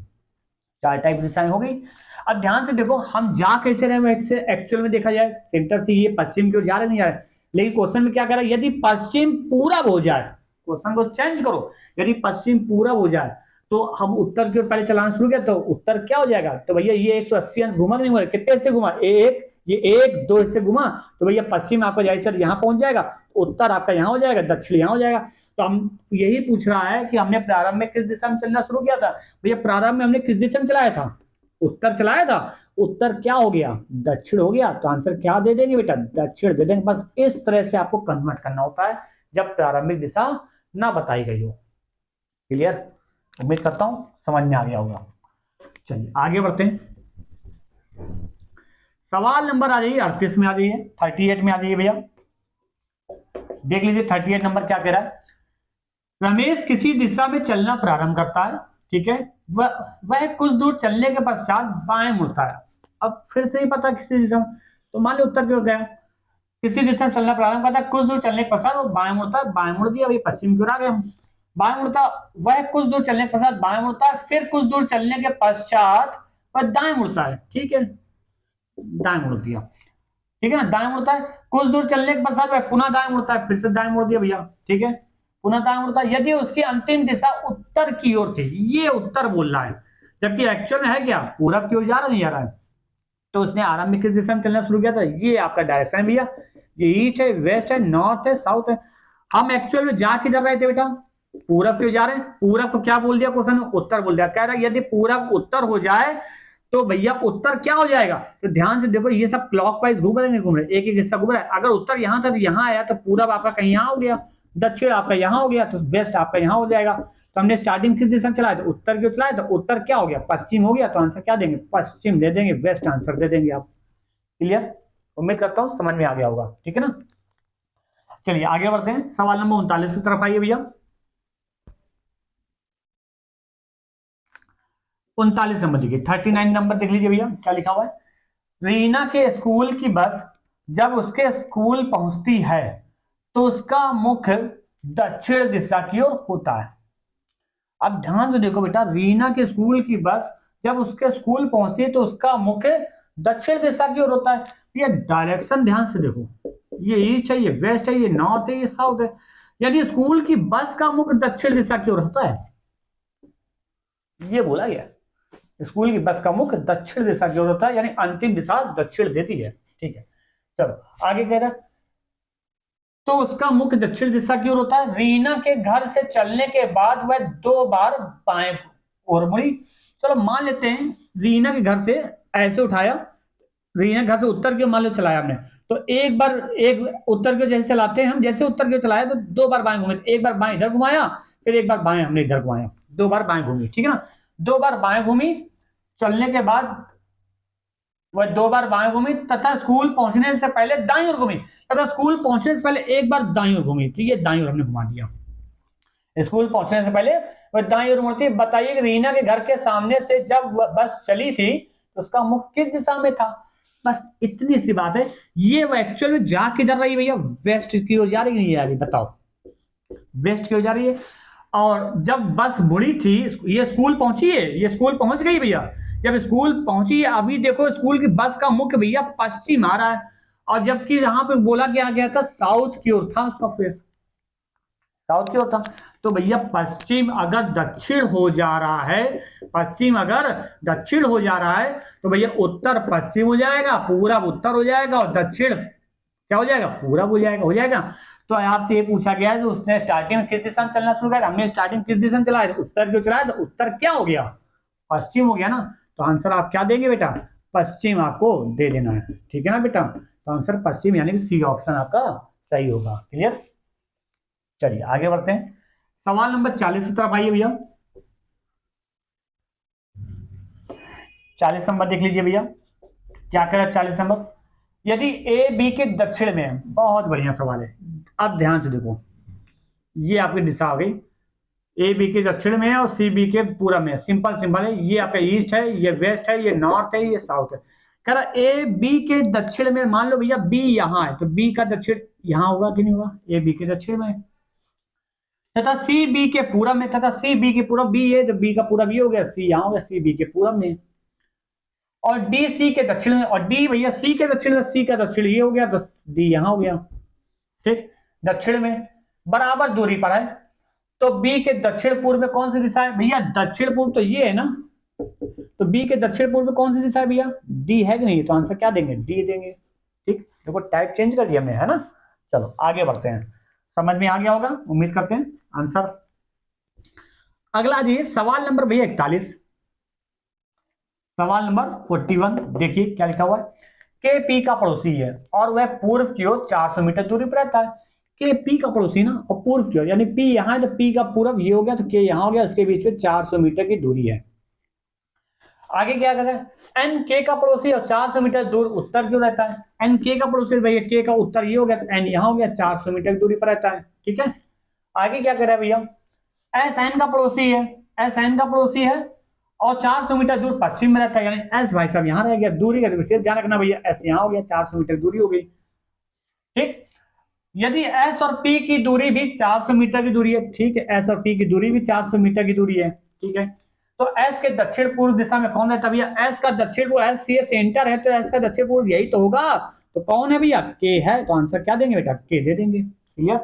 4 टाइप दिशाएं हो गई। अब ध्यान से देखो हम जा कैसे रहे हैं, एक्चुअल में देखा जाए सेंटर से ये पश्चिम की ओर जा रहे नहीं जा रहे, लेकिन क्वेश्चन में क्या कह रहा है, यदि पश्चिम पूरब हो जाए, क्वेश्चन को चेंज करो, यदि पश्चिम पूरब हो जाए तो हम उत्तर की ओर पहले चलाना शुरू किया, तो उत्तर क्या हो जाएगा, तो भैया ये 180 अंश घुमा नहीं हुआ, कितने हिस्से घुमा, ये 1-2 हिस्से घुमा, तो भैया पश्चिम आपका जैसे यहाँ पहुंच जाएगा, उत्तर आपका यहाँ हो जाएगा, दक्षिण यहाँ हो जाएगा। तो हम यही पूछ रहा है कि हमने प्रारंभ में किस दिशा में चलना शुरू किया था, भैया प्रारंभ में हमने किस दिशा में चलाया था, उत्तर चलाया था, उत्तर क्या हो गया, दक्षिण हो गया, तो आंसर क्या दे देंगे बेटा, दक्षिण दे देंगे। बस इस तरह से आपको कन्वर्ट करना होता है जब प्रारंभिक दिशा ना बताई गई हो। क्लियर? उम्मीद करता हूं समझ में आ गया होगा। चलिए आगे बढ़ते हैं। सवाल नंबर आ जाइए 38 में आ जाइए, 38 में आ जाइए भैया। देख लीजिए 38 नंबर क्या कह रहा है। रमेश किसी दिशा में चलना प्रारंभ करता है, ठीक है, वह कुछ दूर चलने के पश्चात बाएं मुड़ता है। अब फिर से ही पता किसी दिशा में, तो मान लो उत्तर क्यों गया, किसी दिशा में चलना प्रारंभ करता है, कुछ दूर चलने के पश्चात वो बाएं मुड़ता है, बाएं मुड़ दिया, अभी पश्चिम की ओर आ गए हम। बाएं मुड़ता, वह कुछ दूर चलने के पश्चात बाएं मुड़ता है, फिर कुछ दूर चलने के पश्चात वह दाएं मुड़ता है, ठीक है, दाएं मुड़ दिया, ठीक है ना, दाएं मुड़ता है, कुछ दूर चलने के पश्चात वह पुनः दाएं मुड़ता है, फिर से दाएं मुड़ दिया भैया, ठीक है, पुनः दाएं मुड़ता है, यदि उसकी अंतिम दिशा उत्तर की ओर थी, ये उत्तर बोल रहा है, जबकि एक्चुअल में है क्या, पूरब की ओर जा रहा नहीं जा रहा है, तो उसने आरंभ में किस दिशा में चलना शुरू किया था, ये आपका डायरेक्शन है भैया, ये ईस्ट है, वेस्ट है, नॉर्थ है, साउथ है। हम एक्चुअल में जा किधर रहे थे बेटा, पूरब की ओर जा रहे हैं, पूरब को क्या बोल दिया क्वेश्चन में, उत्तर बोल दिया, कह रहा है यदि पूरब उत्तर हो जाए तो भैया उत्तर क्या हो जाएगा, तो ध्यान से देखो ये सब क्लॉकवाइज घूम रहे हैं, घूम रहे, एक एक हिस्सा घूम रहा है, अगर उत्तर यहां था तो यहां आया, तो पूरब आपका कहीं यहां हो गया, दक्षिण आपका यहां हो गया, तो वेस्ट आपका यहां हो जाएगा। तो हमने स्टार्टिंग किस दिशा में चलाया, तो उत्तर की चलाया, तो उत्तर क्या हो गया, पश्चिम हो गया, तो आंसर क्या देंगे, पश्चिम दे देंगे, वेस्ट आंसर दे देंगे आप। क्लियर? उम्मीद करता हूं समझ में आ गया होगा, ठीक है ना। चलिए आगे बढ़ते हैं, सवाल नंबर 39 की तरफ आइए भैया। 39 नंबर देखिए, 39 नंबर देख लीजिए भैया, क्या लिखा हुआ है, रीना के स्कूल की बस जब उसके स्कूल पहुंचती है तो उसका मुख दक्षिण दिशा की ओर होता है। अब ध्यान से देखो बेटा, रीना के स्कूल की बस जब उसके स्कूल पहुंचती है तो उसका मुख दक्षिण दिशा की ओर होता है। ये डायरेक्शन ध्यान से देखो, ये ईस्ट है, ये वेस्ट है, ये नॉर्थ है, ये साउथ है। यदि स्कूल की बस का मुख दक्षिण दिशा की ओर होता है, ये बोला गया, स्कूल की बस का मुख दक्षिण दिशा की ओर होता है, यानी अंतिम दिशा दक्षिण देती है, ठीक है। चलो आगे कह रहा है, तो उसका मुख दक्षिण दिशा की ओर होता है, रीना के घर से चलने के बाद वह 2 बार बाएं ओर मुड़ी। चलो मान लेते हैं रीना के घर से ऐसे उठाया, रीना घर से उत्तर की ओर मान लो चलाया हमने, तो एक बार, एक उत्तर की ओर जैसे चलाते हैं हम, जैसे उत्तर की ओर चलाया तो 2 बार बाएं घूमे, एक बार बाएं इधर घुमाया, फिर एक बार बाएं हमने इधर घुमाया, 2 बार बाएं घूमी, ठीक है ना, 2 बार बाएं घूमी, चलने के बाद वह 2 बार बाएं घूमी, तथा स्कूल पहुंचने से पहले दाईं ओर घूमी, तथा स्कूल पहुंचने से पहले एक बार दाईं ओर घूमी, ठीक है, दाईं ओर हमने घुमा दिया, स्कूल पहुंचने से पहले वह दाईं ओर मुड़ती। बताइए कि रीना के घर के सामने से जब वह बस चली थी तो उसका मुख किस दिशा में था। बस इतनी सी बात है। ये वो एक्चुअल में जा किधर रही भैया, वेस्ट की ओर जा रही नहीं जा रही, बताओ, वेस्ट की ओर जा रही है। और जब बस मुड़ी थी, ये स्कूल पहुंची है, ये स्कूल पहुंच गई भैया, जब स्कूल पहुंची, अभी देखो स्कूल की बस का मुख भैया पश्चिम आ रहा है, और जबकि यहां पे बोला गया था साउथ की ओर था उसका फेस, साउथ की ओर था, तो भैया पश्चिम अगर दक्षिण हो जा रहा है, पश्चिम अगर दक्षिण हो जा रहा है तो भैया उत्तर पश्चिम हो जाएगा, पूरब उत्तर हो जाएगा, और दक्षिण क्या हो जाएगा, पूरब हो जाएगा, हो जाएगा। तो आपसे ये पूछा गया है कि उसने स्टार्टिंग में किस दिशा में चलना शुरू किया, हमने स्टार्टिंग किस दिशा में चलाया, उत्तर क्यों चलाया, तो उत्तर क्या हो गया, पश्चिम हो गया ना, तो आंसर आप क्या देंगे बेटा, पश्चिम आपको दे देना है, ठीक है ना बेटा, तो आंसर पश्चिम यानी कि सी ऑप्शन आपका सही होगा। क्लियर? चलिए आगे बढ़ते हैं, सवाल नंबर 40 की तरफ आइए भैया। 40 नंबर देख लीजिए भैया, क्या कह रहा है 40 नंबर, यदि ए बी के दक्षिण में है, बहुत बढ़िया सवाल है, अब ध्यान से देखो, ये आपकी दिशा आ गई, ए बी के दक्षिण में है और सी बी के पूरब में है, सिंपल सिंपल है, ये आपका ईस्ट है, ये वेस्ट है, ये नॉर्थ है, ये साउथ है। कह रहा ए बी के दक्षिण में, मान लो भैया बी यहां है, तो बी का दक्षिण यहां होगा कि नहीं होगा, ए बी के दक्षिण में, तथा सी बी के पूरब में, तथा सी बी के पूरब बी है, तो बी का पूरब ये हो गया, सी यहां हो गया, सी बी के पूरब में, और डी सी के दक्षिण में, और डी भैया सी के दक्षिण में, सी का दक्षिण ये हो गया, तो डी यहां हो गया, ठीक, दक्षिण में बराबर दूरी पर है। तो बी के दक्षिण पूर्व में कौन सी दिशा है भैया, दक्षिण पूर्व तो ये है ना, तो बी के दक्षिण पूर्व में कौन सी दिशा है भैया, डी है कि नहीं, तो आंसर क्या देंगे, डी देंगे, ठीक, देखो टाइप चेंज कर दिया हमने, है ना। चलो आगे बढ़ते हैं, समझ में आ गया होगा, उम्मीद करते हैं आंसर। अगला जी सवाल नंबर भैया 41, सवाल नंबर 41 देखिए क्या लिखा हुआ है। के पी का पड़ोसी है और वह पूर्व की ओर 400 मीटर दूरी पर रहता है। के पी का पड़ोसी ना, और पूर्व की ओर, यानी पी यहाँ है तो पी का पूर्व ये हो गया, तो के यहाँ हो गया, उसके बीच में 400 मीटर की दूरी है। आगे क्या कहते हैं, एन के का पड़ोसी और 400 मीटर दूर उत्तर क्यों रहता है। एन के का पड़ोसी, भैया के का उत्तर ये हो गया, तो एन यहाँ हो गया, 400 मीटर की दूरी पर रहता है। ठीक है, आगे क्या कर रहा है भैया, एस एन का पड़ोसी है, एस एन का पड़ोसी है और 400 मीटर दूर पश्चिम में रहता है, यानी एस भाई साहब यहाँ रह गया, दूरी का विशेष ध्यान रखना भैया, एस यहाँ हो गया, 400 मीटर दूरी हो गई। ठीक, यदि एस और पी की दूरी भी 400 मीटर की दूरी है, ठीक है, एस और पी की दूरी भी 400 मीटर की दूरी है, ठीक है, तो एस के दक्षिण पूर्व दिशा में कौन रहता है भैया, एस का दक्षिण पूर्व, एस ये सेंटर है तो एस का दक्षिण पूर्व यही तो होगा, तो कौन है भैया, के है, तो आंसर क्या देंगे बेटा, के दे देंगे। क्लियर,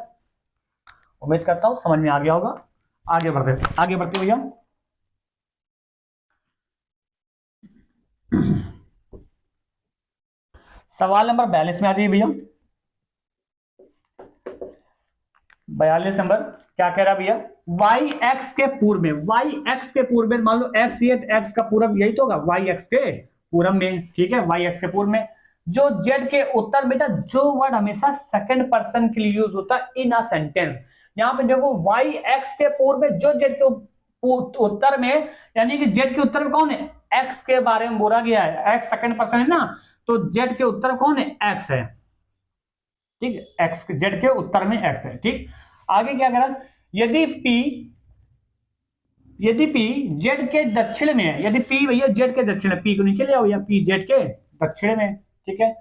उम्मीद करता हूं समझ में आ गया होगा। आगे बढ़ते भैया। सवाल नंबर 42 में आ जाइए भैया। 42 नंबर क्या कह रहा भैया, वाई एक्स के पूर्व में, वाई एक्स के पूर्व में, मान लो एक्स ये, एक्स का पूर्व यही तो होगा, वाई एक्स के पूर्व में, ठीक है, वाई एक्स के पूर्व में जो जेड के उत्तर, बेटा जो वर्ड हमेशा सेकंड पर्सन के लिए यूज होता है इन अ सेंटेंस, यहां पे देखो वाई एक्स के पूर्व में जो जेड के उत्तर में, यानी कि जेड के उत्तर में कौन है, एक्स के बारे में बोला गया है, एक्स सेकंड पर्सन है ना, तो जेड के उत्तर कौन है, एक्स है। ठीक है, एक्स जेड के उत्तर में एक्स है। ठीक, आगे क्या करा, यदि पी जेड के दक्षिण में है, यदि पी भैया जेड के दक्षिण है, पी को नीचे ले आओ, या पी जेड के दक्षिण में, ठीक है,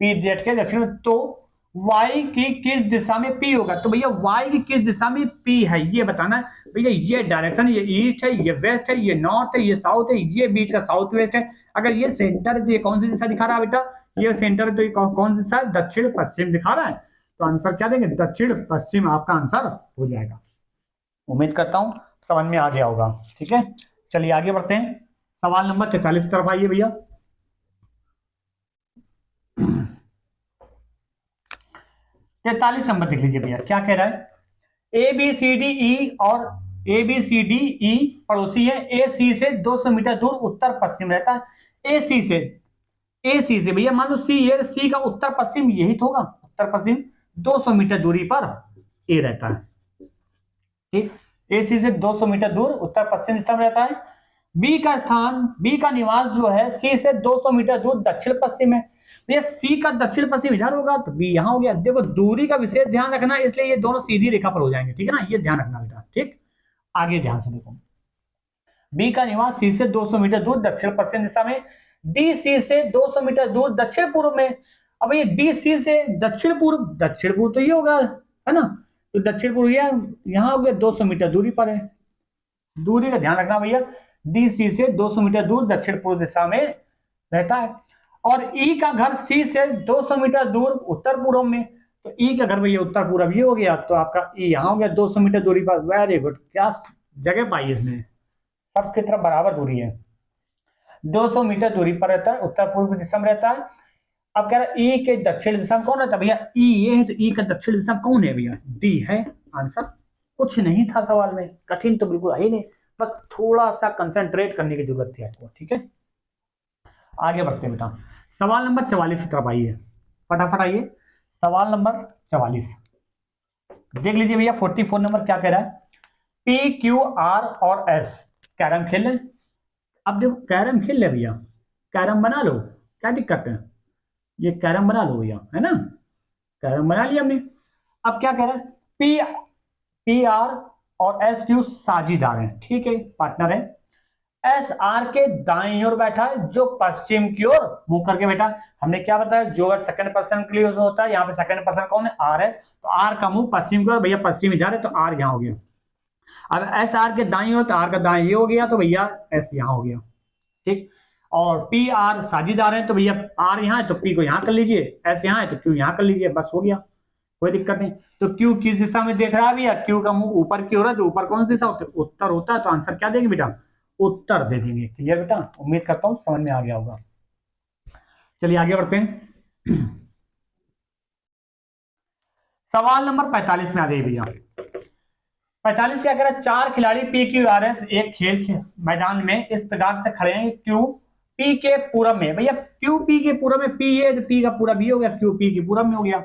पी जेड के दक्षिण में, तो वाई की किस दिशा में पी होगा, तो भैया वाई की किस दिशा में पी है ये बताना है भैया, ये डायरेक्शन, ये ईस्ट है, ये वेस्ट है, ये नॉर्थ है, ये साउथ है, ये बीच का साउथ वेस्ट है, अगर ये सेंटर है तो ये कौन सी दिशा दिखा रहा है बेटा, ये सेंटर है तो ये कौन सी दिशा है, दक्षिण पश्चिम दिखा रहा है, तो आंसर क्या देंगे, दक्षिण पश्चिम आपका आंसर हो जाएगा। उम्मीद करता हूं समझ में आ गया होगा। ठीक है, चलिए आगे बढ़ते हैं, सवाल नंबर 43 की तरफ आइए भैया। 43 नंबर देख लीजिए भैया, क्या कह रहा है, A B C D E और A B C D E पड़ोसी है, ए सी से 200 मीटर दूर उत्तर पश्चिम रहता है। ए सी से भैया मान लो सी है, सी का उत्तर पश्चिम यही तो होगा, उत्तर पश्चिम 200 मीटर दूरी पर ए रहता है। ठीक, ए सी से 200 मीटर दूर उत्तर पश्चिम दिशा में रहता है। बी का निवास जो है सी से 200 मीटर दूर दक्षिण पश्चिम है, ये सी का दक्षिण पश्चिम इधर होगा तो बी यहां हो गया। देखो दूरी का विशेष ध्यान रखना, इसलिए ये दोनों सीधी रेखा पर हो जाएंगे, ठीक है ना, ये ध्यान रखना बेटा। ठीक, आगे ध्यान से देखो, बी का निवास सी से 200 मीटर दूर दक्षिण पश्चिम दिशा में, डी सी से 200 मीटर दूर दक्षिण पूर्व में। अब ये डी सी से दक्षिण पूर्व तो ये होगा, है ना, तो दक्षिण पूर्व यहां हो गया, 200 मीटर दूरी पर है, दूरी का ध्यान रखना भैया, डी सी से 200 मीटर दूर दक्षिण पूर्व दिशा में रहता है। और ई का घर सी से 200 मीटर दूर उत्तर पूर्व में, तो ई का घर भैया उत्तर पूर्व ये हो गया, तो आपका ई यहां हो गया 200 मीटर दूरी पर। वेरी गुड, क्या जगह पाई इसने, सबकी तरफ बराबर दूरी है, 200 मीटर दूरी पर रहता है, उत्तर पूर्व दिशा में रहता है। अब कह रहा है ई के दक्षिण दिशा में कौन रहता है भैया, ई ये है, तो ई का दक्षिण दिशा कौन है भैया, डी है। आंसर कुछ नहीं था सवाल में, कठिन तो बिल्कुल है ही नहीं, बस थोड़ा सा कंसंट्रेट करने की जरूरत थी आपको। ठीक है, आगे बढ़ते हैं बेटा, सवाल नंबर 44 की तरफ आइए, फटाफट आइए, सवाल नंबर 44 देख लीजिए भैया। 44 नंबर क्या कह रहा है, पी क्यू आर और एस कैरम खेल ले। अब देखो कैरम खेल ले भैया, कैरम बना लो, क्या दिक्कत है, ये कैरम बना लो भैया, है ना, कैरम बना लिया हमने। अब क्या कह रहा है, पी आर और एस क्यू साझीदार हैं, ठीक है, पार्टनर है। एस आर के दाईं ओर बैठा है, जो पश्चिम की ओर मुंह करके बैठा। हमने क्या बताया, जो अगर सेकंड पर्सन के लिए यूज होता है, यहाँ पे सेकंड पर्सन कौन है, आर है, तो आर का मुंह पश्चिम की ओर, भैया पश्चिम इधर है तो आर यहाँ हो गया। अब एस आर के दाईं ओर, तो आर का दाईं ये हो गया, तो भैया एस यहाँ हो गया। ठीक, और पी आर साझीदार है, तो भैया आर यहाँ है तो पी को यहाँ कर लीजिए, एस यहाँ है तो क्यू यहाँ कर लीजिए, बस हो गया, कोई दिक्कत नहीं। तो क्यू किस दिशा में देख रहा है भैया, क्यू का मुंह ऊपर की ओर है, तो ऊपर कौन सी दिशा होती है, उत्तर होता है, तो आंसर क्या देंगे बेटा, उत्तर दे देंगे। क्लियर बेटा, उम्मीद करता हूं समझ में आ गया होगा। चलिए आगे बढ़ते हैं, सवाल नंबर 45 में आ जाइए भैया। 45 क्या कह रहा है, 4 खिलाड़ी PQRS एक खेल मैदान में इस प्रकार से खड़े हैं, क्यू पी के पूरब में, भैया क्यू पी के पूरब में, पी है तो पी का पूरा भी हो गया, क्यू पी के पूरब में हो गया,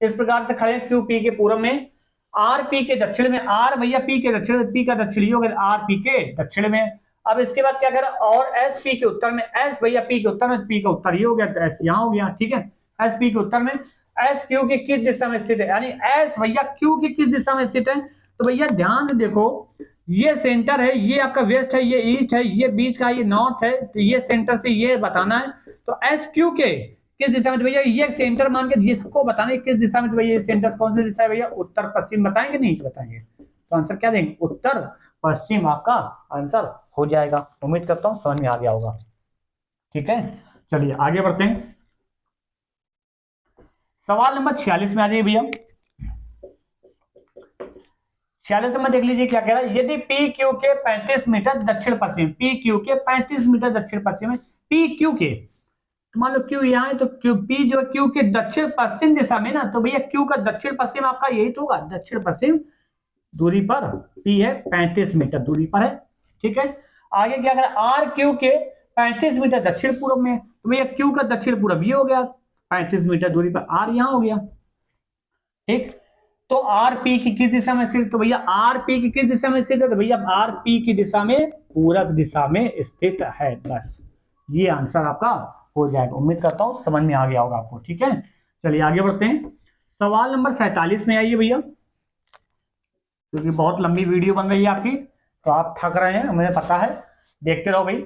इस प्रकार से खड़े हैं क्यू पी के पूरब में, आर पी के दक्षिण में, आर भैया पी के दक्षिण, पी का दक्षिणी हो गया, आर पी के दक्षिण में। अब इसके बाद क्या कह रहा है, और एस पी के उत्तर में, एस भैया पी के उत्तर में, पी का उत्तर ही हो गया, तो एस यहाँ हो गया, ठीक है। एस पी के उत्तर में, एस क्यू की किस दिशा में स्थित है, यानी एस भैया क्यू की किस दिशा में स्थित है, तो भैया ध्यान से देखो, ये सेंटर है, ये आपका वेस्ट है, ये ईस्ट है, ये बीच का ये नॉर्थ है, तो ये सेंटर से ये बताना है, तो एस क्यू के किस दिशा में, तो भैया ये सेंटर मान के जिसको बताना है किस दिशा में, तो भैया ये सेंटर कौन सी दिशा है भैया, उत्तर पश्चिम, बताएंगे नहीं बताएंगे, तो आंसर क्या देंगे, उत्तर पश्चिम आपका आंसर हो जाएगा। उम्मीद करता हूं समझ में आ गया होगा, ठीक है। चलिए आगे बढ़ते हैं, सवाल नंबर 46 में आ जाइए भैया। 46 नंबर देख लीजिए क्या कह रहा है, यदि पी क्यू के 35 मीटर दक्षिण पश्चिम, पी क्यू के 35 मीटर दक्षिण पश्चिम में, पी क्यू के, तो मान लो क्यू यहाँ है, तो क्यू पी जो क्यू के दक्षिण पश्चिम दिशा में ना, तो भैया क्यू का दक्षिण पश्चिम आपका यही तो होगा, दक्षिण पश्चिम दूरी पर पी है, 35 मीटर दूरी पर है, ठीक है। आगे क्या करें, आर क्यू के 35 मीटर दक्षिण पूर्व में, तो भैया क्यू का दक्षिण पूर्व ये हो गया, 35 मीटर दूरी पर आर यहां हो गया, ठीक। तो आर पी की किस दिशा में स्थित, तो भैया आर पी की किस दिशा में स्थित है, तो भैया आर पी की दिशा में पूरब दिशा में स्थित है, बस ये आंसर आपका हो जाएगा। उम्मीद करता हूं समझ में आ गया होगा आपको, ठीक है। चलिए आगे बढ़ते हैं, सवाल नंबर 47 में आइए भैया, क्योंकि बहुत लंबी वीडियो बन रही है आपकी, तो आप थक रहे हैं मुझे पता है, देखते रहो भाई,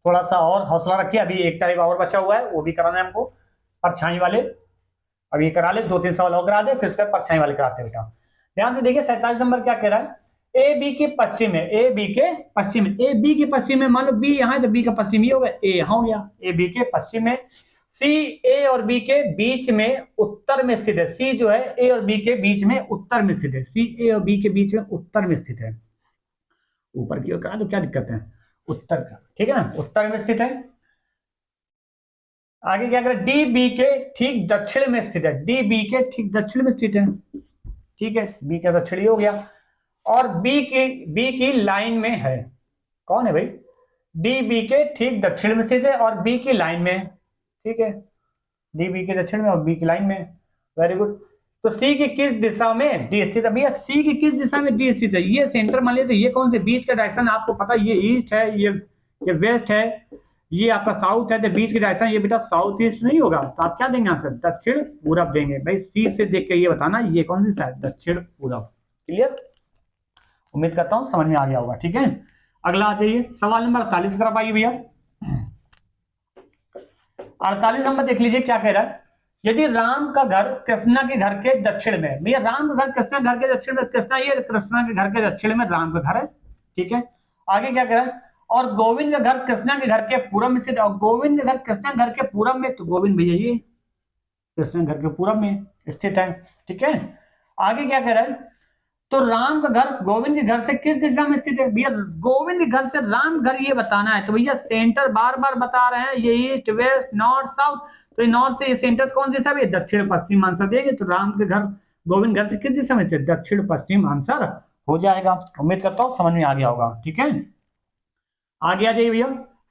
थोड़ा सा और हौसला रखिए, अभी एक टाइप और बचा हुआ है, वो भी कराना है हमको, परछाई वाले, अब ये करा ले, 2-3 सवाल और करा दे, फिर उसके परछाई वाले कराते बेटा। ध्यान से देखिए 47 नंबर क्या कह रहा है, ए बी के पश्चिम में, ए बी के पश्चिम में, ए बी के पश्चिम में, मान लो बी यहाँ है तो बी का पश्चिम ही होगा, ए यहाँ हो गया, ए बी के पश्चिम में, सी ए और बी के बीच में उत्तर में स्थित है, सी जो है ए और बी के बीच में उत्तर में स्थित है, सी ए और बी के बीच में उत्तर में स्थित है, ऊपर की ओर कहा तो क्या दिक्कत है, उत्तर का, ठीक है ना, उत्तर में स्थित है। आगे क्या करें, डी बी के ठीक दक्षिण में स्थित है, डी बी के ठीक दक्षिण में स्थित है, ठीक है, बी का दक्षिणी हो गया, और बी की लाइन में है, कौन है भाई, डी बी के ठीक दक्षिण में स्थित है और बी की लाइन में, ठीक है, डी बी के दक्षिण में और बी की लाइन में, वेरी गुड। तो सी की किस दिशा में डी स्थित है, भैया सी की किस दिशा में डी स्थित है, ये सेंटर मान लिया, तो ये कौन से बीच का डायरेक्शन आपको पता, ये ईस्ट है, ये वेस्ट है, ये आपका साउथ है, तो बीच की डायरेक्शन ये बेटा साउथ ईस्ट नहीं होगा, तो आप क्या देंगे आंसर, दक्षिण पूरब देंगे भाई, सी से देख के ये बताना ये कौन सी साइड, दक्षिण पूरब, क्लियर। उम्मीद करता हूं समझ में आ गया होगा, ठीक है। अगला आ जाइए, सवाल नंबर 48 की तरफ आइए भैया। 48 नंबर देख लीजिए क्या कह रहा है, यदि राम का घर कृष्णा के घर के दक्षिण में, भैया राम का घर कृष्णा घर के दक्षिण में, कृष्णा ये कृष्णा के घर के दक्षिण में राम का घर है, ठीक है। आगे क्या कह रहा है, और गोविंद का घर कृष्णा के घर के पूरब में स्थित, और गोविंद का घर कृष्णा घर के पूरब में, तो गोविंद भैया ये कृष्णा घर के पूरब में स्थित है, ठीक है। आगे क्या कह रहा है, तो राम का घर गोविंद के घर से किस दिशा में स्थित है, भैया गोविंद के घर से राम घर ये बताना है, तो भैया सेंटर बार बार बता रहे हैं, ये ईस्ट वेस्ट नॉर्थ साउथ, तो नॉर्थ से ये सेंटर कौन सी दिशा है, दक्षिण पश्चिम आंसर देंगे, तो राम के घर गोविंद घर से किस दिशा में स्थित, दक्षिण पश्चिम आंसर हो जाएगा। उम्मीद करता हूं समझ में आ गया होगा, ठीक है। आगे आ जाइए भैया,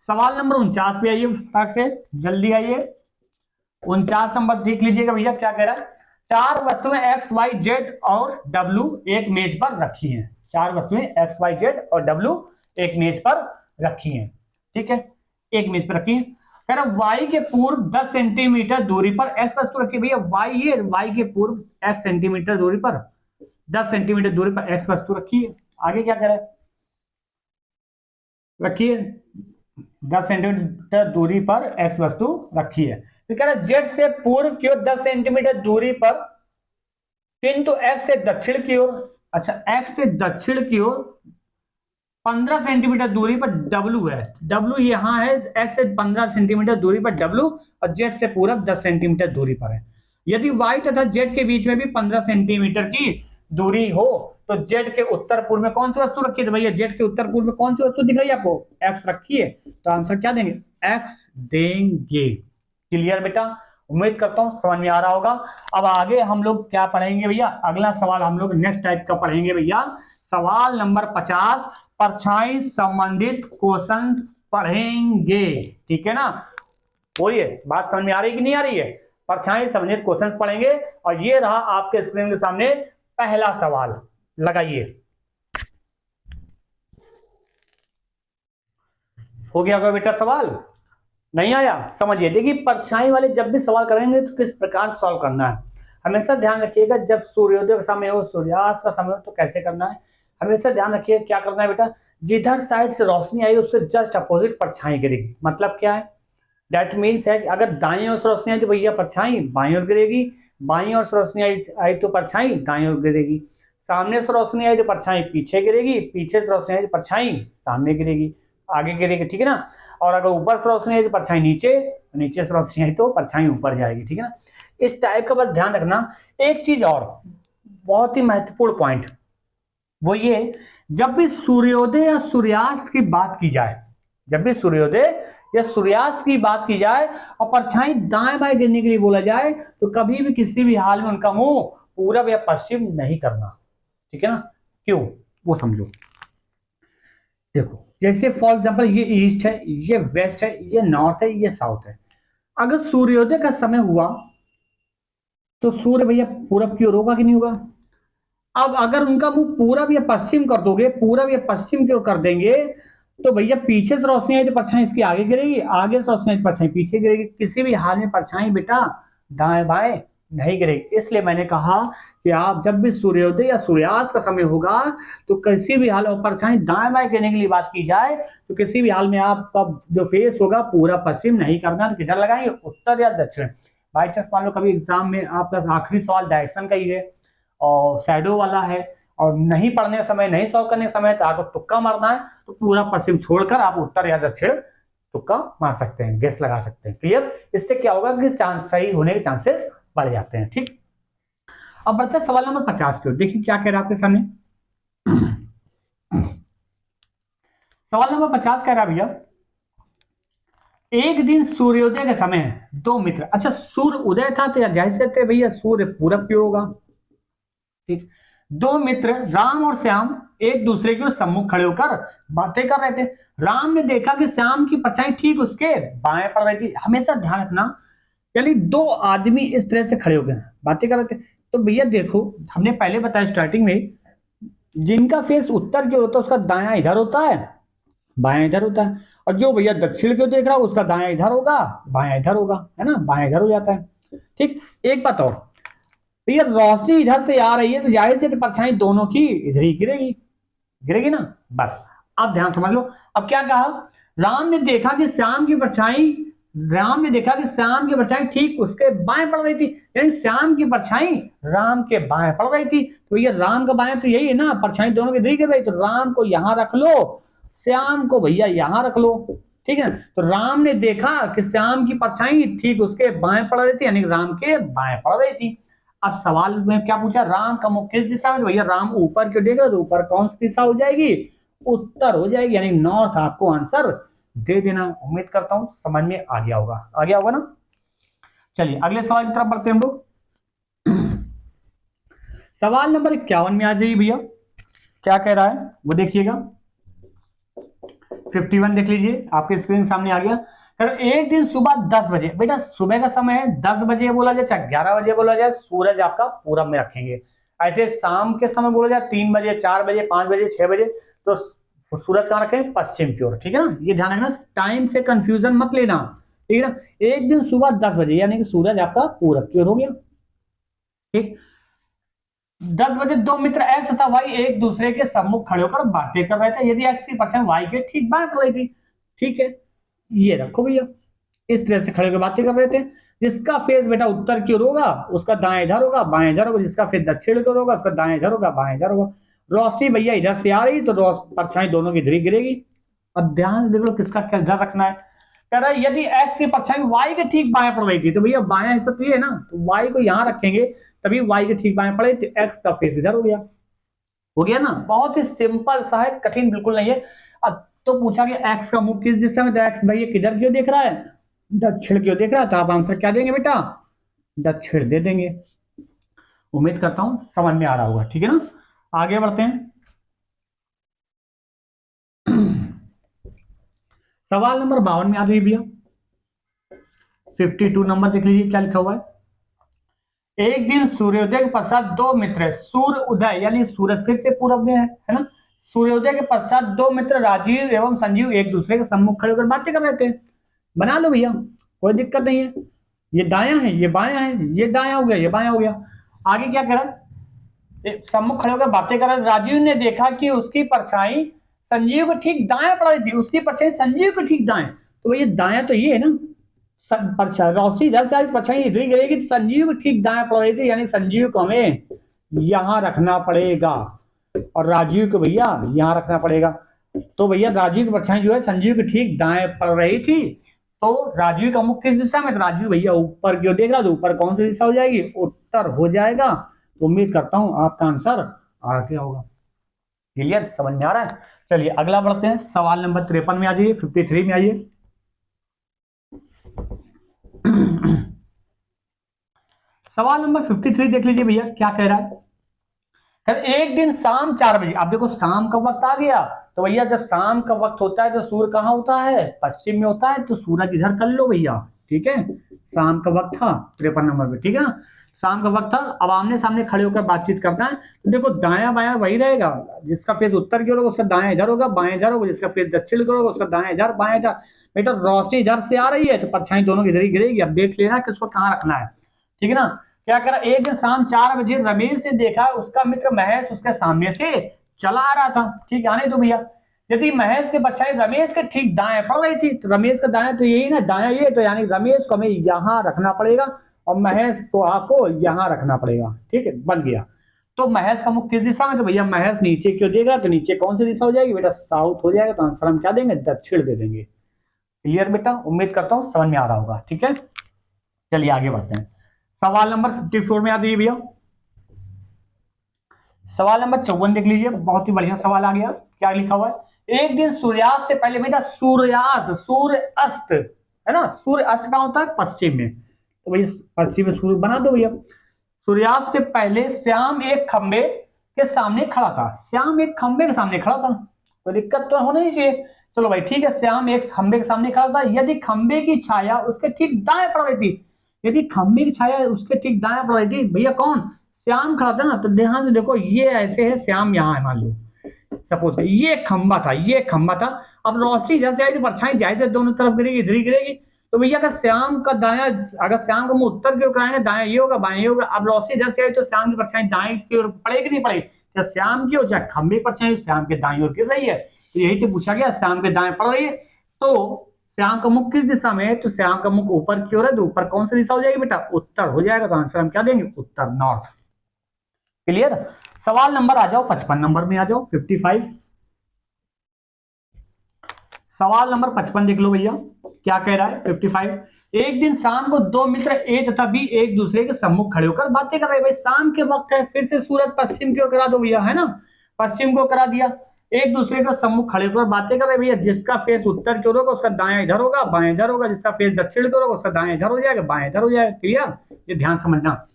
सवाल नंबर 49 पे आइए, फटाक से जल्दी आइए। 49 नंबर देख लीजिएगा भैया क्या कह रहा है, 4 वस्तुएं एक्स वाई जेड और डब्ल्यू एक मेज पर रखी हैं, 4 वस्तुएं एक्स वाई जेड और डब्ल्यू एक मेज पर रखी हैं, ठीक है, एक मेज पर रखी है। कह रहा वाई के पूर्व 10 सेंटीमीटर दूरी पर एक्स वस्तु रखी, भैया वाई ये वाई के पूर्व x सेंटीमीटर दूरी पर 10 सेंटीमीटर दूरी पर एक्स वस्तु रखी है। आगे क्या कह रहा है, रखिए 10 सेंटीमीटर दूरी पर एक्स वस्तु रखी है, तो कह रहा जेड से पूर्व की ओर 10 सेंटीमीटर दूरी पर, किंतु एक्स से दक्षिण की ओर, अच्छा एक्स से दक्षिण की ओर 15 सेंटीमीटर दूरी पर डब्ल्यू है, डब्ल्यू यहां है, एक्स से 15 सेंटीमीटर दूरी पर डब्ल्यू, और जेड से पूरब 10 सेंटीमीटर दूरी पर है। यदि वाई तथा जेड के बीच में भी 15 सेंटीमीटर की दूरी हो, तो जेड के उत्तर पूर्व में कौन सी वस्तु रखी है, तो भैया जेड के उत्तर पूर्व में कौन सी वस्तु दिख रही है आपको, एक्स रखी है, तो आंसर क्या देंगे, एक्स देंगे। क्लियर बेटा, उम्मीद करता हूं समझ में आ रहा होगा। अब आगे हम लोग क्या पढ़ेंगे भैया, अगला सवाल हम लोग नेक्स्ट टाइप का पढ़ेंगे भैया, सवाल नंबर 50 परछाई संबंधित क्वेश्चन पढ़ेंगे, ठीक है ना। बोलिए, बात समझ में आ रही कि नहीं आ रही है। परछाई संबंधित क्वेश्चन पढ़ेंगे और ये रहा आपके स्क्रीन के सामने पहला सवाल, लगाइए। हो गया होगा बेटा सवाल, नहीं आया, समझिए। देखिए परछाई वाले जब भी सवाल करेंगे तो किस प्रकार सॉल्व करना है, हमेशा ध्यान रखिएगा। जब सूर्योदय का समय हो, सूर्यास्त का समय हो, तो कैसे करना है, हमेशा ध्यान रखिए। क्या करना है बेटा, जिधर साइड से रोशनी आई उससे जस्ट अपोजिट परछाई गिरेगी। मतलब क्या है, दैट मीन्स है कि अगर दाएं ओर से रोशनी आई तो भैया परछाई बाईं ओर गिरेगी, बाईं ओर से रोशनी आई तो परछाई दाईं ओर गिरेगी, सामने से रोशनी आई तो परछाई पीछे गिरेगी, पीछे से रोशनी आई तो परछाई सामने गिरेगी, आगे गिरेगी, ठीक है ना। और अगर ऊपर से रोशनी आई तो परछाई नीचे, नीचे से रोशनी आई तो परछाई ऊपर जाएगी, ठीक है ना। इस टाइप का बस ध्यान रखना। एक चीज और बहुत ही महत्वपूर्ण पॉइंट, वो ये, जब भी सूर्योदय या सूर्यास्त की बात की जाए, जब भी सूर्योदय या सूर्यास्त की बात की जाए और परछाई दाएं बाएं गिरने के लिए बोला जाए, तो कभी भी किसी भी हाल में उनका मुंह पूरब या पश्चिम नहीं करना, ठीक है ना। क्यों, वो समझो। देखो जैसे फॉर एग्जांपल ये ईस्ट है, ये वेस्ट है, ये नॉर्थ है, ये साउथ है। अगर सूर्योदय का समय हुआ तो सूर्य भैया पूरब की ओर होगा कि नहीं होगा। अब अगर उनका मुंह पूरब या पश्चिम कर दोगे, पूरब या पश्चिम की ओर कर देंगे, तो भैया पीछे से रोशनी आई तो परछाई इसकी आगे गिरेगी, आगे से रोशनी आई तो परछाई पीछे गिरेगी। किसी भी हाल में परछाई बेटा दाएं बाएं नहीं गिरेगी। इसलिए मैंने कहा कि आप जब भी सूर्योदय या सूर्यास्त का समय होगा तो किसी भी हाल में परछाई दाएं बाएं गिरने के लिए बात की जाए तो किसी भी हाल में आपका जो फेस होगा पूरा पश्चिम नहीं करना। तो किधर लगाएंगे, उत्तर या दक्षिण। बाई चांस मान लो कभी एग्जाम में आपका आखिरी सवाल डायरेक्शन का ही है और शैडो वाला है और नहीं पढ़ने का समय, नहीं सॉल्व करने का समय, तो आपको तुक्का मारना है तो पूरा पश्चिम छोड़कर आप उत्तर या दक्षिण तुक्का मार सकते हैं, गेस लगा सकते हैं। क्लियर। इससे क्या होगा कि चांस सही होने के चांसेस बढ़ जाते हैं, ठीक। अब बढ़ते हैं सवाल नंबर 50 की ओर। देखिए क्या कह रहा है आपके सामने। सवाल नंबर 50 कह रहा है भैया, एक दिन सूर्योदय के समय दो मित्र, अच्छा सूर्य उदय था तो जाहिर से थे भैया सूर्य पूरब की होगा, ठीक। दो मित्र राम और श्याम एक दूसरे के सम्मुख खड़े होकर बातें कर रहे थे। राम ने देखा कि श्याम की परछाई ठीक उसके बाएं पड़ रही थी। हमेशा ध्यान रखना, यानी दो आदमी इस तरह से खड़े हो गए बातें कर रहे थे। तो भैया देखो हमने पहले बताया स्टार्टिंग में, जिनका फेस उत्तर की ओर होता है उसका दायां इधर होता है, बायां इधर होता है, और जो भैया दक्षिण की ओर देख रहा है उसका दायां इधर होगा, बायां इधर होगा, है ना, बायां इधर हो जाता है, ठीक। एक बात और, तो ये रोशनी इधर से आ रही है तो जाहिर से परछाई दोनों की इधर ही गिरेगी, गिरेगी ना। बस अब ध्यान समझ लो। अब क्या कहा, राम ने देखा कि श्याम की परछाई, राम ने देखा कि श्याम की परछाई ठीक उसके बाएं पड़ रही थी, यानी श्याम की परछाई राम के बाएं पड़ रही थी। तो ये राम का बाएं तो यही है ना, परछाई दोनों की इधर ही गिर रही, तो राम को यहां रख लो, श्याम को भैया यहां रख लो, ठीक है। तो राम ने देखा कि श्याम की परछाई ठीक उसके बाएं पड़ रही थी, यानी राम के बाएं पड़ रही थी। अब सवाल में क्या पूछा, राम का मुख किस दिशा में, तो भैया राम ऊपर क्यों देख रहे, तो ऊपर कौन सी दिशा हो जाएगी, उत्तर हो जाएगी, यानी नॉर्थ। आपको आंसर दे देना। उम्मीद करता हूं समझ में आ गया होगा, आ गया होगा ना। चलिए अगले सवाल की तरफ बढ़ते हैं हम लोग। सवाल नंबर 51 में आ जाइए भैया, क्या कह रहा है वो देखिएगा। 51 देख लीजिए, आपके स्क्रीन सामने आ गया। एक दिन सुबह 10 बजे, बेटा सुबह का समय है, 10 बजे बोला जाए चाहे 11 बजे बोला जाए, सूरज आपका पूरब में रखेंगे। ऐसे शाम के समय बोला जाए 3 बजे, 4 बजे, 5 बजे, 6 बजे, तो सूरज कहां रखें, पश्चिम की ओर, ठीक है ना। ये ध्यान रखना, टाइम से कंफ्यूजन मत लेना, ठीक है ना। एक दिन सुबह 10 बजे यानी कि सूरज आपका पूरब की ओर हो गया, ठीक। 10 बजे दो मित्र एक्स तथा वाई एक दूसरे के सम्मुख खड़े होकर बातें कर रहे थे। यदि एक्स की परछाई वाई के ठीक बाएं पड़ रही थी, ठीक है, ये रखो भैया, इस तरह से खड़े होकर बातें कर रहे थे। जिसका फेस बेटा उत्तर की ओर होगा उसका दाएं इधर होगा, बाएं इधर होगा, जिसका फेस दक्षिण की ओर होगा उसका दाएं इधर होगा, बाएं इधर होगा। रोशनी भैया इधर से आ रही तो परछाई दोनों की इधर ही गिरेगी। अब ध्यान देख लो किसका क्या इधर रखना है। कह रहा है यदि एक्स की परछाई वाई के ठीक बाएं पड़ रही थी, तो भैया बायां हिस्सा तो ये है ना, तो वाई को यहां रखेंगे तभी वाई के ठीक बाएं पड़े, तो एक्स का फेस इधर हो गया, हो गया ना। बहुत ही सिंपल सा है, कठिन बिल्कुल नहीं है। अब तो पूछा कि एक्स का मुख किस दिशा में, तो एक्स भैया किधर क्यों देख रहा है, दक्षिण क्यों देख रहा है, तो आप आंसर क्या देंगे बेटा, दक्षिण दे देंगे। उम्मीद करता हूं समझ में आ रहा होगा, ठीक है ना। आगे बढ़ते हैं। सवाल नंबर 52 में आ रही भैया, 52 नंबर देख लीजिए क्या लिखा हुआ है। एक दिन सूर्योदय के पश्चात दो मित्र, सूर्य उदय यानी सूरज फिर से पूरब में है ना, सूर्योदय के पश्चात दो मित्र राजीव एवं संजीव एक दूसरे के सम्मुख खड़े होकर बातें कर रहे थे। बना लो भैया, कोई दिक्कत नहीं है। ये दायां है, ये बायां है, ये दायां हो गया, ये बायां हो गया। आगे क्या करा, सम्मुख खड़े होकर बातें कर रहे। राजीव ने देखा कि उसकी परछाई संजीव को ठीक दाएं पड़ रही थी, उसकी परछाई संजीव को ठीक दाएं। तो भैया दायां तो ये है ना, रोशनी इधर से परछाई इधर ही गिरेगी, तो संजीव ठीक दाएं पड़ रही थी, यानी संजीव को हमें यहां रखना पड़ेगा और राजीव को भैया यहां रखना पड़ेगा। तो भैया राजीव की परछाई जो है संजीव की ठीक दाएं पड़ रही थी, तो राजीव का मुख किस दिशा में, तो राजीव भैया ऊपर क्यों देख रहा, तो ऊपर कौन सी दिशा हो जाएगी, उत्तर हो जाएगा। तो उम्मीद करता हूं आपका आंसर आ गया होगा। क्लियर, समझ में आ रहा है। चलिए अगला बढ़ते हैं, सवाल नंबर 53 में आ जाइए, 53 में आइए। सवाल नंबर 53 देख लीजिए भैया क्या कह रहा है। एक दिन शाम 4 बजे, आप देखो शाम का वक्त आ गया, तो भैया जब शाम का वक्त होता है तो सूर्य कहाँ होता है, पश्चिम में होता है, तो सूरज इधर कर लो भैया। ठीक है, शाम का वक्त था 53 नंबर पे, ठीक है ना, शाम का वक्त था। अब आमने सामने खड़े होकर बातचीत करना है, तो देखो दाया बाया वही रहेगा, जिसका फेस उत्तर की ओर होगा उसका दाया इधर होगा, बाएं इधर होगा, जिसका फेस दक्षिण की ओर होगा उसका दाया इधर, बाएं इधर। बेटा रोशनी इधर से आ रही है तो परछाई दोनों इधर ही गिरेगी। अब देख लेना किसको कहाँ रखना है, ठीक है ना। क्या करा, एक दिन शाम 4 बजे रमेश ने देखा उसका मित्र महेश उसके सामने से चला आ रहा था। ठीक है, आने दो भैया। यदि महेश की परछाई रमेश के ठीक दाएं पड़ रही थी, तो रमेश का दाएं तो यही ना, दायां ये, तो यानी रमेश को हमें यहां रखना पड़ेगा और महेश को आपको यहां रखना पड़ेगा। ठीक है, बन गया। तो महेश का मुख किस दिशा में, तो भैया महेश नीचे क्यों देगा, तो नीचे कौन सी दिशा हो जाएगी बेटा, साउथ हो जाएगा। तो आंसर हम क्या देंगे, दक्षिण दे देंगे। क्लियर बेटा, उम्मीद करता हूं समझ में आ रहा होगा। ठीक है, चलिए आगे बढ़ते हैं। सवाल नंबर 54 में आ जाइए भैया। सवाल नंबर 54 देख लीजिए, बहुत ही बढ़िया सवाल आ गया। क्या लिखा हुआ है, एक दिन सूर्यास्त से पहले, बेटा सूर्यास्त, सूर्य अस्त है ना, सूर्य अस्त कहां होता है, पश्चिम में, तो भैया पश्चिम में सूर्य बना दो भैया। सूर्यास्त से पहले श्याम एक खंबे के सामने खड़ा था, श्याम एक खंबे के सामने खड़ा था, कोई दिक्कत तो होना नहीं चाहिए। चलो भाई ठीक है, श्याम एक खंबे के सामने खड़ा था, यदि खंबे की छाया उसके ठीक दाएं पड़ रही थी, यदि खंबे की छाया उसके ठीक दाएं पड़ रही थी, भैया कौन, श्याम खड़ा था ना, तो ध्यान से देखो ये ऐसे है, श्याम यहाँ है, मान लो सपोज ये खंबा था, ये खंबा था। अब रोशनी इधर से आई तो परछाई जाए दोनों तरफ गिरेगी, इधर ही गिरेगी। तो भैया अगर श्याम का दाया, अगर श्याम का मुंह उत्तर की ओर कराएंगे, दाया ये होगा, बाएं ये होगा। अब रोशनी इधर से आई तो श्याम की परछाई दाएं की ओर पड़ेगी नहीं पड़ेगी, या श्याम की ओर चाहे खंबे की परछाई श्याम के दाएं ओर गिर रही है, तो यही तो पूछा गया, श्याम के दाएं पड़ रही है। तो श्याम का मुख किस दिशा में है, तो श्याम का मुख ऊपर की ओर है, तो ऊपर कौन सी दिशा हो जाएगी बेटा, उत्तर हो जाएगा। तो आंसर हम क्या देंगे, उत्तर, नॉर्थ। क्लियर। सवाल नंबर आ जाओ 55 नंबर में आ जाओ, 55। सवाल नंबर 55 देख लो भैया क्या कह रहा है, 55। एक दिन शाम को दो मित्र ए तथा बी एक दूसरे के सम्मुख खड़े होकर बातें कर रहे हैं। भाई शाम के वक्त है, फिर से सूरज पश्चिम की ओर करा दो भैया, है ना, पश्चिम को करा दिया। एक दूसरे के सम्मुख खड़े होकर बातें कर रहे भैया, जिसका फेस उत्तर की ओर होगा उसका दायां इधर होगा, बाएं इधर होगा, जिसका फेस दक्षिण की ओर होगा उसका दायां इधर हो जाएगा, बाएं इधर हो जाएगा। क्लियर, ये ध्यान समझना।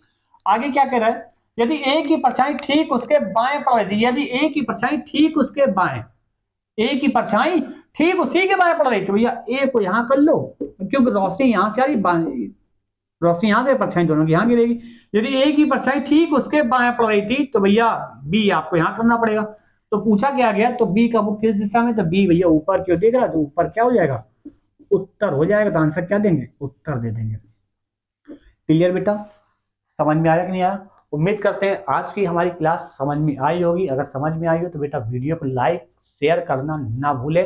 आगे क्या कह रहा है, यदि ए की परछाई ठीक उसके बाएं पड़ रही थी, यदि ए की परछाई ठीक उसके बाएं, ए की परछाई ठीक उसी के बाएं पड़ रही थी, भैया ए को यहां कर लो, क्योंकि रोशनी यहां से आ रही, रोशनी यहां से, परछाई दोनों की यहां गिरेगी। यदि ए की परछाई ठीक उसके बाएं पड़ रही थी, तो भैया बी आपको यहां करना पड़ेगा। तो पूछा क्या गया, तो बी का मुख किस दिशा में, तो बी भैया ऊपर क्यों देख रहा है, तो ऊपर क्या हो जाएगा, उत्तर हो जाएगा। तो आंसर क्या देंगे, उत्तर दे देंगे। क्लियर बेटा, समझ में आया कि नहीं आया। उम्मीद करते हैं आज की हमारी क्लास समझ में आई होगी। अगर समझ में आई हो तो बेटा वीडियो को लाइक शेयर करना ना भूले,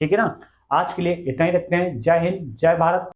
ठीक है ना। आज के लिए इतना ही रखते हैं। जय हिंद, जय भारत।